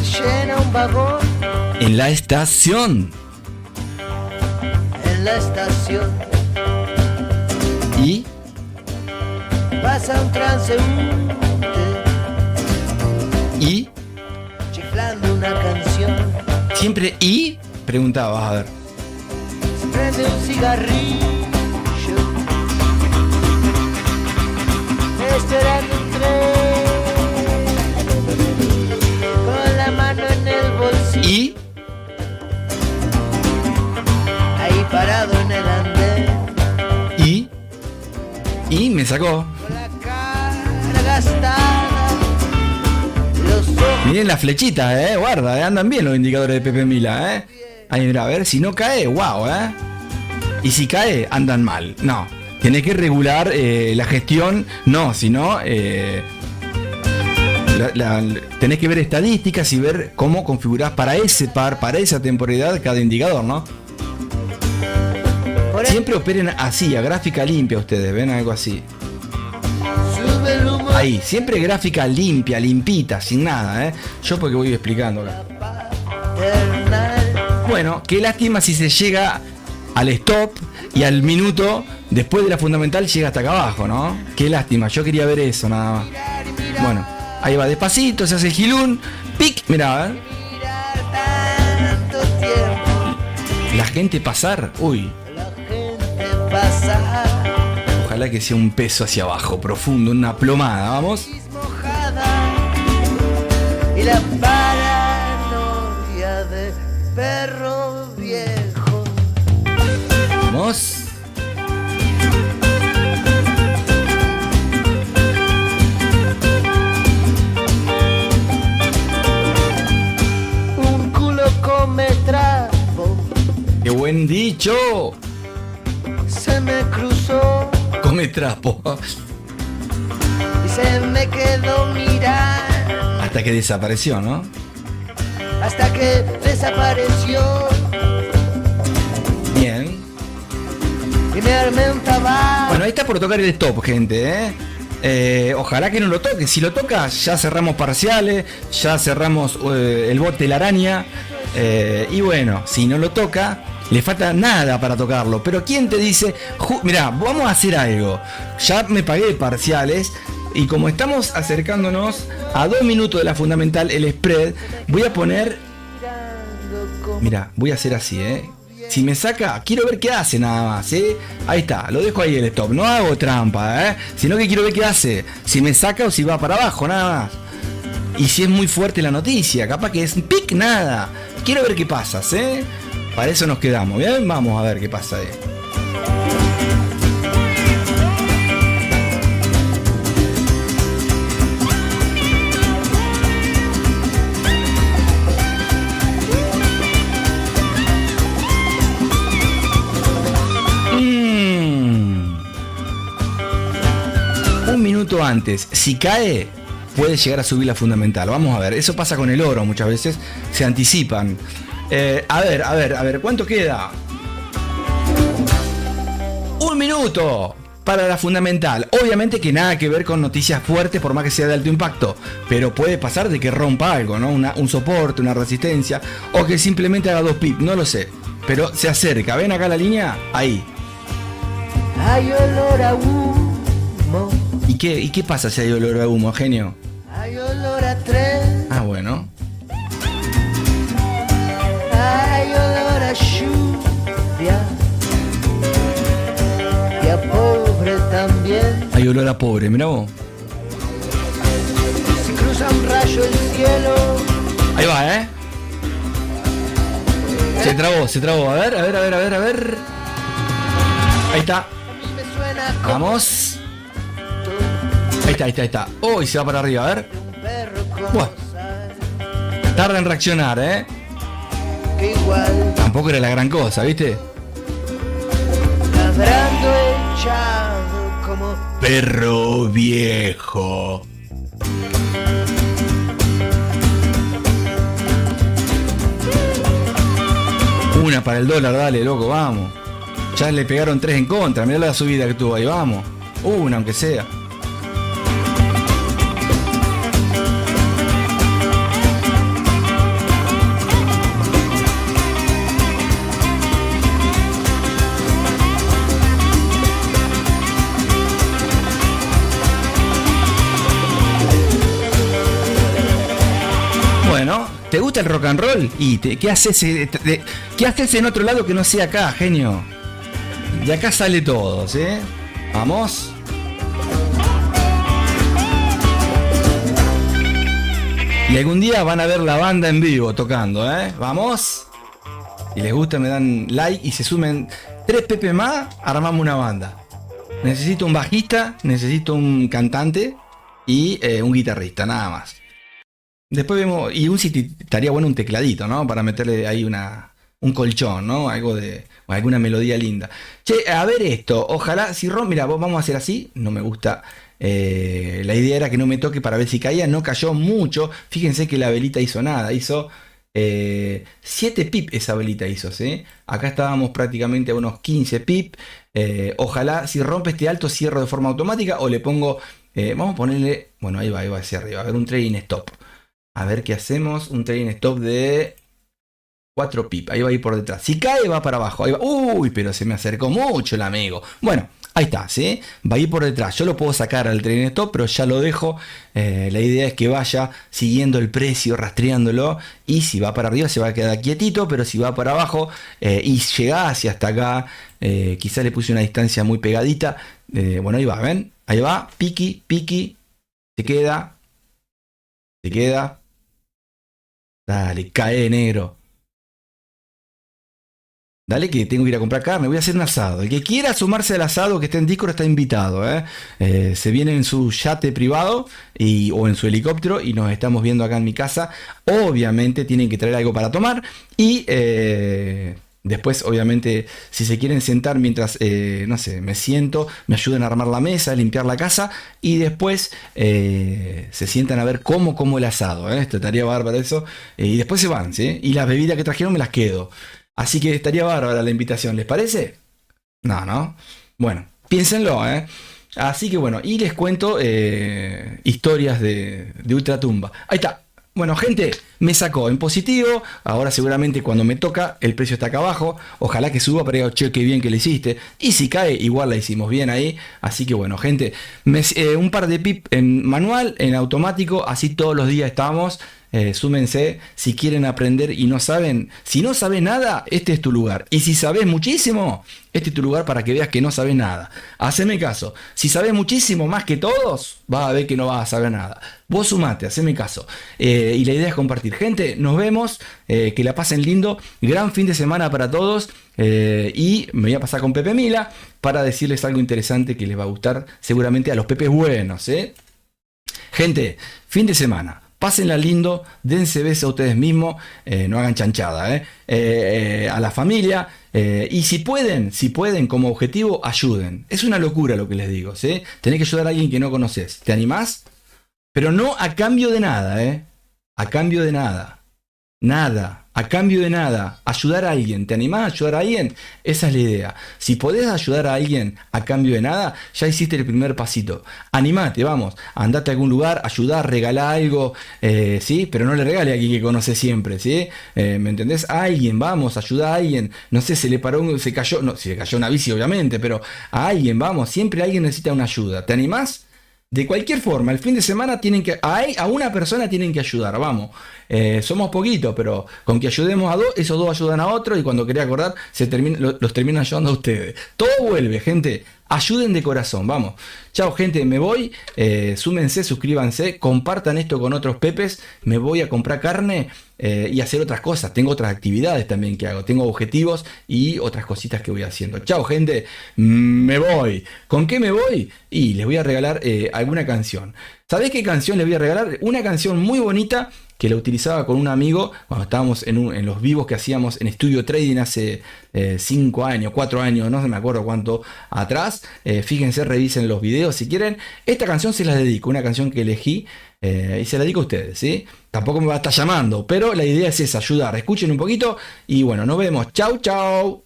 Se llena un vagón En la estación. en la estación. Y Pasa un transeúnte y chiflando una canción. siempre y preguntaba, a ver. Se prende un cigarrillo esperando un tren con la mano en el bolsillo. Y Ahí parado en el andén y me sacó. con la cara gastada, los ojos. Miren las flechitas, guarda, andan bien los indicadores de Pepe Mila, Ahí mira, a ver, si no cae, wow, Y si cae, andan mal. No, tenés que regular la gestión, no, sino tenés que ver estadísticas y ver cómo configurás para ese par, para esa temporalidad cada indicador, ¿no? Por Siempre operen así, a gráfica limpia ustedes, ven algo así. sube el humo Ahí, siempre gráfica limpia, limpita, sin nada, Yo porque voy explicando acá. paternal. Bueno, qué lástima si se llega al stop y al minuto después de la fundamental llega hasta acá abajo, ¿no? Qué lástima, yo quería ver eso nada más. Bueno, ahí va despacito, se hace el gilún, pic, mirá, Mirar tanto tiempo, la gente pasar, uy, la gente pasa ojalá que sea un peso hacia abajo, profundo, una plomada, vamos. mojada y la paranoia de perro viejo. Vamos. Un culo come trapo, Qué buen dicho. se me cruzó Come trapo. y se me quedó mirando Hasta que desapareció, ¿no? hasta que desapareció Bien. y me armé un tabaco. Bueno, ahí está por tocar el stop, gente, ojalá que no lo toque. Si lo toca, ya cerramos parciales, ya cerramos el bote de la araña. Y bueno, si no lo toca, le falta nada para tocarlo. Pero ¿quién te dice? Mirá, vamos a hacer algo. Ya me pagué parciales. Y como estamos acercándonos a 2 minutos de la fundamental, el spread, voy a poner... Mira, voy a hacer así, Si me saca, quiero ver qué hace nada más, Ahí está, lo dejo ahí el stop. No hago trampa, sino que quiero ver qué hace. Si me saca o si va para abajo, nada más. Y si es muy fuerte la noticia, capaz que es pic, nada. Quiero ver qué pasa, Para eso nos quedamos, ¿bien? Vamos a ver qué pasa ahí. Un minuto antes, si cae, puede llegar a subir la fundamental. Vamos a ver, eso pasa con el oro muchas veces, se anticipan. A ver, ¿cuánto queda? 1 minuto para la fundamental. Obviamente que nada que ver con noticias fuertes, por más que sea de alto impacto, pero puede pasar de que rompa algo, ¿no? Un soporte, una resistencia, o que simplemente haga 2 pips, no lo sé. Pero se acerca, ¿ven acá la línea? Ahí. Hay olor a humo, ¿Y qué pasa si hay olor a humo, genio? hay olor a tren, Ah, bueno. hay olor a lluvia y a pobre también. Hay olor a pobre, mirá vos. Si cruza un rayo el cielo, Ahí va, Se trabó. A ver. Ahí está. a mí me suena como Vamos. Ahí está. Uy, se va para arriba, a ver. un perro con Buah. Tarda en reaccionar, que igual Tampoco era la gran cosa, ¿viste? ladrando echado como Perro viejo. Una para el dólar, dale, loco, vamos. Ya le pegaron 3 en contra, mirá la subida que tuvo ahí, vamos. Una, aunque sea. Bueno, ¿te gusta el rock and roll? ¿Qué haces en otro lado que no sea acá, genio? De acá sale todo, ¿sí? Vamos. Y algún día van a ver la banda en vivo tocando, ¿eh? Vamos. Si les gusta me dan like y se sumen 3 Pepe más, armamos una banda. Necesito un bajista, necesito un cantante y un guitarrista, nada más. Después vemos, y estaría bueno un tecladito, ¿no? Para meterle ahí un colchón, ¿no? Algo de, o alguna melodía linda. Che, a ver esto, ojalá, si mira, vamos a hacer así, no me gusta. La idea era que no me toque para ver si caía, no cayó mucho. Fíjense que la velita hizo nada, hizo 7 pip esa velita hizo, ¿sí? Acá estábamos prácticamente a unos 15 pip. Ojalá, si rompe este alto, cierro de forma automática o le pongo, vamos a ponerle, bueno, ahí va hacia arriba, a ver un trading stop. A ver qué hacemos. Un trading stop de 4 pip. Ahí va a ir por detrás. Si cae va para abajo. Ahí va. Uy, pero se me acercó mucho el amigo. Bueno, ahí está, ¿sí? Va a ir por detrás. Yo lo puedo sacar al trading stop, pero ya lo dejo. La idea es que vaya siguiendo el precio, rastreándolo. Y si va para arriba se va a quedar quietito. Pero si va para abajo y llega hacia hasta acá, quizá le puse una distancia muy pegadita. Bueno, ahí va, ¿ven? Ahí va. Piqui, piqui. Se queda. Se queda. Dale, cae, negro. Dale que tengo que ir a comprar carne, voy a hacer un asado. El que quiera sumarse al asado que esté en Discord está invitado, ¿eh? Se viene en su yate privado o en su helicóptero y nos estamos viendo acá en mi casa. Obviamente tienen que traer algo para tomar y después, obviamente, si se quieren sentar mientras, no sé, me siento, me ayudan a armar la mesa, a limpiar la casa y después se sientan a ver cómo como el asado, ¿eh? Esto estaría bárbaro eso. Y después se van, ¿sí? Y las bebidas que trajeron me las quedo. Así que estaría bárbara la invitación, ¿les parece? No. Bueno, piénsenlo, ¿eh? Así que bueno, y les cuento historias de Ultratumba. Ahí está. Bueno, gente, me sacó en positivo. Ahora seguramente cuando me toca, el precio está acá abajo. Ojalá que suba, pero che, qué bien que le hiciste. Y si cae, igual la hicimos bien ahí. Así que bueno, gente, un par de pip en manual, en automático. Así todos los días estamos. Súmense si quieren aprender y no saben. Si no sabes nada, este es tu lugar. Y si sabes muchísimo, este es tu lugar para que veas que no sabes nada. Haceme caso. Si sabes muchísimo más que todos, vas a ver que no vas a saber nada. Vos sumate, haceme caso. Y la idea es compartir. Gente, nos vemos. Que la pasen lindo. Gran fin de semana para todos. Y me voy a pasar con Pepe Mila para decirles algo interesante que les va a gustar seguramente a los Pepes buenos. Gente, fin de semana. Pásenla lindo, dense besos a ustedes mismos, no hagan chanchada, a la familia, y si pueden como objetivo, ayuden. Es una locura lo que les digo, ¿sí? Tenés que ayudar a alguien que no conoces. ¿Te animás? Pero no a cambio de nada, a cambio de nada. Nada, a cambio de nada. Ayudar a alguien. ¿Te animás a ayudar a alguien? Esa es la idea. Si podés ayudar a alguien a cambio de nada, ya hiciste el primer pasito. Animate, vamos. Andate a algún lugar, ayudar, regalar algo, ¿sí? Pero no le regale a alguien que conoce siempre, ¿sí? ¿Me entendés? A alguien, vamos, ayudar a alguien. No sé, se le cayó, no, se le cayó una bici obviamente, pero a alguien, vamos. Siempre alguien necesita una ayuda. ¿Te animás? De cualquier forma, el fin de semana a una persona tienen que ayudar, vamos. Somos poquitos, pero con que ayudemos a dos, esos dos ayudan a otro y cuando quería acordar, los terminan ayudando a ustedes. Todo vuelve, gente. Ayuden de corazón, vamos. Chao, gente, me voy. Súmense, suscríbanse, compartan esto con otros pepes. Me voy a comprar carne y hacer otras cosas. Tengo otras actividades también que hago. Tengo objetivos y otras cositas que voy haciendo. Chao, gente. Me voy. ¿Con qué me voy? Y les voy a regalar alguna canción. ¿Sabés qué canción les voy a regalar? Una canción muy bonita que la utilizaba con un amigo cuando estábamos en los vivos que hacíamos en Studio Trading hace 5 años, 4 años, no me acuerdo cuánto atrás. Fíjense, revisen los videos si quieren. Esta canción se la dedico, una canción que elegí y se la dedico a ustedes, ¿sí? Tampoco me va a estar llamando, pero la idea es esa, ayudar. Escuchen un poquito y bueno, nos vemos. Chau, chau.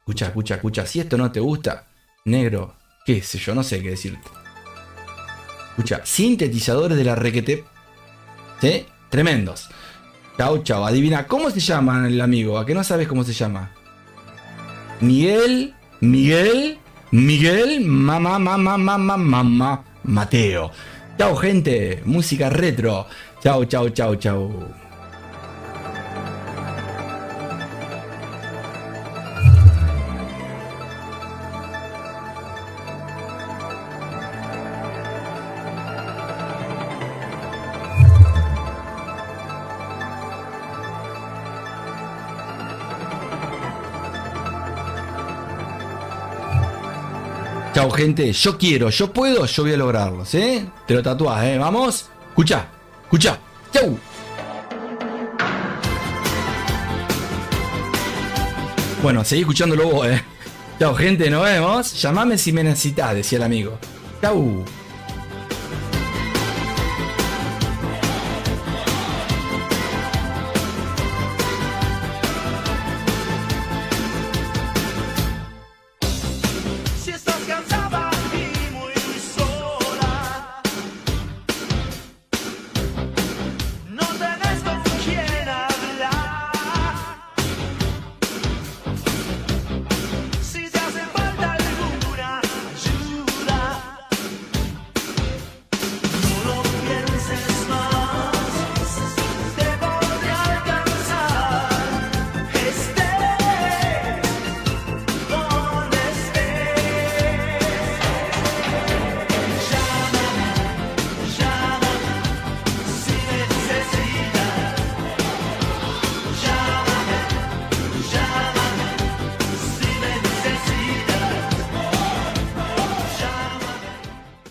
Escucha. Si esto no te gusta, negro, qué sé yo, no sé qué decirte. Escucha, sintetizadores de la requete. ¿Sí? Tremendos. Chau. Adivina, ¿cómo se llama el amigo? ¿A qué no sabes cómo se llama? Miguel, Mateo. Chau, gente. Música retro. Chau. Chau, gente. Yo quiero, yo puedo, yo voy a lograrlo, ¿sí? Te lo tatuás, Vamos. Escucha. Chau. Bueno, seguí escuchándolo vos, Chau, gente, nos vemos. Llamame si me necesitas, decía el amigo. Chau.